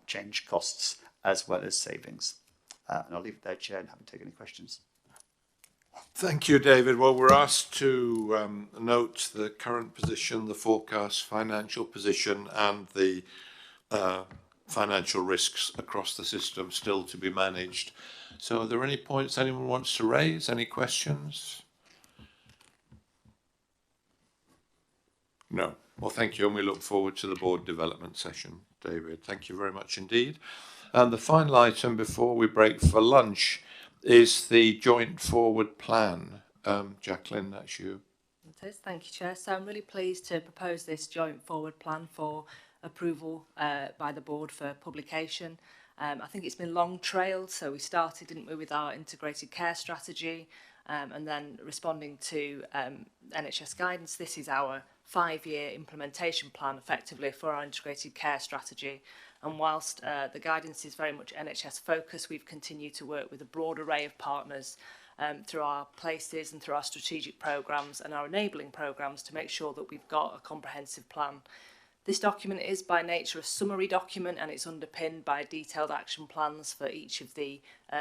Speaker 17: change costs as well as savings. And I'll leave it there, Chair, and haven't taken any questions.
Speaker 1: Thank you, David. Well, we're asked to note the current position, the forecast financial position, and the financial risks across the system still to be managed. So are there any points anyone wants to raise? Any questions? No. Well, thank you, and we look forward to the board development session, David. Thank you very much indeed. And the final item before we break for lunch is the joint forward plan. Jacqueline, that's you.
Speaker 7: It is, thank you, Chair. So I'm really pleased to propose this joint forward plan for approval by the board for publication. I think it's been long trailed, so we started, didn't we, with our integrated care strategy, and then responding to NHS guidance. This is our 5-year implementation plan effectively for our integrated care strategy. And whilst the guidance is very much NHS focused, we've continued to work with a broad array of partners through our places and through our strategic programmes and our enabling programmes to make sure that we've got a comprehensive plan. This document is by nature a summary document, and it's underpinned by detailed action plans for each of the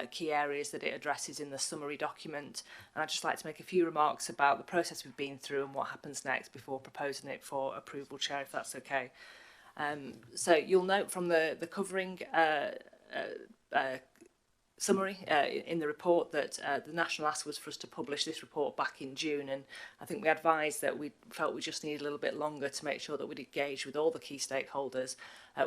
Speaker 7: key areas that it addresses in the summary document. And I'd just like to make a few remarks about the process we've been through and what happens next before proposing it for approval, Chair, if that's okay. So you'll note from the covering summary in the report that the national ask was for us to publish this report back in June, and I think we advised that we felt we just needed a little bit longer to make sure that we'd engage with all the key stakeholders.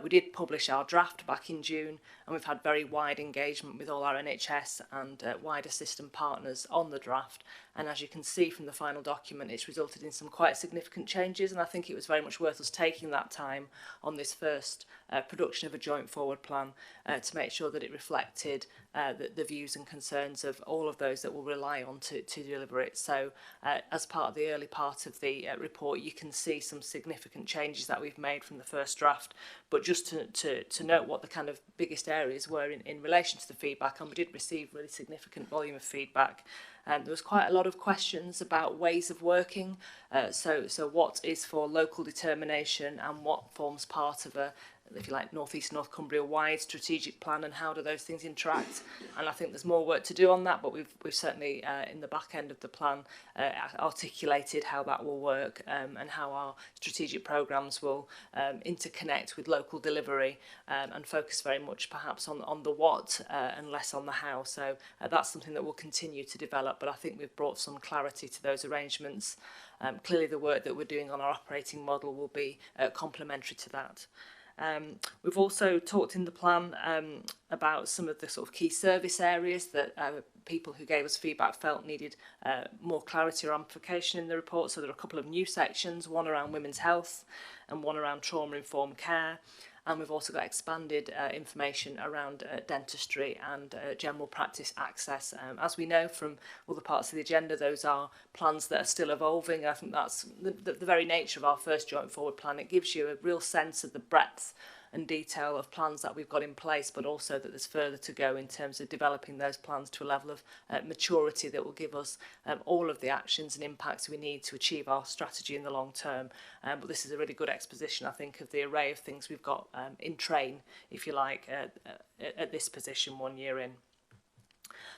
Speaker 7: We did publish our draft back in June, and we've had very wide engagement with all our NHS and wider system partners on the draft. And as you can see from the final document, it's resulted in some quite significant changes, and I think it was very much worth us taking that time on this first production of a joint forward plan to make sure that it reflected the views and concerns of all of those that will rely on to deliver it. So as part of the early part of the report, you can see some significant changes that we've made from the first draft. But just to note what the kind of biggest areas were in relation to the feedback, and we did receive really significant volume of feedback. There was quite a lot of questions about ways of working. So what is for local determination and what forms part of a, if you like, North East North Cumbria wide strategic plan, and how do those things interact? And I think there's more work to do on that, but we've certainly in the back end of the plan articulated how that will work and how our strategic programmes will interconnect with local delivery and focus very much perhaps on the what and less on the how. So that's something that will continue to develop, but I think we've brought some clarity to those arrangements. Clearly the work that we're doing on our operating model will be complementary to that. We've also talked in the plan about some of the sort of key service areas that people who gave us feedback felt needed more clarity or amplification in the report. So there are a couple of new sections, one around women's health and one around trauma-informed care. And we've also got expanded information around dentistry and general practice access. As we know from other parts of the agenda, those are plans that are still evolving. I think that's the very nature of our first joint forward plan. It gives you a real sense of the breadth and detail of plans that we've got in place, but also that there's further to go in terms of developing those plans to a level of maturity that will give us all of the actions and impacts we need to achieve our strategy in the long term. But this is a really good exposition, I think, of the array of things we've got in train, if you like, at this position 1 year in.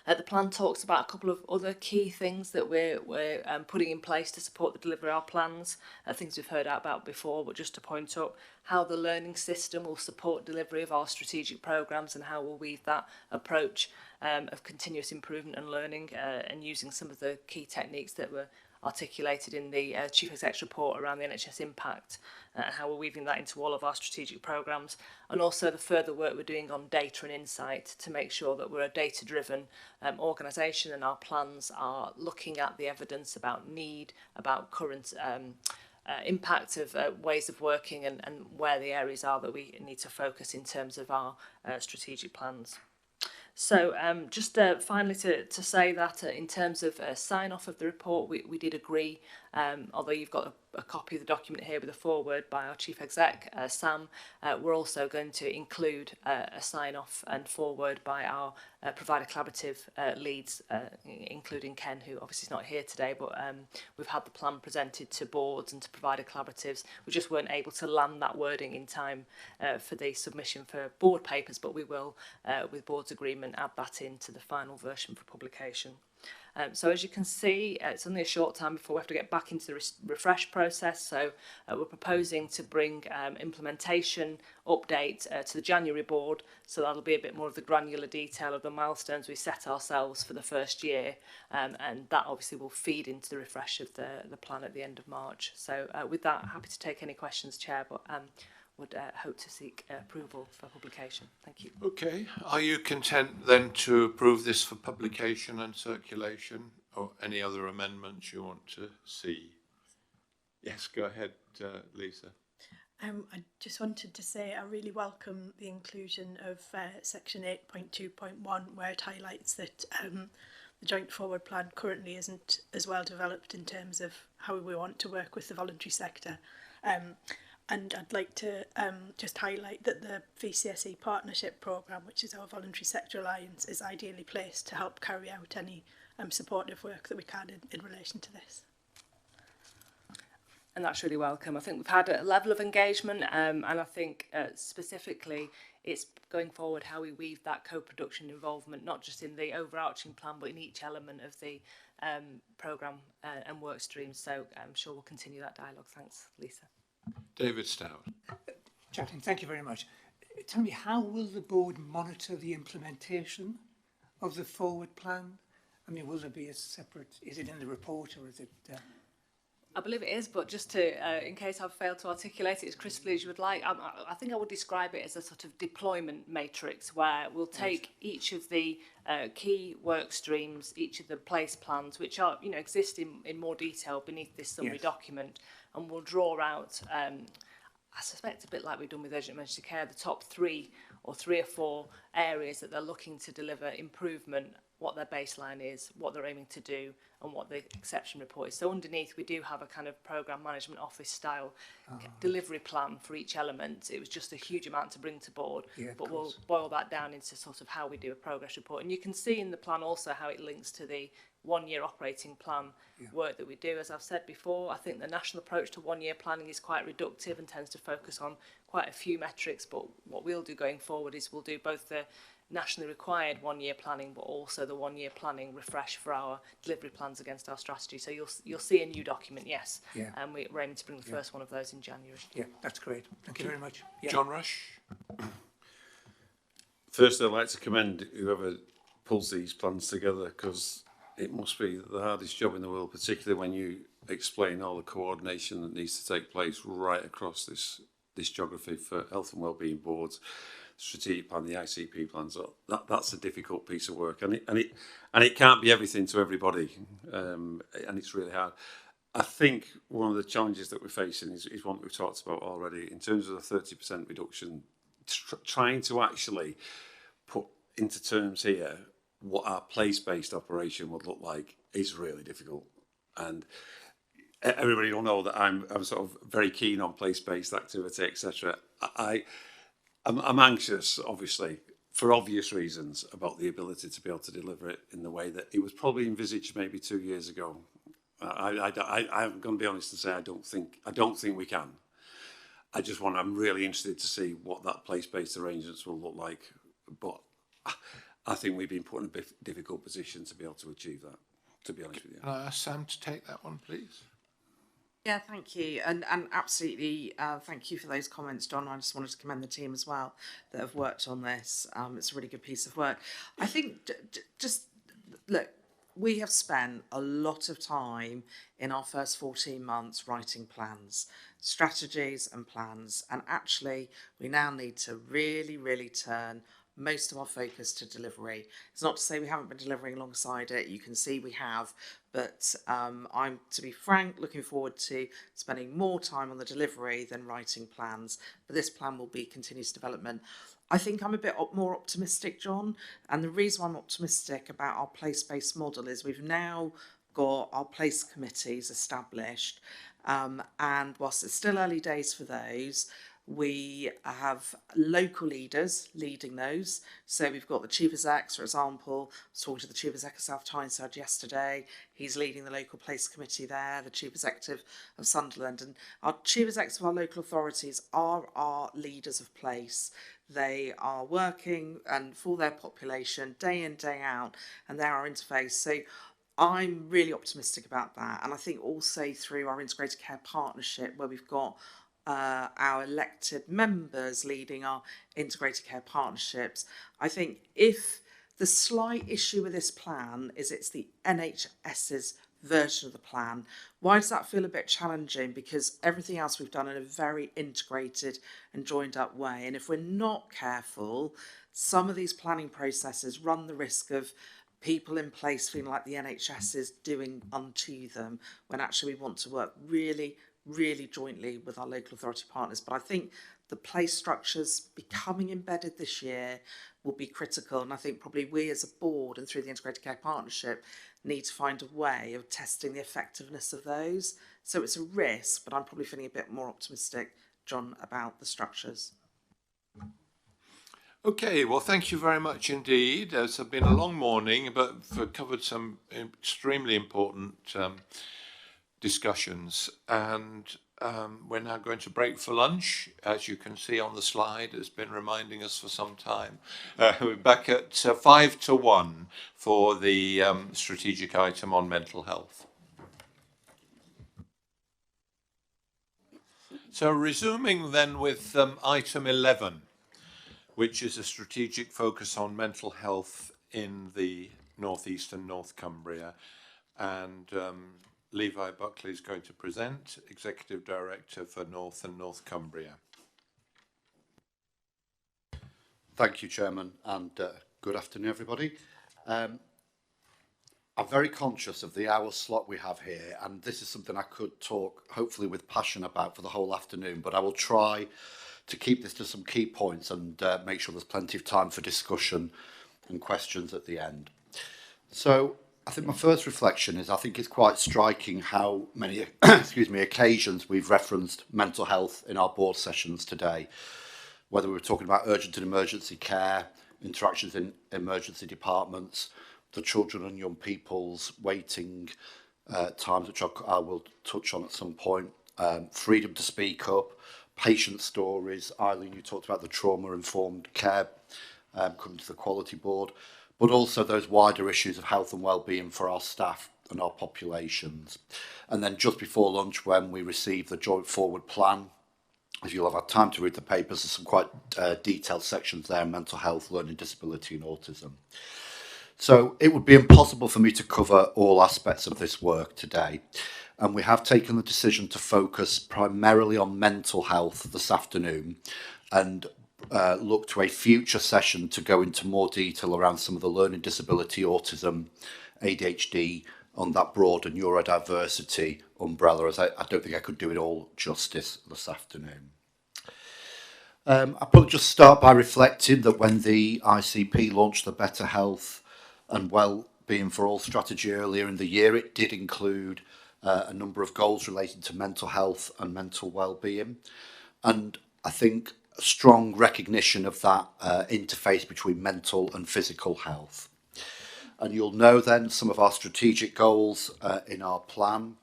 Speaker 7: The plan talks about a couple of other key things that we're putting in place to support the delivery of our plans, things we've heard about before, but just to point up how the learning system will support delivery of our strategic programmes and how we'll weave that approach of continuous improvement and learning and using some of the key techniques that were articulated in the Chief Exec's report around the NHS impact and how we're weaving that into all of our strategic programmes, and also the further work we're doing on data and insight to make sure that we're a data-driven organisation and our plans are looking at the evidence about need, about current impact of ways of working and where the areas are that we need to focus in terms of our strategic plans. So just finally to say that in terms of sign-off of the report, we did agree, although you've got a copy of the document here with a foreword by our Chief Exec, Sam, we're also going to include a sign-off and foreword by our provider collaborative leads, including Ken, who obviously is not here today, but we've had the plan presented to boards and to provider collaboratives. We just weren't able to land that wording in time for the submission for board papers, but we will, with board's agreement, add that into the final version for publication. So as you can see, it's only a short time before we have to get back into the refresh process. So we're proposing to bring implementation update to the January board. So that'll be a bit more of the granular detail of the milestones we set ourselves for the first year. And that obviously will feed into the refresh of the plan at the end of March. So with that, happy to take any questions, Chair, but would hope to seek approval for publication. Thank you.
Speaker 1: Okay. Are you content then to approve this for publication and circulation, or any other amendments you want to see? Yes, go ahead, Lisa.
Speaker 13: I just wanted to say I really welcome the inclusion of section 8.2.1, where it highlights that the joint forward plan currently isn't as well developed in terms of how we want to work with the voluntary sector. And I'd like to just highlight that the VCSE Partnership Programme, which is our voluntary sector alliance, is ideally placed to help carry out any supportive work that we can in relation to this.
Speaker 7: And that's really welcome. I think we've had a level of engagement and I think specifically it's going forward how we weave that co-production involvement, not just in the overarching plan, but in each element of the programme and work streams. So I'm sure we'll continue that dialogue. Thanks, Lisa.
Speaker 1: David Stout.
Speaker 5: Chaplain, thank you very much. Tell me, how will the board monitor the implementation of the forward plan? I mean, will there be a separate, is it in the report or is it...
Speaker 7: I believe it is, but just to, in case I've failed to articulate it as crisply as you would like, I think I would describe it as a sort of deployment matrix where we'll take each of the key work streams, each of the place plans, which are, exist in more detail beneath this summary document, and we'll draw out, I suspect a bit like we've done with urgent emergency care, the top three or four areas that they're looking to deliver improvement, what their baseline is, what they're aiming to do, and what the exception report is. So underneath we do have a kind of programme management office style delivery plan for each element. It was just a huge amount to bring to board, but we'll boil that down into sort of how we do a progress report. And you can see in the plan also how it links to the one-year operating plan work that we do. As I've said before, I think the national approach to one-year planning is quite reductive and tends to focus on quite a few metrics, but what we'll do going forward is we'll do both the nationally required one-year planning, but also the one-year planning refresh for our delivery plans against our strategy. So you'll see a new document, yes, and we're aiming to bring the first one of those in January.
Speaker 5: Yeah, that's great. Thank you very much.
Speaker 1: John Rush.
Speaker 9: First, I'd like to commend whoever pulls these plans together, because it must be the hardest job in the world, particularly when you explain all the coordination that needs to take place right across this geography for health and wellbeing boards, strategic plan, the ICP plans. So that's a difficult piece of work, and it can't be everything to everybody, and it's really hard. I think one of the challenges that we're facing is one that we've talked about already in terms of the 30% reduction. Trying to actually put into terms here what our place-based operation would look like is really difficult, and everybody will know that I'm sort of very keen on place-based activity, etc. I'm anxious, obviously, for obvious reasons, about the ability to be able to deliver it in the way that it was probably envisaged maybe 2 years ago. I'm going to be honest and say I don't think we can. I'm really interested to see what that place-based arrangements will look like, but I think we've been put in a difficult position to be able to achieve that, to be honest with you.
Speaker 1: Can I ask Sam to take that one, please?
Speaker 3: Yeah, thank you, and absolutely, thank you for those comments, John. I just wanted to commend the team as well that have worked on this. It's a really good piece of work. I think just look, we have spent a lot of time in our first 14 months writing plans, strategies and plans, and actually we now need to really turn most of our focus to delivery. It's not to say we haven't been delivering alongside it. You can see we have, but I'm, to be frank, looking forward to spending more time on the delivery than writing plans. But this plan will be continuous development. I think I'm a bit more optimistic, John, and the reason I'm optimistic about our place-based model is we've now got our place committees established, and whilst it's still early days for those, we have local leaders leading those. So we've got the Chief Exec, for example. I was talking to the Chief Exec of South Tyneside yesterday. He's leading the local place committee there, the Chief Executive of Sunderland. And our Chief Execs of our local authorities are our leaders of place. They are working and for their population day in, day out, and they're our interface. So I'm really optimistic about that. And I think also through our integrated care partnership, where we've got our elected members leading our integrated care partnerships. I think if the slight issue with this plan is it's the NHS's version of the plan, why does that feel a bit challenging? Because everything else we've done in a very integrated and joined up way. And if we're not careful, some of these planning processes run the risk of people in place feeling like the NHS is doing unto them, when actually we want to work really jointly with our local authority partners. But I think the place structures becoming embedded this year will be critical, and I think probably we as a board and through the Integrated Care Partnership need to find a way of testing the effectiveness of those. So it's a risk, but I'm probably feeling a bit more optimistic, John, about the structures.
Speaker 1: Okay, well, thank you very much indeed. It's been a long morning, but we've covered some extremely important discussions, and we're now going to break for lunch. As you can see on the slide, it's been reminding us for some time. We're back at 5 to 1 for the strategic item on mental health. So resuming then with item 11, which is a strategic focus on mental health in the North East and North Cumbria, and Levi Buckley is going to present, Executive Director for North and North Cumbria.
Speaker 12: Thank you, Chairman, and good afternoon, everybody. I'm very conscious of the hour slot we have here, and this is something I could talk, hopefully with passion about for the whole afternoon, but I will try to keep this to some key points and make sure there's plenty of time for discussion and questions at the end. So, I think my first reflection is I think it's quite striking how many occasions we've referenced mental health in our board sessions today, whether we're talking about urgent and emergency care, interactions in emergency departments, the children and young people's waiting times, which I will touch on at some point, freedom to speak up, patient stories. Eileen, you talked about the trauma-informed care coming to the Quality Board, but also those wider issues of health and well-being for our staff and our populations. And then just before lunch, when we received the joint forward plan, if you'll have had time to read the papers, there's some quite detailed sections there, mental health, learning disability and autism. So it would be impossible for me to cover all aspects of this work today. And we have taken the decision to focus primarily on mental health this afternoon and look to a future session to go into more detail around some of the learning disability, autism, ADHD on that broader neurodiversity umbrella, as I don't think I could do it all justice this afternoon. I'll probably just start by reflecting that when the ICP launched the Better Health and Wellbeing for All strategy earlier in the year, it did include a number of goals relating to mental health and mental well-being, and I think a strong recognition of that interface between mental and physical health. And you'll know then some of our strategic goals in our plan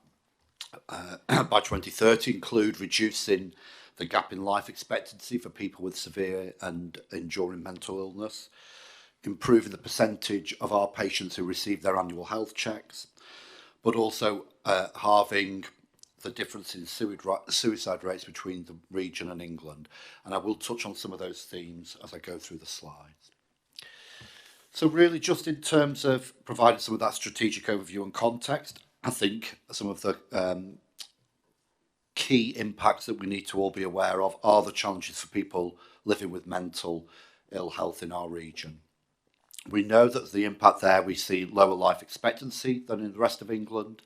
Speaker 12: by 2030 include reducing the gap in life expectancy for people with severe and enduring mental illness, improving the percentage of our patients who receive their annual health checks, but also halving the difference in suicide rates between the region and England. And I will touch on some of those themes as I go through the slides. So really, just in terms of providing some of that strategic overview and context, I think some of the key impacts that we need to all be aware of are the challenges for people living with mental ill health in our region. We know that the impact there, we see lower life expectancy than in the rest of England.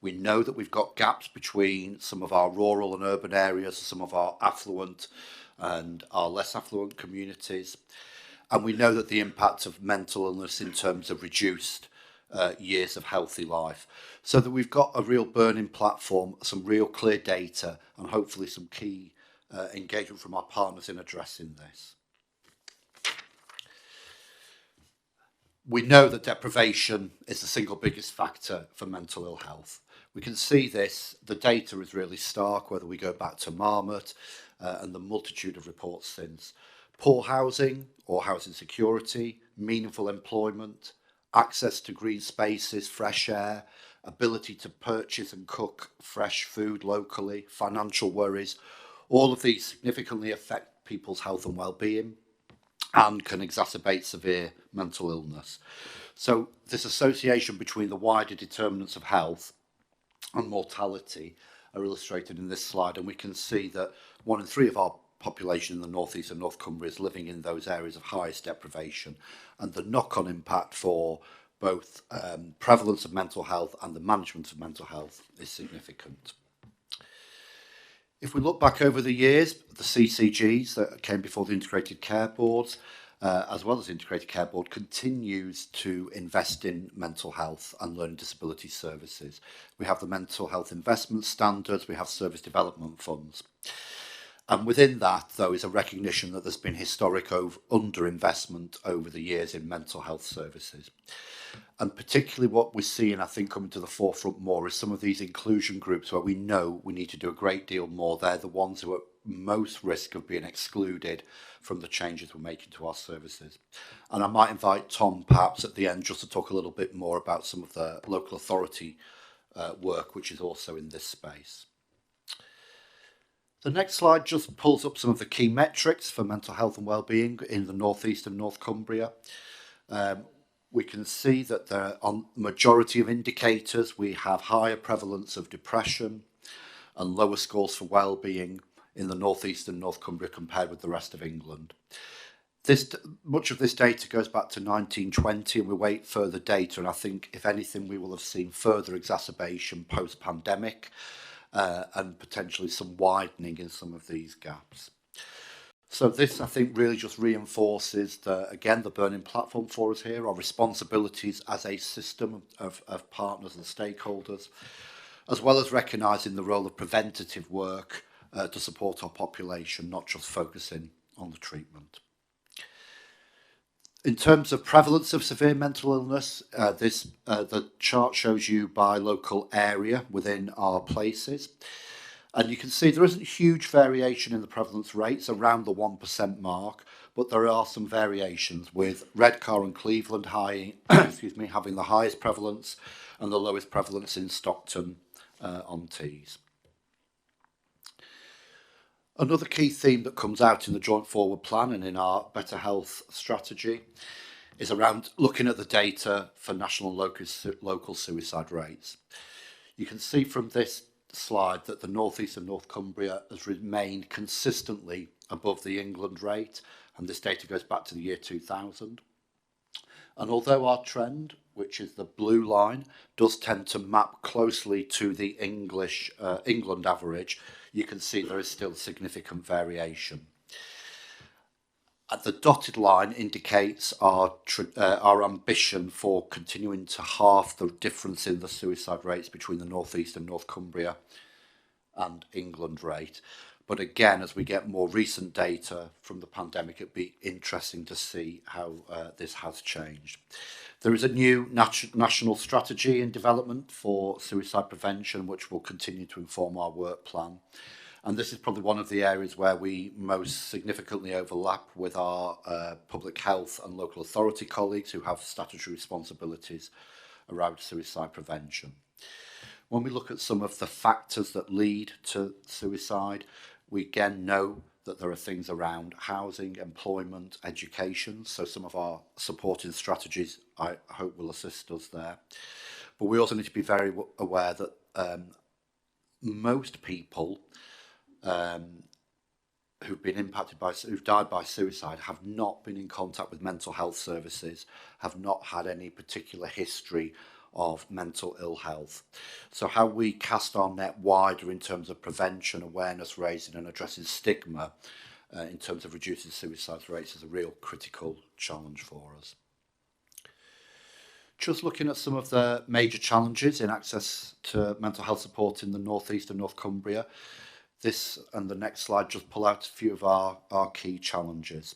Speaker 12: We know that we've got gaps between some of our rural and urban areas, some of our affluent and our less affluent communities. And we know that the impact of mental illness in terms of reduced years of healthy life. So that we've got a real burning platform, some real clear data, and hopefully some key engagement from our partners in addressing this. We know that deprivation is the single biggest factor for mental ill health. We can see this, the data is really stark, whether we go back to Marmot and the multitude of reports since. Poor housing or housing security, meaningful employment, access to green spaces, fresh air, ability to purchase and cook fresh food locally, financial worries, all of these significantly affect people's health and well-being and can exacerbate severe mental illness. So this association between the wider determinants of health and mortality are illustrated in this slide, and we can see that 1 in 3 of our population in the North East and North Cumbria is living in those areas of highest deprivation, and the knock-on impact for both prevalence of mental health and the management of mental health is significant. If we look back over the years, the CCGs that came before the Integrated Care Boards, as well as the Integrated Care Board, continues to invest in mental health and learning disability services. We have the mental health investment standards, we have service development funds. And within that, though, is a recognition that there's been historic underinvestment over the years in mental health services. And particularly what we're seeing, I think, coming to the forefront more is some of these inclusion groups where we know we need to do a great deal more. They're the ones who are most risk of being excluded from the changes we're making to our services. And I might invite Tom perhaps at the end just to talk a little bit more about some of the local authority work which is also in this space. The next slide just pulls up some of the key metrics for mental health and wellbeing in the North East and North Cumbria. We can see that on the majority of indicators we have higher prevalence of depression and lower scores for wellbeing in the North East and North Cumbria compared with the rest of England. Much of this data goes back to 1920 and we await further data, and I think if anything we will have seen further exacerbation post-pandemic and potentially some widening in some of these gaps. So this, I think, really just reinforces, again, the burning platform for us here, our responsibilities as a system of partners and stakeholders, as well as recognising the role of preventative work to support our population, not just focusing on the treatment. In terms of prevalence of severe mental illness, the chart shows you by local area within our places. And you can see there isn't huge variation in the prevalence rates, around the 1% mark, but there are some variations, with Redcar and Cleveland having the highest prevalence and the lowest prevalence in Stockton on Tees. Another key theme that comes out in the Joint Forward Plan and in our Better Health strategy is around looking at the data for national and local suicide rates. You can see from this slide that the North East and North Cumbria has remained consistently above the England rate, and this data goes back to the year 2000. And although our trend, which is the blue line, does tend to map closely to the England average, you can see there is still significant variation. The dotted line indicates our ambition for continuing to halve the difference in the suicide rates between the North East and North Cumbria and England rate. But again, as we get more recent data from the pandemic, it'd be interesting to see how this has changed. There is a new national strategy in development for suicide prevention, which will continue to inform our work plan. And this is probably one of the areas where we most significantly overlap with our public health and local authority colleagues who have statutory responsibilities around suicide prevention. When we look at some of the factors that lead to suicide, we again know that there are things around housing, employment, education. So some of our supporting strategies, I hope, will assist us there. But we also need to be very aware that most people who've been impacted by, who've died by suicide, have not been in contact with mental health services, have not had any particular history of mental ill health. So how we cast our net wider in terms of prevention, awareness raising and addressing stigma in terms of reducing suicide rates is a real critical challenge for us. Just looking at some of the major challenges in access to mental health support in the North East and North Cumbria, this and the next slide just pull out a few of our key challenges.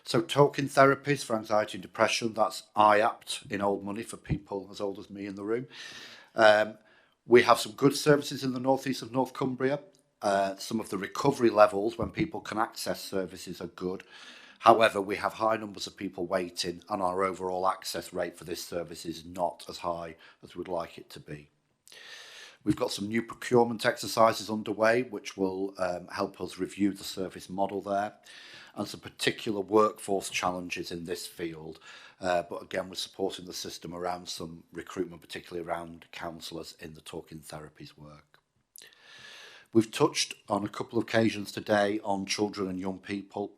Speaker 12: So talking therapies for anxiety and depression, that's IAPT in old money for people as old as me in the room. We have some good services in the North East of North Cumbria. Some of the recovery levels when people can access services are good. However, we have high numbers of people waiting and our overall access rate for this service is not as high as we'd like it to be. We've got some new procurement exercises underway which will help us review the service model there, and some particular workforce challenges in this field. But again, we're supporting the system around some recruitment, particularly around counsellors in the talking therapies work. We've touched on a couple of occasions today on children and young people.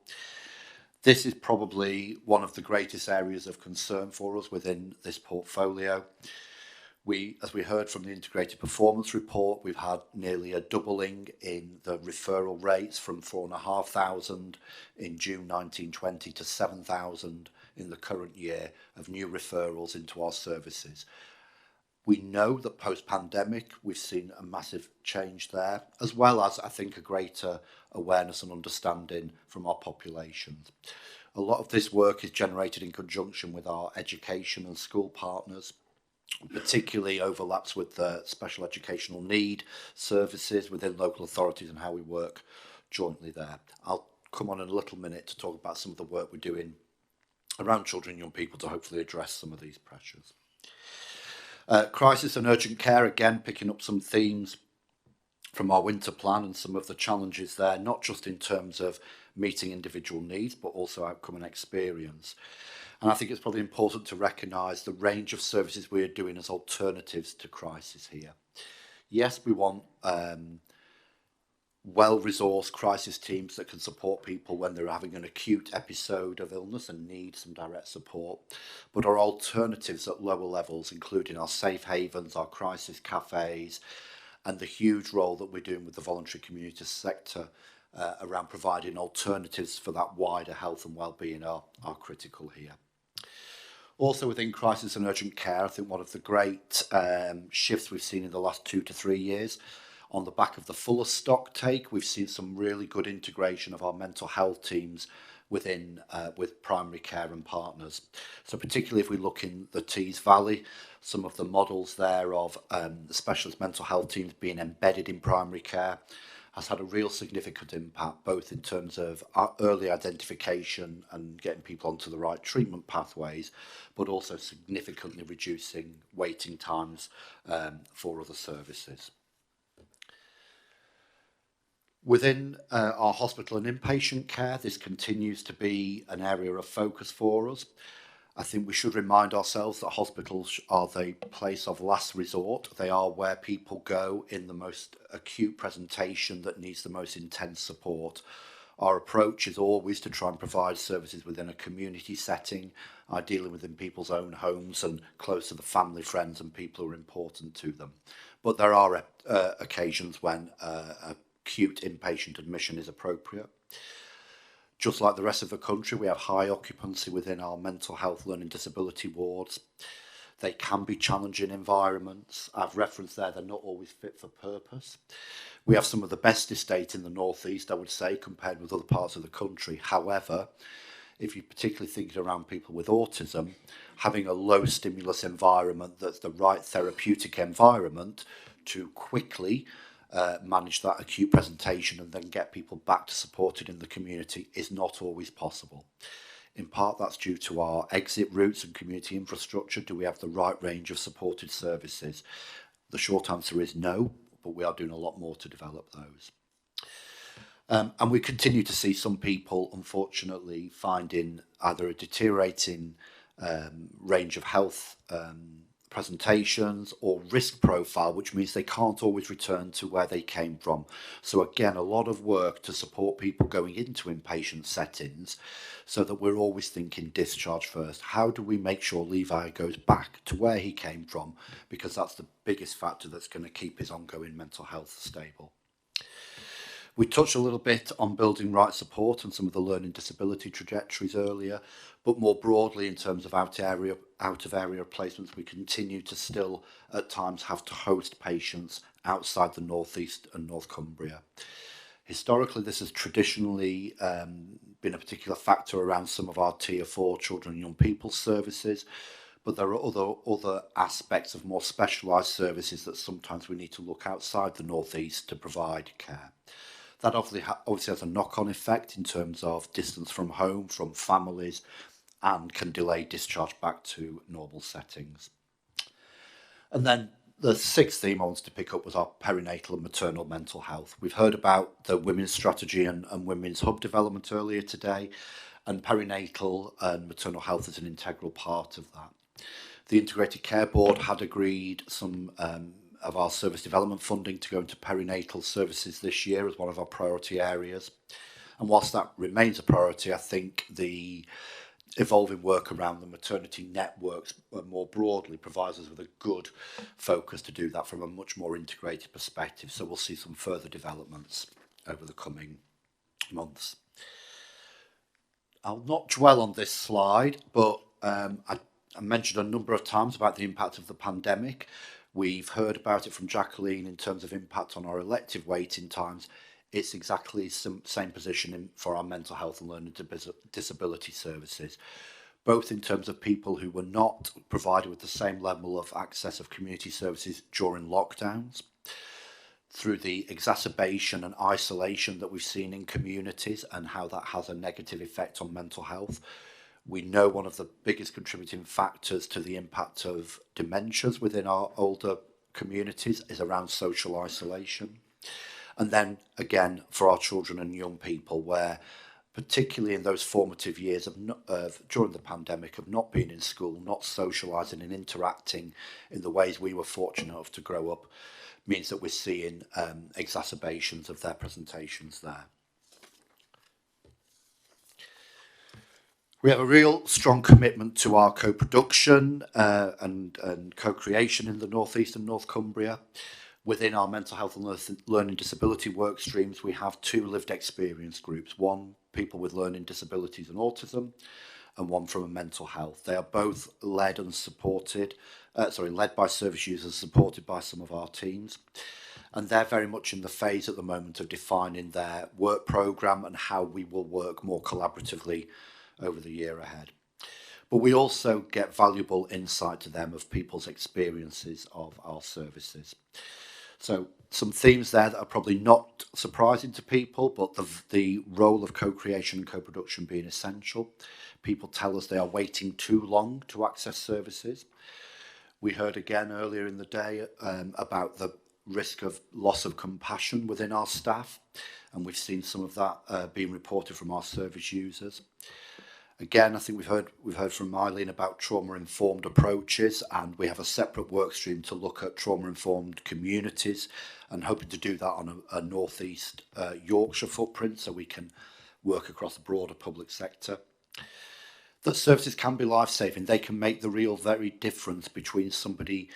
Speaker 12: This is probably one of the greatest areas of concern for us within this portfolio. As we heard from the Integrated Performance Report, we've had nearly a doubling in the referral rates from 4,500 in June 1920 to 7,000 in the current year of new referrals into our services. We know that post-pandemic, we've seen a massive change there, as well as, I think, a greater awareness and understanding from our populations. A lot of this work is generated in conjunction with our education and school partners, particularly overlaps with the special educational need services within local authorities and how we work jointly there. I'll come on in a little minute to talk about some of the work we're doing around children and young people to hopefully address some of these pressures. Crisis and urgent care, again, picking up some themes from our winter plan and some of the challenges there, not just in terms of meeting individual needs, but also outcome and experience. And I think it's probably important to recognise the range of services we're doing as alternatives to crisis here. Yes, we want well-resourced crisis teams that can support people when they're having an acute episode of illness and need some direct support. But our alternatives at lower levels, including our safe havens, our crisis cafes, and the huge role that we're doing with the voluntary community sector around providing alternatives for that wider health and well-being are critical here. Also within crisis and urgent care, I think one of the great shifts we've seen in the last 2 to 3 years, on the back of the fuller stock take, we've seen some really good integration of our mental health teams within with primary care and partners. So particularly if we look in the Tees Valley, some of the models there of the specialist mental health teams being embedded in primary care has had a real significant impact, both in terms of early identification and getting people onto the right treatment pathways, but also significantly reducing waiting times for other services. Within our hospital and inpatient care, this continues to be an area of focus for us. I think we should remind ourselves that hospitals are the place of last resort. They are where people go in the most acute presentation that needs the most intense support. Our approach is always to try and provide services within a community setting, ideally within people's own homes and close to the family, friends and people who are important to them. But there are occasions when acute inpatient admission is appropriate. Just like the rest of the country, we have high occupancy within our mental health, learning disability wards. They can be challenging environments. I've referenced there, they're not always fit for purpose. We have some of the best estate in the North East, I would say, compared with other parts of the country. However, if you're particularly thinking around people with autism, having a low stimulus environment that's the right therapeutic environment to quickly manage that acute presentation and then get people back to supported in the community is not always possible. In part, that's due to our exit routes and community infrastructure. Do we have the right range of supported services? The short answer is no, but we are doing a lot more to develop those. And we continue to see some people, unfortunately, finding either a deteriorating range of health presentations or risk profile, which means they can't always return to where they came from. So again, a lot of work to support people going into inpatient settings so that we're always thinking discharge first. How do we make sure Levi goes back to where he came from? Because that's the biggest factor that's going to keep his ongoing mental health stable. We touched a little bit on building right support and some of the learning disability trajectories earlier, but more broadly in terms of out of area placements, we continue to still at times have to host patients outside the North East and North Cumbria. Historically, this has traditionally been a particular factor around some of our Tier 4 children and young people services, but there are other aspects of more specialised services that sometimes we need to look outside the North East to provide care. That obviously has a knock-on effect in terms of distance from home, from families, and can delay discharge back to normal settings. And then the sixth theme I wanted to pick up was our perinatal and maternal mental health. We've heard about the women's strategy and women's hub development earlier today, and perinatal and maternal health is an integral part of that. The Integrated Care Board had agreed some of our service development funding to go into perinatal services this year as one of our priority areas. And whilst that remains a priority, I think the evolving work around the maternity networks more broadly provides us with a good focus to do that from a much more integrated perspective. So we'll see some further developments over the coming months. I'll not dwell on this slide, but I mentioned a number of times about the impact of the pandemic. We've heard about it from Jacqueline in terms of impact on our elective waiting times. It's exactly the same position for our mental health and learning disability services, both in terms of people who were not provided with the same level of access of community services during lockdowns, through the exacerbation and isolation that we've seen in communities and how that has a negative effect on mental health. We know one of the biggest contributing factors to the impact of dementias within our older communities is around social isolation. And then again, for our children and young people, where particularly in those formative years during the pandemic of not being in school, not socialising and interacting in the ways we were fortunate enough to grow up, means that we're seeing exacerbations of their presentations there. We have a real strong commitment to our co-production and co-creation in the North East and North Cumbria. Within our mental health and learning disability work streams, we have two lived experience groups, one people with learning disabilities and autism, and one from a mental health. They are both led by service users, supported by some of our teams. And they're very much in the phase at the moment of defining their work programme and how we will work more collaboratively over the year ahead. But we also get valuable insight to them of people's experiences of our services. So some themes there that are probably not surprising to people, but the role of co-creation and co-production being essential. People tell us they are waiting too long to access services. We heard again earlier in the day about the risk of loss of compassion within our staff, and we've seen some of that being reported from our service users. Again, I think we've heard from Eileen about trauma-informed approaches, and we have a separate work stream to look at trauma-informed communities and hoping to do that on a North East Yorkshire footprint so we can work across the broader public sector. That services can be life-saving. They can make the real very difference between somebody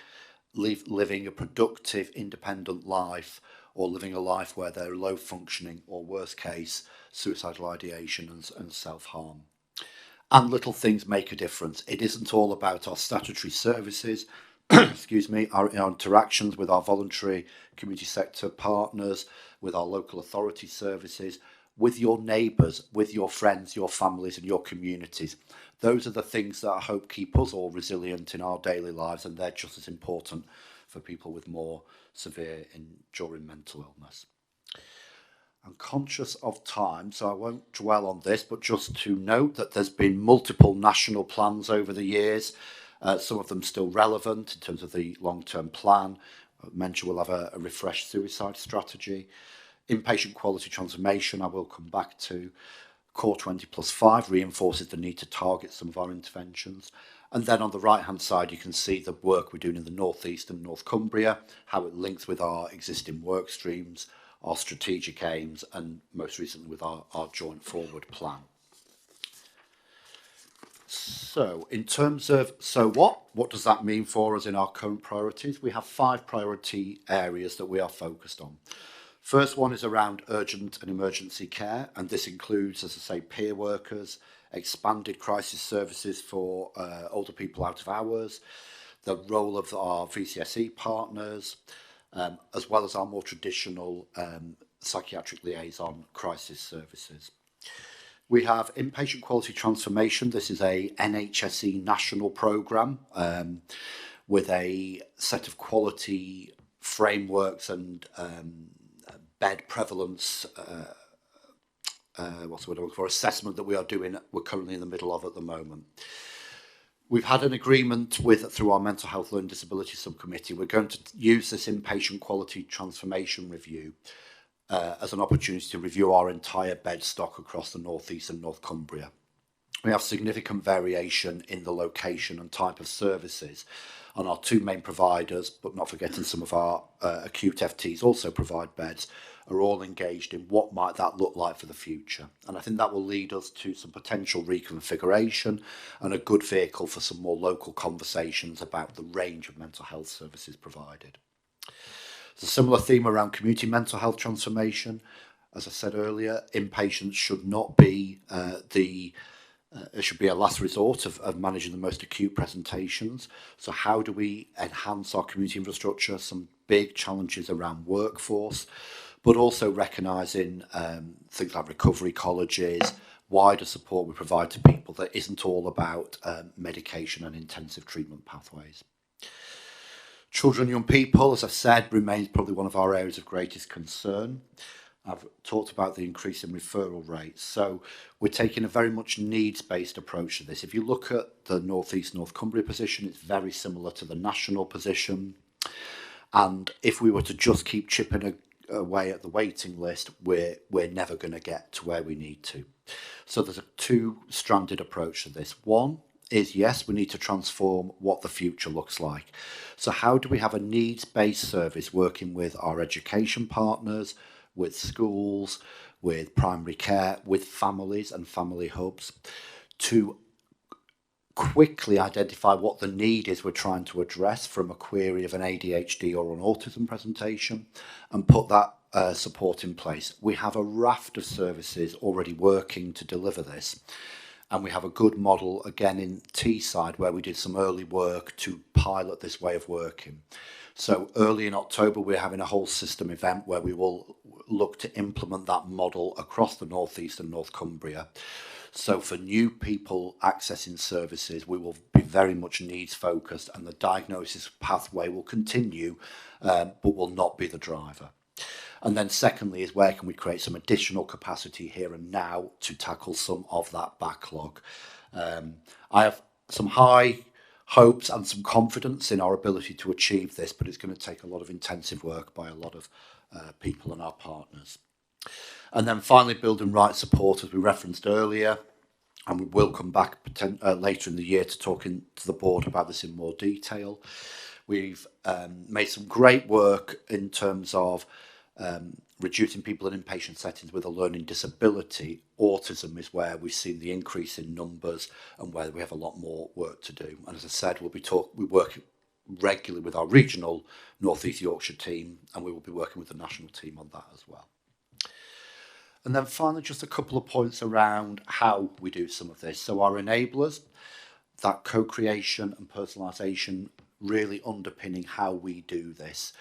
Speaker 12: living a productive, independent life or living a life where they're low functioning or, worst case, suicidal ideation and self-harm. And little things make a difference. It isn't all about our statutory services, excuse me, our interactions with our voluntary community sector partners, with our local authority services, with your neighbours, with your friends, your families and your communities. Those are the things that I hope keep us all resilient in our daily lives, and they're just as important for people with more severe enduring mental illness. I'm conscious of time, so I won't dwell on this, but just to note that there's been multiple national plans over the years, some of them still relevant in terms of the long-term plan. I mentioned we'll have a refreshed suicide strategy. Inpatient quality transformation, I will come back to. Core 20+5 reinforces the need to target some of our interventions. And then on the right-hand side, you can see the work we're doing in the North East and North Cumbria, how it links with our existing work streams, our strategic aims, and most recently with our joint forward plan. So in terms of what does that mean for us in our current priorities? We have 5 priority areas that we are focused on. First one is around urgent and emergency care, and this includes, as I say, peer workers, expanded crisis services for older people out of hours, the role of our VCSE partners, as well as our more traditional psychiatric liaison crisis services. We have inpatient quality transformation. This is a NHSE national programme with a set of quality frameworks and bed prevalence, what's the word I'm looking for, assessment that we're currently in the middle of at the moment. We've had an agreement through our Mental Health Learning Disability Subcommittee. We're going to use this inpatient quality transformation review as an opportunity to review our entire bed stock across the North East and North Cumbria. We have significant variation in the location and type of services, and our 2 main providers, but not forgetting some of our acute FTs also provide beds, are all engaged in what might that look like for the future. And I think that will lead us to some potential reconfiguration and a good vehicle for some more local conversations about the range of mental health services provided. There's a similar theme around community mental health transformation. As I said earlier, inpatients should not be it should be a last resort of managing the most acute presentations. So how do we enhance our community infrastructure? Some big challenges around workforce, but also recognising things like recovery colleges, wider support we provide to people that isn't all about medication and intensive treatment pathways. Children and young people, as I've said, remains probably one of our areas of greatest concern. I've talked about the increase in referral rates. So we're taking a very much needs-based approach to this. If you look at the North East, North Cumbria position, it's very similar to the national position. And if we were to just keep chipping away at the waiting list, we're never going to get to where we need to. So there's a 2-stranded approach to this. One is, yes, we need to transform what the future looks like. So how do we have a needs-based service working with our education partners, with schools, with primary care, with families and family hubs, to quickly identify what the need is we're trying to address from a query of an ADHD or an autism presentation, and put that support in place. We have a raft of services already working to deliver this, and we have a good model again in Teesside where we did some early work to pilot this way of working. So early in October, we're having a whole system event where we will look to implement that model across the North East and North Cumbria. So for new people accessing services, we will be very much needs focused, and the diagnosis pathway will continue, but will not be the driver. And then secondly is, where can we create some additional capacity here and now to tackle some of that backlog? I have some high hopes and some confidence in our ability to achieve this, but it's going to take a lot of intensive work by a lot of people and our partners. And then finally, building right support, as we referenced earlier, and we will come back later in the year to talking to the board about this in more detail. We've made some great work in terms of reducing people in inpatient settings with a learning disability. Autism is where we've seen the increase in numbers and where we have a lot more work to do. And as I said, we work regularly with our regional North East Yorkshire team, and we will be working with the national team on that as well. And then finally, just a couple of points around how we do some of this. So our enablers, that co-creation and personalisation, really underpinning how we do this.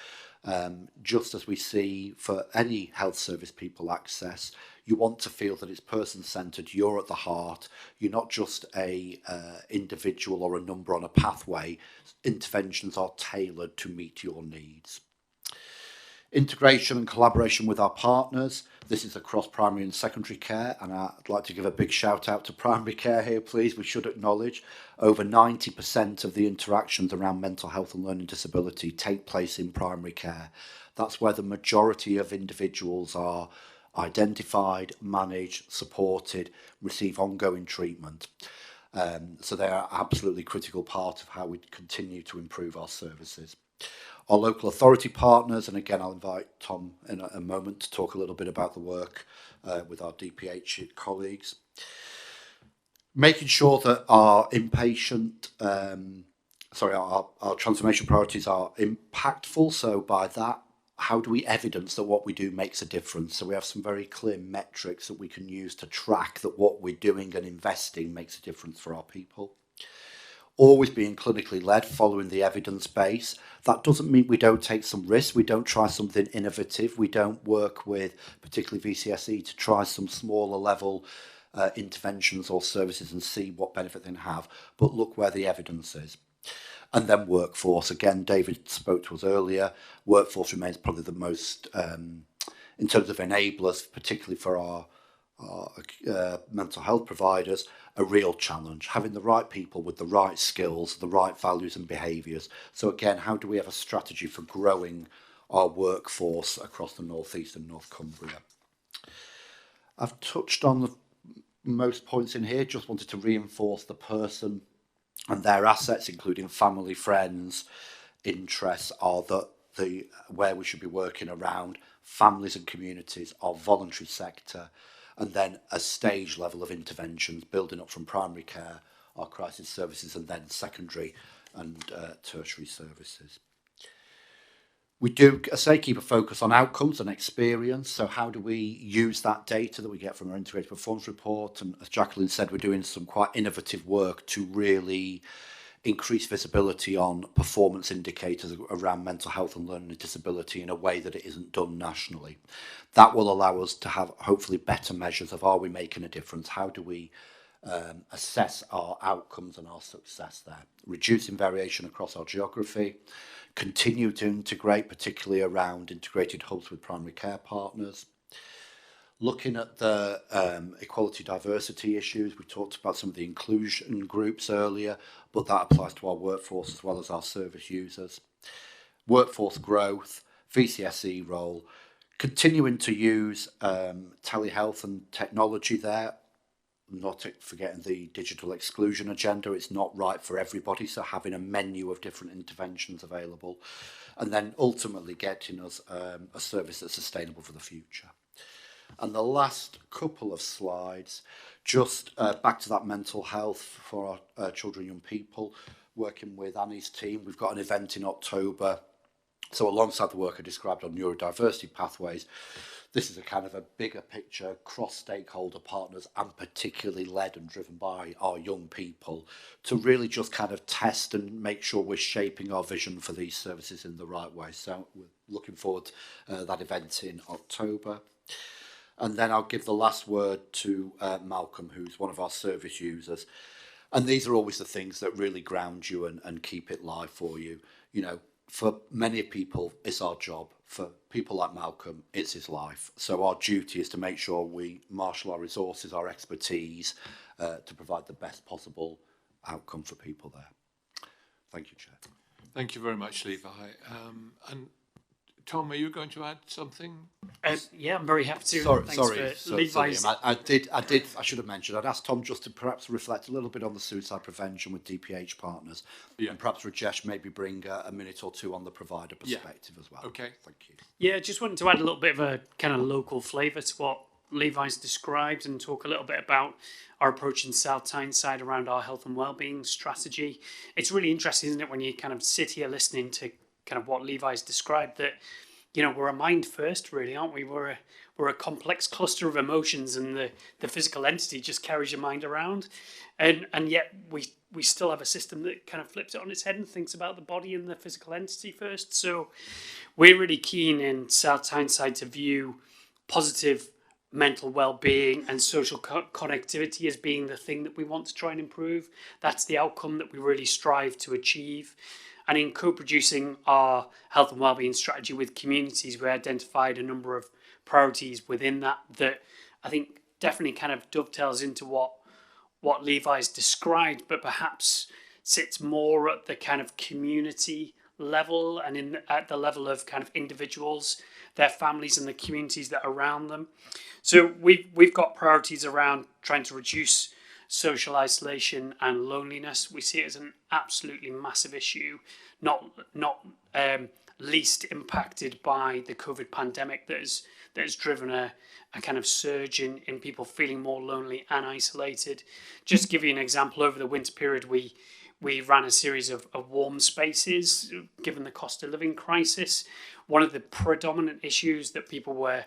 Speaker 12: Just as we see for any health service people access, you want to feel that it's person-centred, you're at the heart, you're not just a individual or a number on a pathway. Interventions are tailored to meet your needs. Integration and collaboration with our partners. This is across primary and secondary care, and I'd like to give a big shout out to primary care here, please. We should acknowledge over 90% of the interactions around mental health and learning disability take place in primary care. That's where the majority of individuals are identified, managed, supported, receive ongoing treatment. So they are absolutely critical part of how we continue to improve our services. Our local authority partners, and again I'll invite Tom in a moment to talk a little bit about the work with our DPH colleagues. Making sure that our our transformation priorities are impactful. So by that, how do we evidence that what we do makes a difference? So we have some very clear metrics that we can use to track that what we're doing and investing makes a difference for our people. Always being clinically led, following the evidence base. That doesn't mean we don't take some risks, we don't try something innovative, we don't work with, particularly VCSE, to try some smaller level interventions or services and see what benefit they have, but look where the evidence is. And then workforce. Again, David spoke to us earlier. Workforce remains probably the most, in terms of enablers, particularly for our mental health providers, a real challenge. Having the right people with the right skills, the right values and behaviours. So again, how do we have a strategy for growing our workforce across the North East and North Cumbria? I've touched on the most points in here, just wanted to reinforce the person and their assets, including family, friends, interests, are the where we should be working around families and communities, our voluntary sector, and then a stage level of interventions, building up from primary care, our crisis services, and then secondary and tertiary services. We do, I say, keep a focus on outcomes and experience. So how do we use that data that we get from our integrated performance report? And as Jacqueline said, we're doing some quite innovative work to really increase visibility on performance indicators around mental health and learning disability in a way that it isn't done nationally. That will allow us to have hopefully better measures of, are we making a difference? How do we assess our outcomes and our success there? Reducing variation across our geography, continue to integrate, particularly around integrated hubs with primary care partners. Looking at the equality diversity issues, we talked about some of the inclusion groups earlier, but that applies to our workforce as well as our service users. Workforce growth, VCSE role, continuing to use telehealth and technology there, not forgetting the digital exclusion agenda. It's not right for everybody, so having a menu of different interventions available, and then ultimately getting us a service that's sustainable for the future. And the last couple of slides, just back to that mental health for our children and young people, working with Annie's team. We've got an event in October. So alongside the work I described on neurodiversity pathways, this is a kind of a bigger picture, cross-stakeholder partners, and particularly led and driven by our young people, to really just kind of test and make sure we're shaping our vision for these services in the right way. So we're looking forward to that event in October. And then I'll give the last word to Malcolm, who's one of our service users. And these are always the things that really ground you and keep it live for you. You know, for many people, it's our job. For people like Malcolm, it's his life. So our duty is to make sure we marshal our resources, our expertise, to provide the best possible outcome for people there. Thank you, Chair.
Speaker 1: Thank you very much, Levi. And Tom, are you going to add something?
Speaker 6: Yeah, I'm very happy to.
Speaker 12: Sorry,
Speaker 6: Levi's.
Speaker 12: I should have mentioned, I'd asked Tom just to perhaps reflect a little bit on the suicide prevention with DPH partners. Yeah. And perhaps Rajesh maybe bring a minute or two on the provider perspective as well.
Speaker 1: Okay.
Speaker 12: Thank you.
Speaker 6: Yeah, just wanted to add a little bit of a kind of local flavour to what Levi's described and talk a little bit about our approach in South Tyneside around our health and wellbeing strategy. It's really interesting, isn't it, when you kind of sit here listening to kind of what Levi's described, that we're a mind first, really, aren't we? We're a complex cluster of emotions, and the physical entity just carries your mind around, and yet we still have a system that kind of flips it on its head and thinks about the body and the physical entity first. So we're really keen in South Tyneside to view positive mental well-being and social connectivity as being the thing that we want to try and improve. That's the outcome that we really strive to achieve. And in co-producing our health and wellbeing strategy with communities, we identified a number of priorities within that I think definitely kind of dovetails into what Levi's described, but perhaps sits more at the kind of community level and at the level of kind of individuals, their families and the communities that are around them. So we've got priorities around trying to reduce social isolation and loneliness. We see it as an absolutely massive issue, not least impacted by the COVID pandemic that has driven a kind of surge in people feeling more lonely and isolated. Just to give you an example, over the winter period, we ran a series of warm spaces, given the cost of living crisis. One of the predominant issues that people were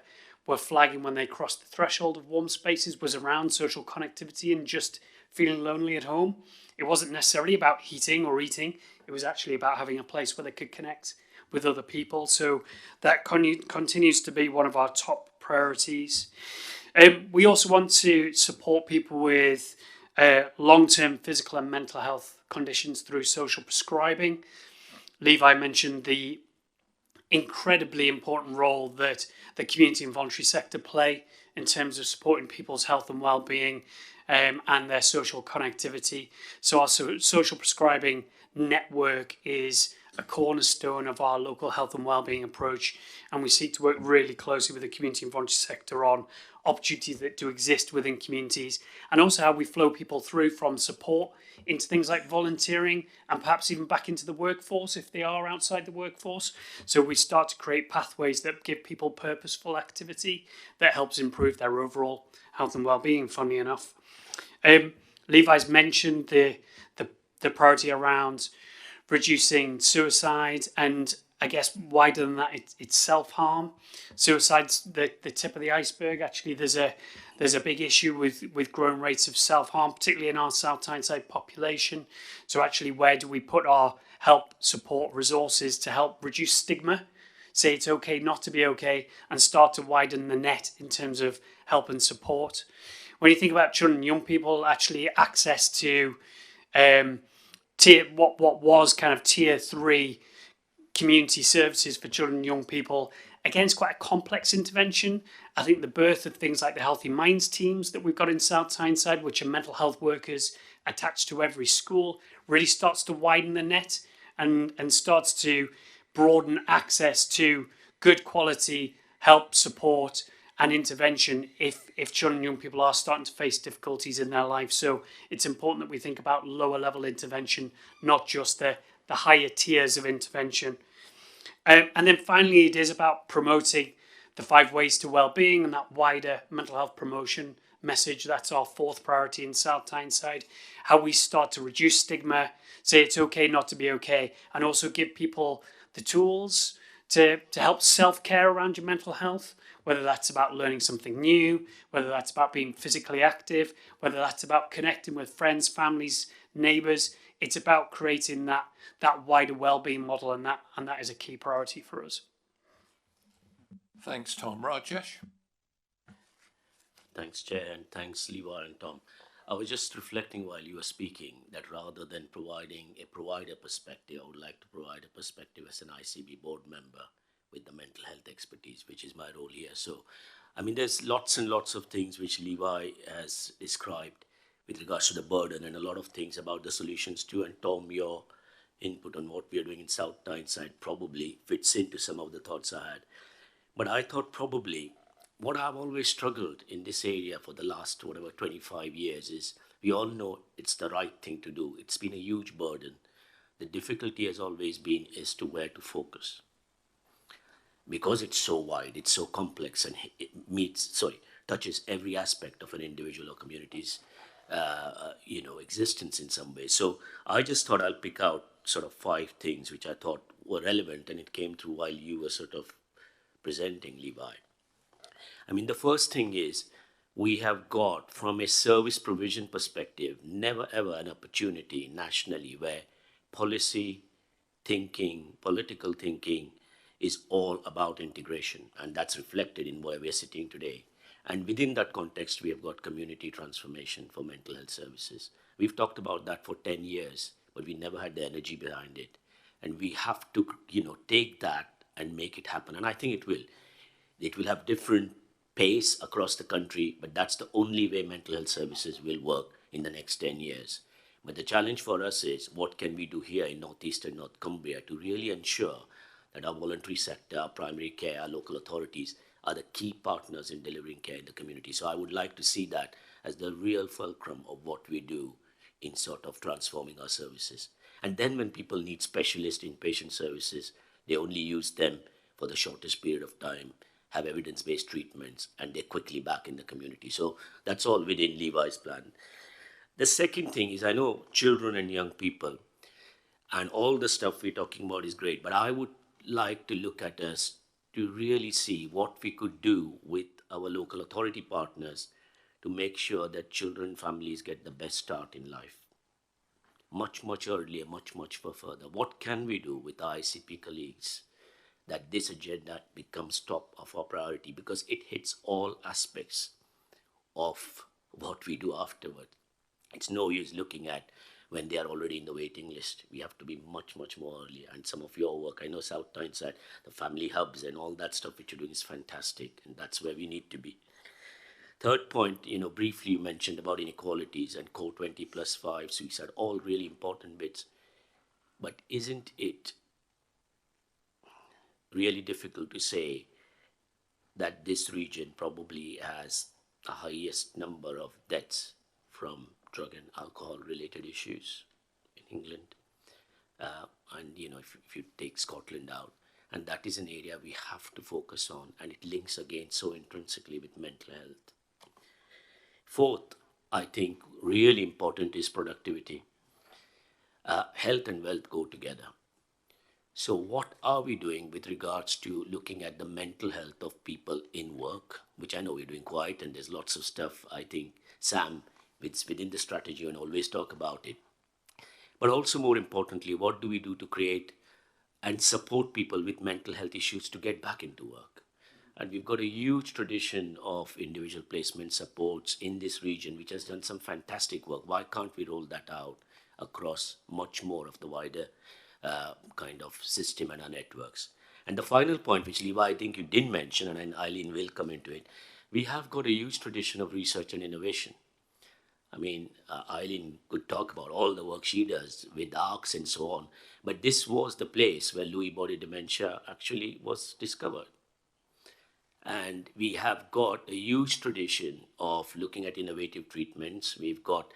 Speaker 6: flagging when they crossed the threshold of warm spaces was around social connectivity and just feeling lonely at home. It wasn't necessarily about heating or eating. It was actually about having a place where they could connect with other people. So that continues to be one of our top priorities. We also want to support people with long-term physical and mental health conditions through social prescribing. Levi mentioned the incredibly important role that the community and voluntary sector play in terms of supporting people's health and well-being and their social connectivity. So our social prescribing network is a cornerstone of our local health and wellbeing approach, and we seek to work really closely with the community and voluntary sector on opportunities that do exist within communities, and also how we flow people through from support into things like volunteering and perhaps even back into the workforce if they are outside the workforce. So we start to create pathways that give people purposeful activity that helps improve their overall health and wellbeing, funnily enough. Levi's mentioned the priority around reducing suicide, and I guess wider than that, it's self-harm. Suicide's the tip of the iceberg. Actually, there's a big issue with growing rates of self-harm, particularly in our South Tyneside population. So actually, where do we put our help, support, resources to help reduce stigma? Say it's okay not to be okay, and start to widen the net in terms of help and support. When you think about children and young people, actually access to what was kind of tier 3 community services for children and young people, again, it's quite a complex intervention. I think the birth of things like the Healthy Minds teams that we've got in South Tyneside, which are mental health workers attached to every school, really starts to widen the net and starts to broaden access to good quality help, support and intervention if children and young people are starting to face difficulties in their life. So it's important that we think about lower level intervention, not just the higher tiers of intervention. And then finally, it is about promoting the 5 ways to wellbeing and that wider mental health promotion message. That's our 4th priority in South Tyneside. How we start to reduce stigma, say it's okay not to be okay, and also give people the tools to help self-care around your mental health, whether that's about learning something new, whether that's about being physically active, whether that's about connecting with friends, families, neighbours. It's about creating that wider wellbeing model, and that is a key priority for us.
Speaker 1: Thanks, Tom. Rajesh?
Speaker 11: Thanks, Chair, and thanks, Levi and Tom. I was just reflecting while you were speaking that rather than providing a provider perspective, I would like to provide a perspective as an ICB board member with the mental health expertise, which is my role here. So, I mean, there's lots and lots of things which Levi has described with regards to the burden, and a lot of things about the solutions too. And Tom, your input on what we are doing in South Tyneside probably fits into some of the thoughts I had. But I thought probably what I've always struggled in this area for the last 25 years is we all know it's the right thing to do. It's been a huge burden. The difficulty has always been as to where to focus. Because it's so wide, it's so complex, and it touches every aspect of an individual or community's existence in some way. So I just thought I'll pick out sort of 5 things which I thought were relevant, and it came through while you were sort of presenting, Levi. I mean, the first thing is we have got, from a service provision perspective, never ever an opportunity nationally where policy thinking, political thinking is all about integration. And that's reflected in where we're sitting today. And within that context, we have got community transformation for mental health services. We've talked about that for 10 years, but we never had the energy behind it. And we have to, take that and make it happen. And I think it will. It will have different pace across the country, but that's the only way mental health services will work in the next 10 years. But the challenge for us is what can we do here in Northeastern North Cumbria to really ensure that our voluntary sector, our primary care, our local authorities are the key partners in delivering care in the community. So I would like to see that as the real fulcrum of what we do in sort of transforming our services. And then when people need specialist inpatient services, they only use them for the shortest period of time, have evidence-based treatments, and they're quickly back in the community. So that's all within Levi's plan. The second thing is, I know children and young people and all the stuff we're talking about is great, but I would like to look at us to really see what we could do with our local authority partners to make sure that children and families get the best start in life. Much, much earlier, much, much further. What can we do with our ICP colleagues that this agenda becomes top of our priority, because it hits all aspects of what we do afterward. It's no use looking at when they are already in the waiting list. We have to be much, much more early. And some of your work, I know South Tyneside, the family hubs and all that stuff which you're doing is fantastic. And that's where we need to be. Third point, briefly you mentioned about inequalities and Core 20+5 suicide, all really important bits. But isn't it really difficult to say that this region probably has the highest number of deaths from drug and alcohol related issues in England? And if you take Scotland out, and that is an area we have to focus on, and it links again so intrinsically with mental health. Fourth, I think really important is productivity. Health and wealth go together. So what are we doing with regards to looking at the mental health of people in work, which I know we're doing quite, and there's lots of stuff, I think, Sam, it's within the strategy and always talk about it. But also more importantly, what do we do to create and support people with mental health issues to get back into work? And we've got a huge tradition of individual placement supports in this region, which has done some fantastic work. Why can't we roll that out across much more of the wider kind of system and our networks? And the final point, which Levi, I think you didn't mention, and Eileen will come into it, we have got a huge tradition of research and innovation. I mean, Eileen could talk about all the work she does with ARCs and so on, but this was the place where Lewy body dementia actually was discovered. And we have got a huge tradition of looking at innovative treatments. We've got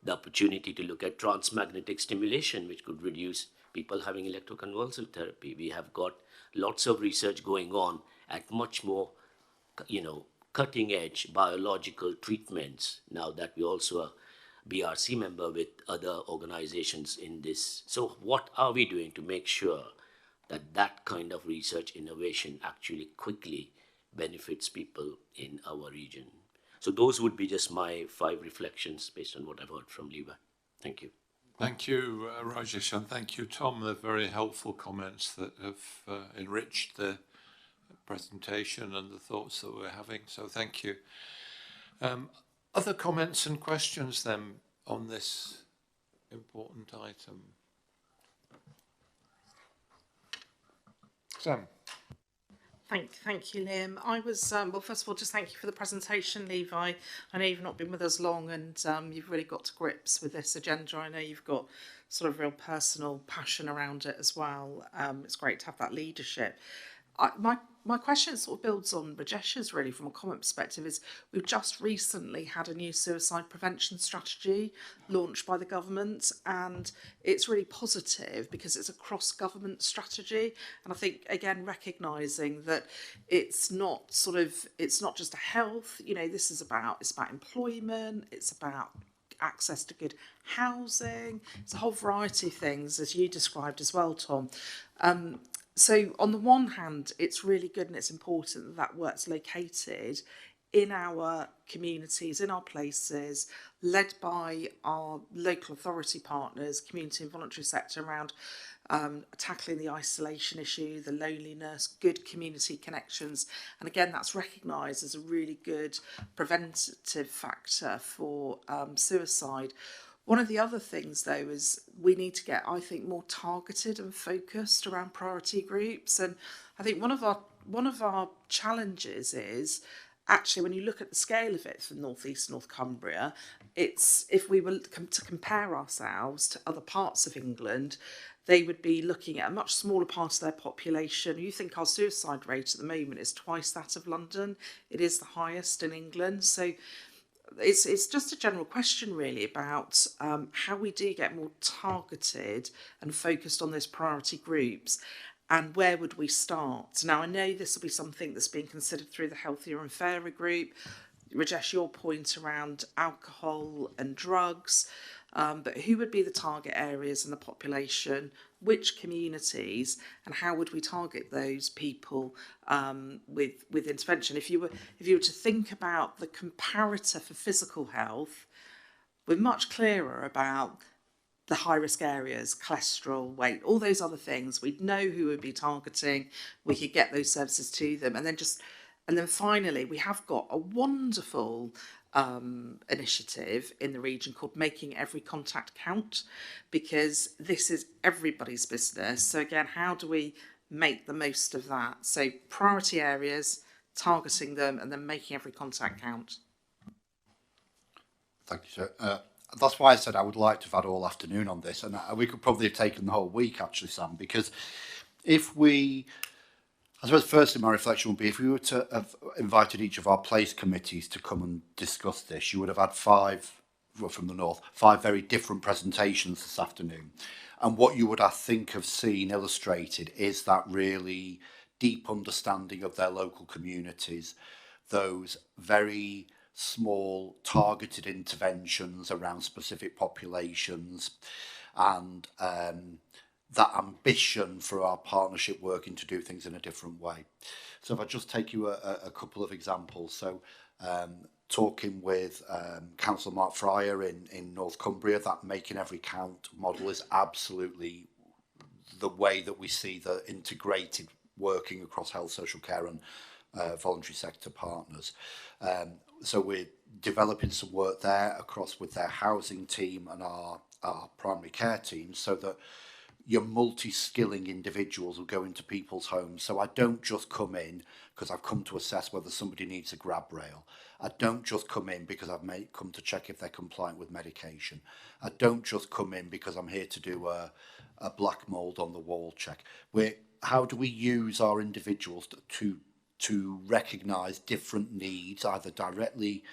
Speaker 11: the opportunity to look at transmagnetic stimulation, which could reduce people having electroconvulsive therapy. We have got lots of research going on at much more, cutting edge biological treatments now that we also are BRC member with other organizations in this. So what are we doing to make sure that that kind of research innovation actually quickly benefits people in our region? So those would be just my 5 reflections based on what I've heard from Levi. Thank you.
Speaker 1: Thank you, Rajesh, and thank you, Tom. They're very helpful comments that have enriched the presentation and the thoughts that we're having. So thank you. Other comments and questions then on this important item? Sam.
Speaker 3: Thank you, Liam. I was, well, first of all, just thank you for the presentation, Levi. I know you've not been with us long and you've really got to grips with this agenda. I know you've got sort of real personal passion around it as well. It's great to have that leadership. My question sort of builds on Rajesh's really from a comment perspective is we've just recently had a new suicide prevention strategy launched by the government, and it's really positive because it's a cross-government strategy. And I think, again, recognising that it's not just a health, this is it's about employment, it's about access to good housing, it's a whole variety of things, as you described as well, Tom. So on the one hand, it's really good and it's important that that work's located in our communities, in our places, led by our local authority partners, community and voluntary sector, around tackling the isolation issue, the loneliness, good community connections. And again, that's recognised as a really good preventative factor for suicide. One of the other things, though, is we need to get, I think, more targeted and focused around priority groups. And I think one of our challenges is, actually, when you look at the scale of it for North East North Cumbria, it's, if we were to compare ourselves to other parts of England, they would be looking at a much smaller part of their population. You think our suicide rate at the moment is twice that of London. It is the highest in England. So it's just a general question really about how we do get more targeted and focused on those priority groups, and where would we start? Now, I know this will be something that's being considered through the Healthier and Fairer group. Rajesh, your point around alcohol and drugs, but who would be the target areas in the population, which communities, and how would we target those people with intervention? If you were to think about the comparator for physical health, we're much clearer about the high-risk areas, cholesterol, weight, all those other things. We'd know who we'd be targeting. We could get those services to them, and then finally, we have got a wonderful initiative in the region called Making Every Contact Count, because this is everybody's business. So again, how do we make the most of that? So priority areas, targeting them, and then making every contact count.
Speaker 12: Thank you, sir. That's why I said I would like to have had all afternoon on this, and we could probably have taken the whole week, actually, Sam, because if we, I suppose firstly my reflection would be, if we were to have invited each of our place committees to come and discuss this, you would have had five very different presentations this afternoon. And what you would, I think, have seen illustrated is that really deep understanding of their local communities, those very small targeted interventions around specific populations, and that ambition for our partnership working to do things in a different way. So if I just take you a couple of examples. So talking with Councillor Mark Fryer in North Cumbria, that Making Every Count model is absolutely the way that we see the integrated working across health, social care and voluntary sector partners. So we're developing some work there across with their housing team and our primary care team, so that your multi-skilling individuals will go into people's homes. So I don't just come in because I've come to assess whether somebody needs a grab rail. I don't just come in because I've come to check if they're compliant with medication. I don't just come in because I'm here to do a black mold on the wall check. How do we use our individuals to recognise different needs, either directly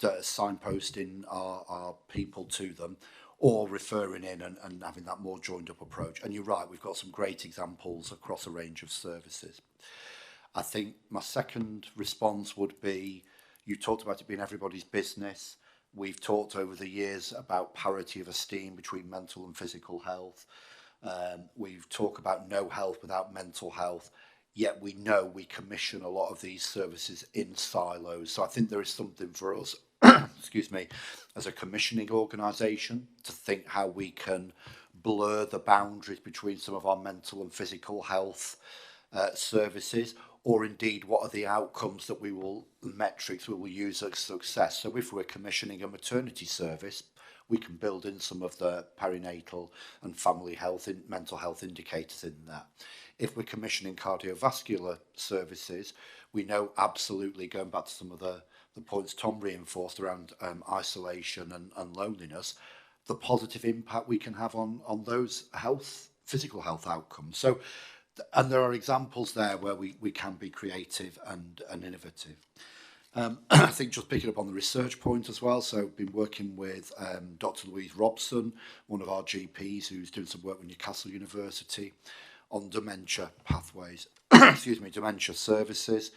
Speaker 12: signposting our people to them, or referring in and having that more joined up approach. And you're right, we've got some great examples across a range of services. I think my second response would be, you talked about it being everybody's business. We've talked over the years about parity of esteem between mental and physical health. We've talked about no health without mental health. Yet we know we commission a lot of these services in silos. So I think there is something for us, excuse me, as a commissioning organisation to think how we can blur the boundaries between some of our mental and physical health services, or indeed what are the outcomes that metrics we will use as success. So if we're commissioning a maternity service, we can build in some of the perinatal and family health and mental health indicators in that. If we're commissioning cardiovascular services, we know absolutely, going back to some of the points Tom reinforced around isolation and loneliness, the positive impact we can have on those physical health outcomes. So, and there are examples there where we can be creative and innovative. I think just picking up on the research point as well, so been working with Dr. Louise Robson, one of our GPs who's doing some work with Newcastle University on dementia pathways, dementia services.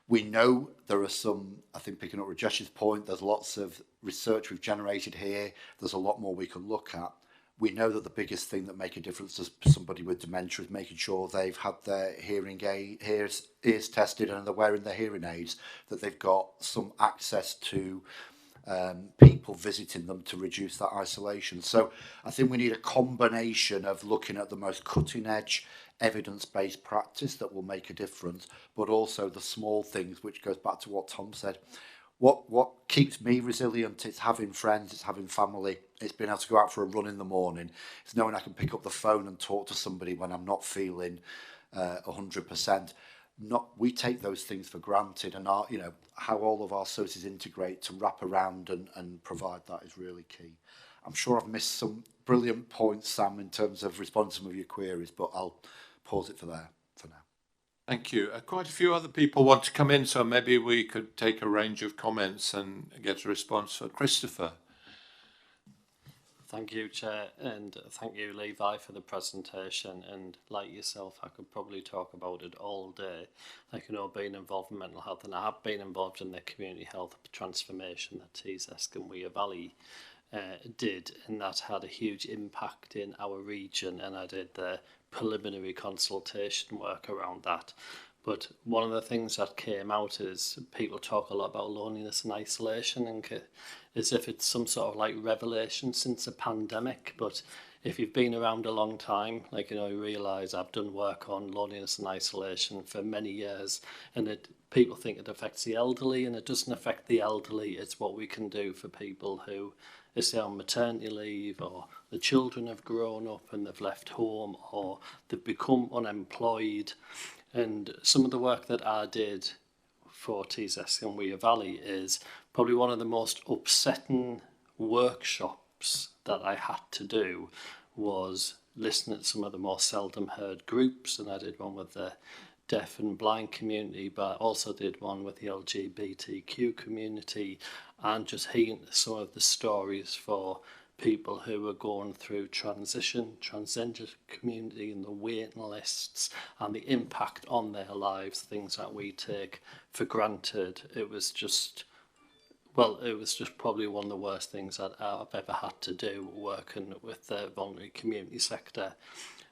Speaker 12: We know there are some, I think picking up Rajesh's point, there's lots of research we've generated here, there's a lot more we can look at. We know that the biggest thing that make a difference to somebody with dementia is making sure they've had their ears tested and they're wearing their hearing aids, that they've got some access to people visiting them to reduce that isolation. So I think we need a combination of looking at the most cutting edge evidence-based practice that will make a difference, but also the small things, which goes back to what Tom said. What keeps me resilient, it's having friends, it's having family, it's being able to go out for a run in the morning, it's knowing I can pick up the phone and talk to somebody when I'm not feeling 100%. We take those things for granted, and how all of our services integrate to wrap around and provide that is really key. I'm sure I've missed some brilliant points, Sam, in terms of responding to some of your queries, but I'll pause it for now.
Speaker 1: Thank you. Quite a few other people want to come in, so maybe we could take a range of comments and get a response. So, Christopher.
Speaker 2: Thank you, Chair, and thank you, Levi, for the presentation. And like yourself, I could probably talk about it all day. Like, being involved in mental health, and I have been involved in the community health transformation that Tees-Esk and Weir Valley did, and that had a huge impact in our region, and I did the preliminary consultation work around that. But one of the things that came out is people talk a lot about loneliness and isolation, and as if it's some sort of like revelation since the pandemic. But if you've been around a long time, you realise I've done work on loneliness and isolation for many years, and people think it affects the elderly, and it doesn't affect the elderly. It's what we can do for people who is on maternity leave, or the children have grown up and they've left home, or they've become unemployed. And some of the work that I did for Tees-Esk and Weir Valley is probably one of the most upsetting workshops that I had to do, was listening to some of the more seldom heard groups, and I did one with the deaf and blind community, but I also did one with the LGBTQ community, and just hearing some of the stories for people who are going through transition, transgender community, and the waiting lists and the impact on their lives, things that we take for granted. It was just probably one of the worst things that I've ever had to do, working with the voluntary community sector.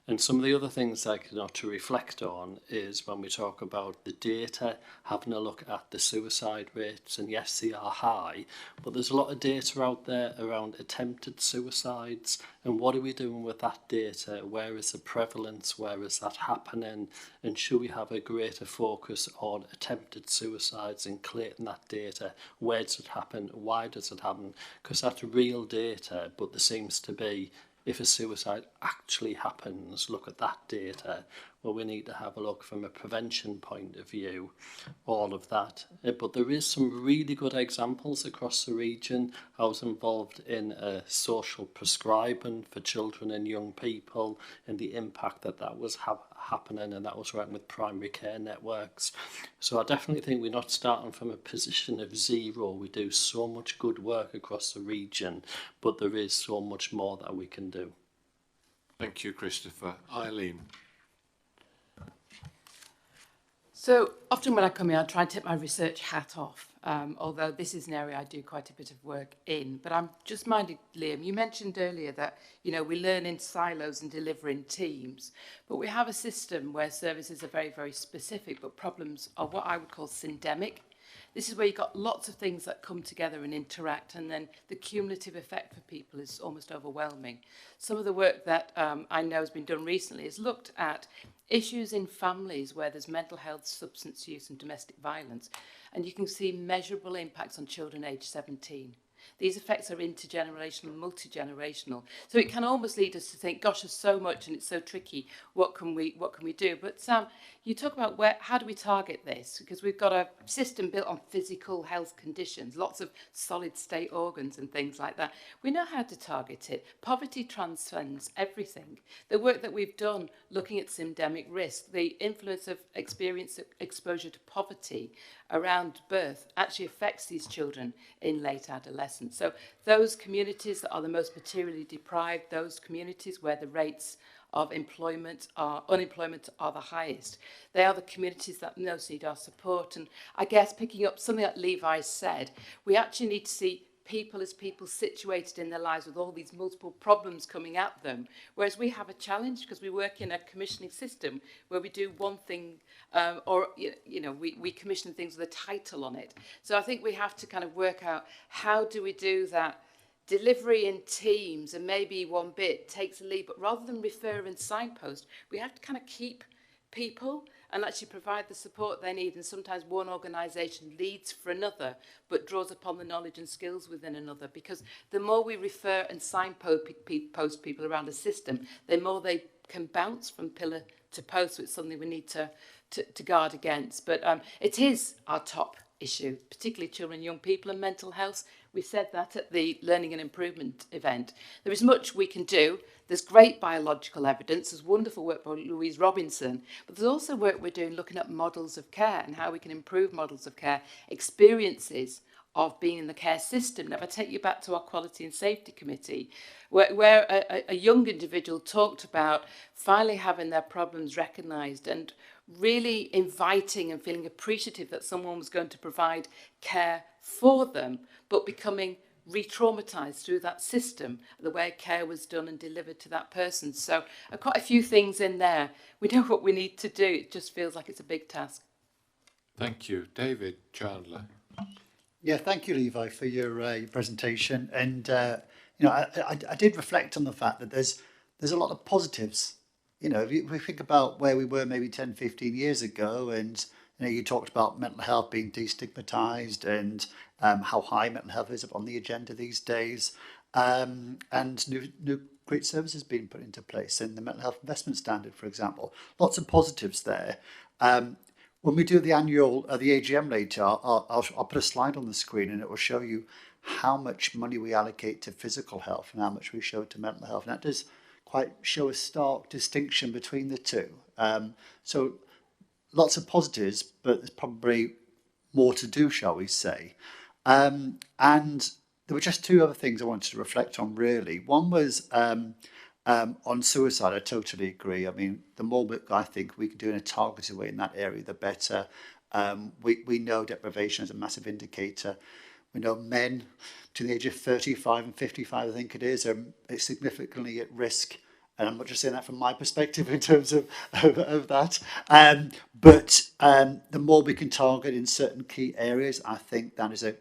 Speaker 2: And some of the other things to reflect on is when we talk about the data, having a look at the suicide rates, and yes, they are high, but there's a lot of data out there around attempted suicides, and what are we doing with that data? Where is the prevalence? Where is that happening? And should we have a greater focus on attempted suicides and collating that data? Where does it happen? Why does it happen? Because that's real data, but there seems to be, if a suicide actually happens, look at that data. Well, we need to have a look from a prevention point of view, all of that. But there is some really good examples across the region. I was involved in a social prescribing for children and young people, and the impact that was happening, and that was working with primary care networks. So I definitely think we're not starting from a position of zero. We do so much good work across the region, but there is so much more that we can do.
Speaker 1: Thank you, Christopher. Eileen.
Speaker 8: So often when I come here, I try and take my research hat off, although this is an area I do quite a bit of work in. But I'm just minded, Liam, you mentioned earlier that, we learn in silos and deliver in teams. But we have a system where services are very, very specific, but problems are what I would call syndemic. This is where you've got lots of things that come together and interact, and then the cumulative effect for people is almost overwhelming. Some of the work that I know has been done recently has looked at issues in families where there's mental health, substance use and domestic violence, and you can see measurable impacts on children aged 17. These effects are intergenerational, multi-generational. So it can almost lead us to think, gosh, there's so much and it's so tricky. What can we do? But Sam, you talk about how do we target this? Because we've got a system built on physical health conditions, lots of solid state organs and things like that. We know how to target it. Poverty transcends everything. The work that we've done looking at syndemic risk, the influence of exposure to poverty around birth actually affects these children in late adolescence. So those communities that are the most materially deprived, those communities where the rates of unemployment are the highest, they are the communities that most need our support. And I guess picking up something that Levi said, we actually need to see people as people situated in their lives with all these multiple problems coming at them. Whereas we have a challenge because we work in a commissioning system where we do one thing or we commission things with a title on it. So I think we have to kind of work out how do we do that delivery in teams, and maybe one bit takes a lead, but rather than refer and signpost, we have to kind of keep people and actually provide the support they need. And sometimes one organisation leads for another, but draws upon the knowledge and skills within another. Because the more we refer and signpost people around a system, the more they can bounce from pillar to post. So it's something we need to guard against. But it is our top issue, particularly children and young people and mental health. We said that at the Learning and Improvement event. There is much we can do. There's great biological evidence. There's wonderful work by Louise Robinson. But there's also work we're doing looking at models of care and how we can improve models of care, experiences of being in the care system. Now, if I take you back to our Quality and Safety Committee, where a young individual talked about finally having their problems recognised and really inviting and feeling appreciative that someone was going to provide care for them, but becoming re-traumatised through that system, the way care was done and delivered to that person. So quite a few things in there. We know what we need to do. It just feels like it's a big task.
Speaker 1: Thank you. David Chandler.
Speaker 17: Yeah, thank you, Levi, for your presentation. And, I did reflect on the fact that there's a lot of positives. If we think about where we were maybe 10, 15 years ago, and you talked about mental health being destigmatized and how high mental health is on the agenda these days, and new great services being put into place, and the mental health investment standard, for example. Lots of positives there. When we do the annual, the AGM later, I'll put a slide on the screen and it will show you how much money we allocate to physical health and how much we show to mental health. And that does quite show a stark distinction between the two. So lots of positives, but there's probably more to do, shall we say. And there were just two other things I wanted to reflect on, really. One was on suicide. I totally agree. I mean, the more I think we can do in a targeted way in that area, the better. We know deprivation is a massive indicator. We know men between the age of 35 and 55, I think it is, are significantly at risk. And I'm not just saying that from my perspective in terms of that. But the more we can target in certain key areas, I think that is a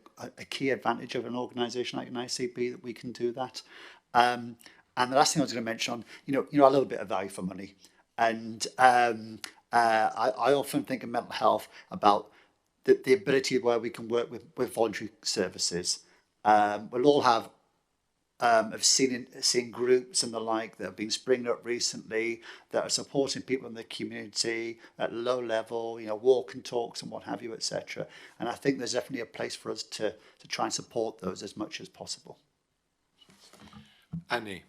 Speaker 17: key advantage of an organisation like an ICB, that we can do that. And the last thing I was going to mention on, a little bit of value for money. And I often think in mental health about the ability where we can work with voluntary services. We'll all have seen groups and the like that have been springing up recently that are supporting people in the community at low level, walk and talks and what have you, etc. And I think there's definitely a place for us to try and support those as much as possible.
Speaker 1: Annie.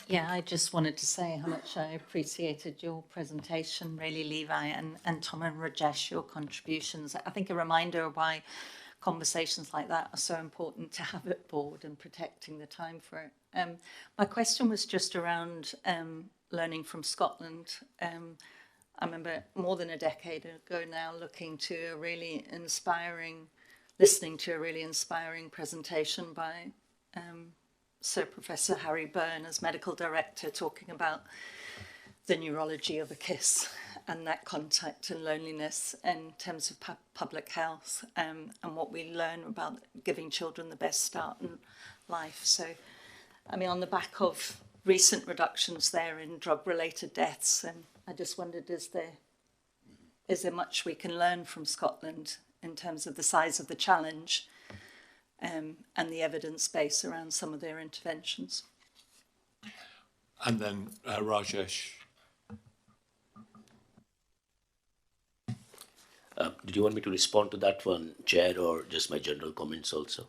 Speaker 18: Yeah, I just wanted to say how much I appreciated your presentation, really, Levi, and Tom and Rajesh, your contributions. I think a reminder of why conversations like that are so important to have at board and protecting the time for it. My question was just around learning from Scotland. I remember more than a decade ago now listening to a really inspiring presentation by Sir Professor Harry Byrne as medical director, talking about the neurology of a kiss and that contact and loneliness in terms of public health, and what we learn about giving children the best start in life. So, I mean, on the back of recent reductions there in drug-related deaths, and I just wondered, is there much we can learn from Scotland in terms of the size of the challenge and the evidence base around some of their interventions?
Speaker 1: And then Rajesh.
Speaker 11: Did you want me to respond to that one, Chair, or just my general comments also?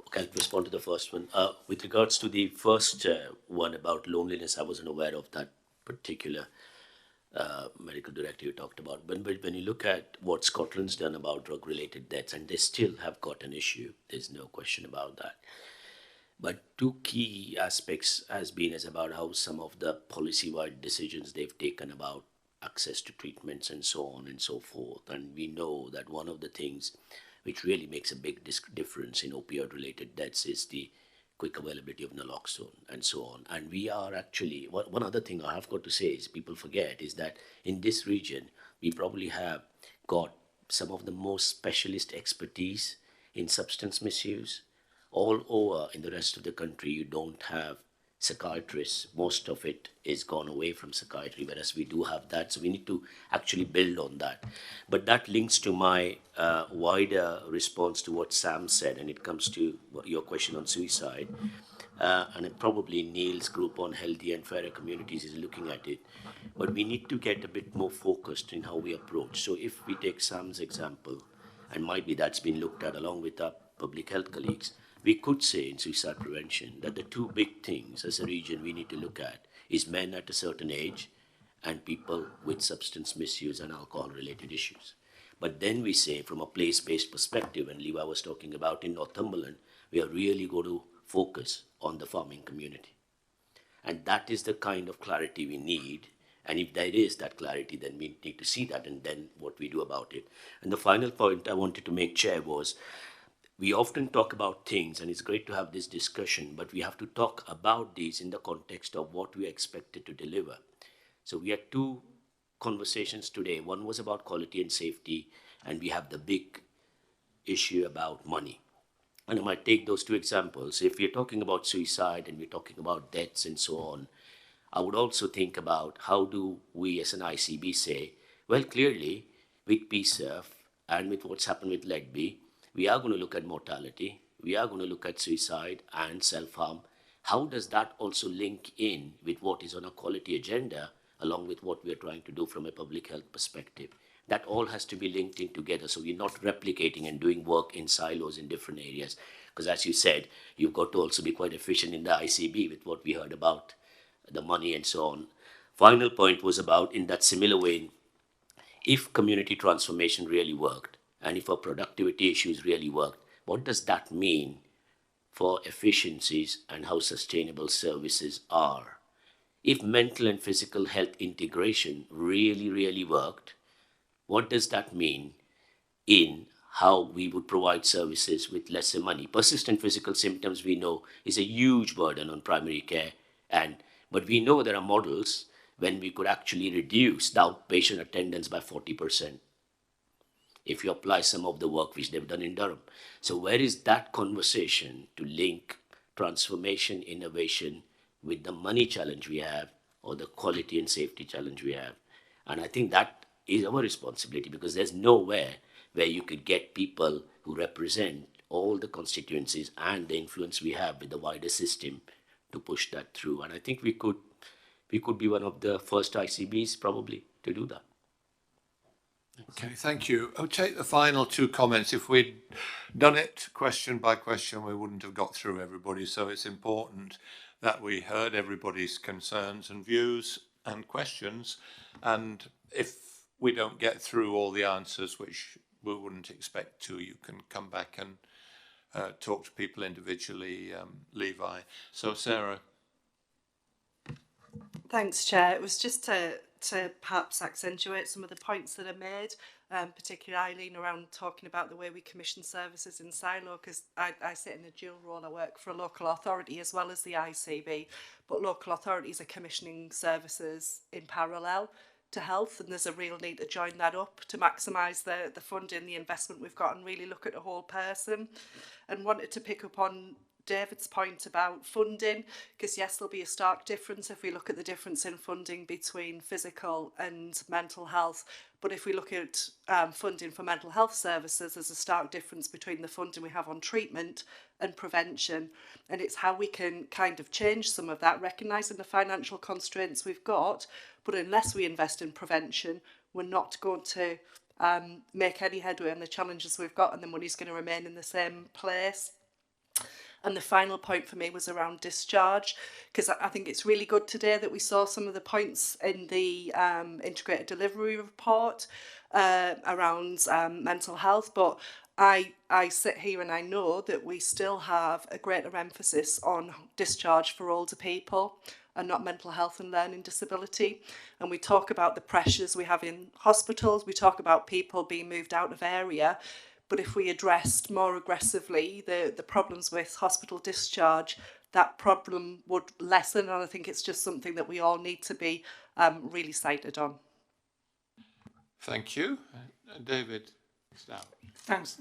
Speaker 11: Okay, I'll respond to the first one. With regards to the first one about loneliness, I wasn't aware of that particular medical director you talked about. But when you look at what Scotland's done about drug-related deaths, and they still have got an issue, there's no question about that. But two key aspects is about how some of the policy-wide decisions they've taken about access to treatments and so on and so forth. And we know that one of the things which really makes a big difference in opioid-related deaths, is the quick availability of naloxone and so on. And we are actually, one other thing I have got to say is people forget is that in this region, we probably have got some of the most specialist expertise in substance misuse. All over in the rest of the country, you don't have psychiatrists. Most of it is gone away from psychiatry, whereas we do have that. So we need to actually build on that. But that links to my wider response to what Sam said, and it comes to your question on suicide. And it probably Neil's group on healthy and fairer communities is looking at it. But we need to get a bit more focused in how we approach. So if we take Sam's example, and might be that's been looked at along with our public health colleagues, we could say in suicide prevention that the two big things as a region we need to look at is men at a certain age and people with substance misuse and alcohol-related issues. But then we say from a place-based perspective, and Levi was talking about in Northumberland, we are really going to focus on the farming community. And that is the kind of clarity we need. And if there is that clarity, then we need to see that and then what we do about it. And the final point I wanted to make, Chair, was we often talk about things, and it's great to have this discussion, but we have to talk about these in the context of what we are expected to deliver. So we had two conversations today. One was about quality and safety, and we have the big issue about money. And I might take those two examples. If we're talking about suicide and we're talking about deaths and so on, I would also think about how do we as an ICB say, well, clearly with PSERF and with what's happened with LEGB, we are going to look at mortality, we are going to look at suicide and self-harm. How does that also link in with what is on a quality agenda along with what we are trying to do from a public health perspective? That all has to be linked in together, so we're not replicating and doing work in silos in different areas. Because as you said, you've got to also be quite efficient in the ICB with what we heard about the money and so on. Final point was about, in that similar way, if community transformation really worked, and if our productivity issues really worked, what does that mean for efficiencies and how sustainable services are? If mental and physical health integration really, really worked, what does that mean in how we would provide services with lesser money? Persistent physical symptoms, we know, is a huge burden on primary care, but we know there are models when we could actually reduce the outpatient attendance by 40%. If you apply some of the work which they've done in Durham. So where is that conversation to link transformation, innovation with the money challenge we have or the quality and safety challenge we have? And I think that is our responsibility, because there's nowhere where you could get people who represent all the constituencies and the influence we have with the wider system to push that through. And I think we could be one of the first ICBs probably to do that.
Speaker 1: Okay, thank you. I'll take the final two comments. If we'd done it question by question, we wouldn't have got through everybody. So it's important that we heard everybody's concerns and views and questions. And if we don't get through all the answers, which we wouldn't expect to, you can come back and talk to people individually, Levi. So Sarah.
Speaker 14: Thanks, Chair. It was just to perhaps accentuate some of the points that are made, particularly Eileen, around talking about the way we commission services in silo, because I sit in a dual role. I work for a local authority as well as the ICB, but local authorities are commissioning services in parallel to health, and there's a real need to join that up to maximise the funding, the investment we've got, and really look at the whole person. And wanted to pick up on David's point about funding, because yes, there'll be a stark difference if we look at the difference in funding between physical and mental health. But if we look at funding for mental health services, there's a stark difference between the funding we have on treatment and prevention. And it's how we can kind of change some of that, recognising the financial constraints we've got. But unless we invest in prevention, we're not going to make any headway on the challenges we've got, and the money's going to remain in the same place. And the final point for me was around discharge, because I think it's really good today that we saw some of the points in the integrated delivery report around mental health. But I sit here and I know that we still have a greater emphasis on discharge for older people and not mental health and learning disability. And we talk about the pressures we have in hospitals, we talk about people being moved out of area, but if we addressed more aggressively the problems with hospital discharge, that problem would lessen, and I think it's just something that we all need to be really sighted on.
Speaker 1: Thank you. David Stout.
Speaker 5: Thanks,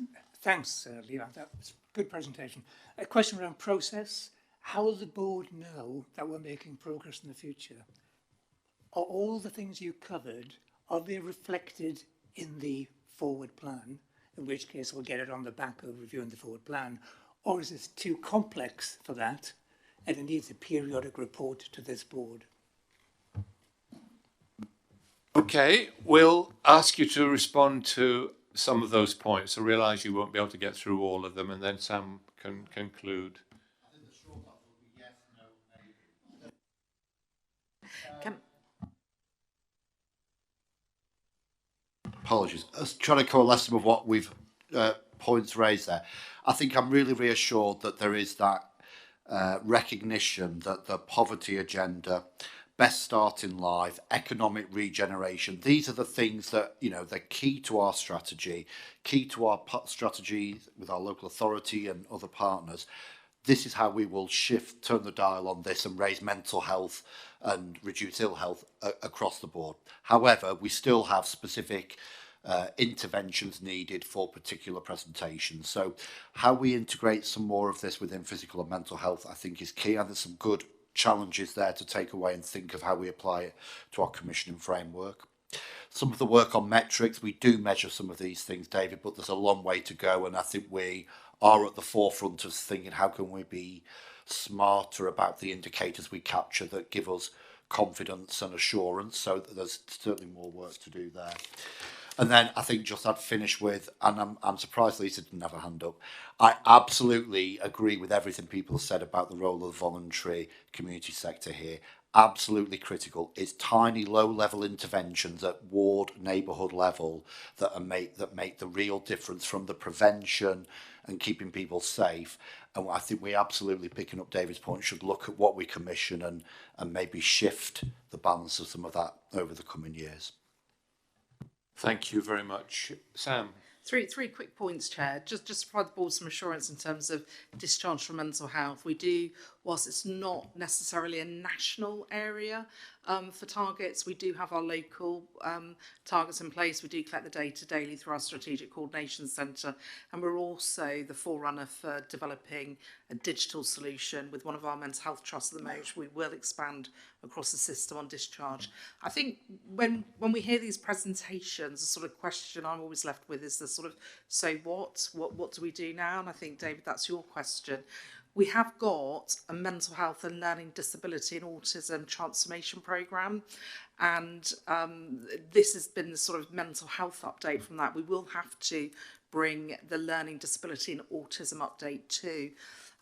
Speaker 5: Levi. That was a good presentation. A question around process. How will the board know that we're making progress in the future? Are all the things you covered, are they reflected in the forward plan? In which case we'll get it on the back of reviewing the forward plan. Or is it too complex for that and it needs a periodic report to this board?
Speaker 1: Okay, we'll ask you to respond to some of those points. I realise you won't be able to get through all of them, and then Sam can conclude.
Speaker 12: Apologies. I was trying to coalesce some of what we've points raised there. I think I'm really reassured that there is that recognition that the poverty agenda, best start in life, economic regeneration, these are the things that, you know, they're key to our strategy, key to our strategy with our local authority and other partners. This is how we will turn the dial on this and raise mental health and reduce ill health across the board. However, we still have specific interventions needed for particular presentations. So how we integrate some more of this within physical and mental health, I think, is key. And there's some good challenges there to take away and think of how we apply it to our commissioning framework. Some of the work on metrics, we do measure some of these things, David, but there's a long way to go. And I think we are at the forefront of thinking, how can we be smarter about the indicators we capture that give us confidence and assurance? So there's certainly more work to do there. And then I think just I'd finish with, and I'm surprised Lisa didn't have a hand up, I absolutely agree with everything people have said about the role of the voluntary community sector here. Absolutely critical. It's tiny, low-level interventions at ward, neighbourhood level that make the real difference, from the prevention and keeping people safe. And I think we absolutely, picking up David's point, should look at what we commission and maybe shift the balance of some of that over the coming years.
Speaker 1: Thank you very much. Sam?
Speaker 3: Three quick points, Chair. Just to provide the board some assurance in terms of discharge from mental health. We do, whilst it's not necessarily a national area for targets, we do have our local targets in place. We do collect the data daily through our Strategic Coordination Centre, and we're also the forerunner for developing a digital solution with one of our mental health trusts at the moment, which we will expand across the system on discharge. I think when we hear these presentations, the sort of question I'm always left with is the sort of, so what do we do now? And I think, David, that's your question. We have got a mental health and learning disability and autism transformation programme, and this has been the sort of mental health update from that. We will have to bring the learning disability and autism update too.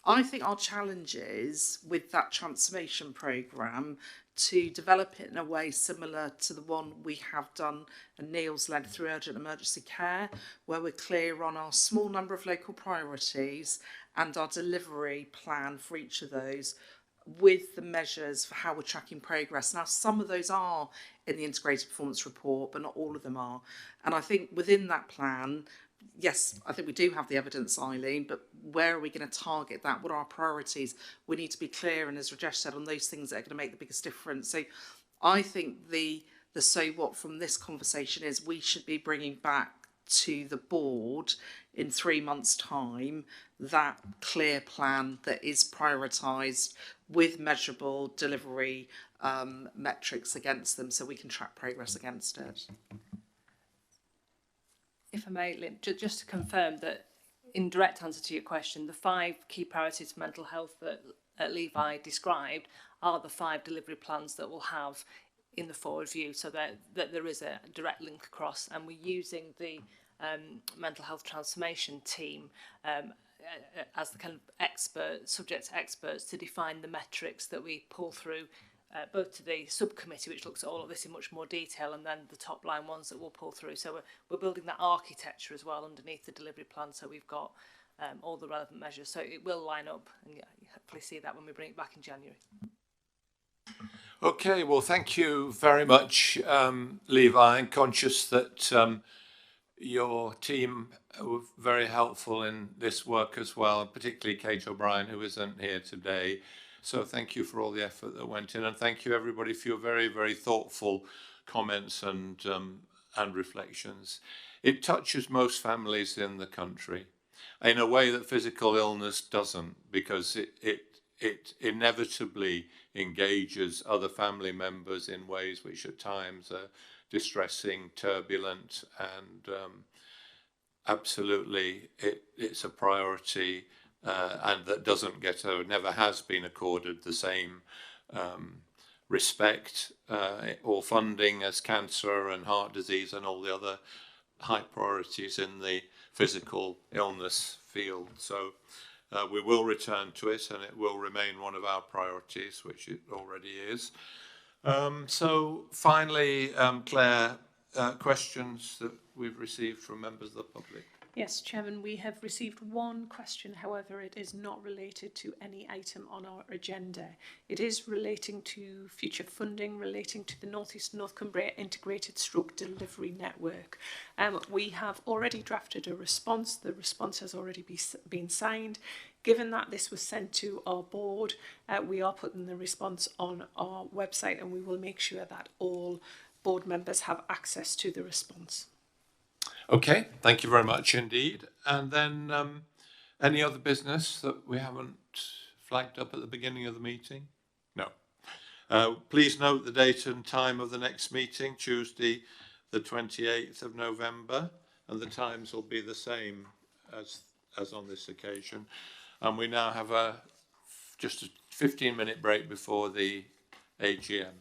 Speaker 3: I think our challenge is with that transformation programme to develop it in a way similar to the one we have done and Neil's led through urgent emergency care, where we're clear on our small number of local priorities and our delivery plan for each of those, with the measures for how we're tracking progress. Now, some of those are in the integrated performance report, but not all of them are. And I think within that plan, yes, I think we do have the evidence, Eileen, but where are we going to target that? What are our priorities? We need to be clear, and as Rajesh said, on those things that are going to make the biggest difference. So I think the so what from this conversation is we should be bringing back to the board in 3 months' time that clear plan that is prioritised with measurable delivery metrics against them, so we can track progress against it.
Speaker 7: If I may, Lynn, just to confirm that in direct answer to your question, the 5 key priorities for mental health that Levi described are the 5 delivery plans that we'll have in the forward view, so that there is a direct link across, and we're using the mental health transformation team as the kind of subject experts to define the metrics that we pull through both to the subcommittee, which looks at all of this in much more detail, and then the top line ones that we'll pull through. So we're building that architecture as well underneath the delivery plan, so we've got all the relevant measures. So it will line up, and you hopefully see that when we bring it back in January.
Speaker 1: Okay, well, thank you very much, Levi. I'm conscious that your team were very helpful in this work as well, particularly Kate O'Brien, who isn't here today. So thank you for all the effort that went in, and thank you everybody for your very, very thoughtful comments and reflections. It touches most families in the country in a way that physical illness doesn't, because it inevitably engages other family members in ways which at times are distressing, turbulent, and absolutely it's a priority, and that doesn't get, or never has been accorded the same respect or funding as cancer and heart disease and all the other high priorities in the physical illness field. So we will return to it, and it will remain one of our priorities, which it already is. So finally, Claire, questions that we've received from members of the public.
Speaker 16: Yes, Chairman, we have received one question. However, it is not related to any item on our agenda. It is relating to future funding relating to the North East North Cumbria Integrated Stroke Delivery Network. We have already drafted a response. The response has already been signed. Given that this was sent to our board, we are putting the response on our website, and we will make sure that all board members have access to the response.
Speaker 1: Okay, thank you very much indeed. And then any other business that we haven't flagged up at the beginning of the meeting? No. Please note the date and time of the next meeting, Tuesday the 28th of November, and the times will be the same as on this occasion. And we now have just a 15-minute break before the AGM.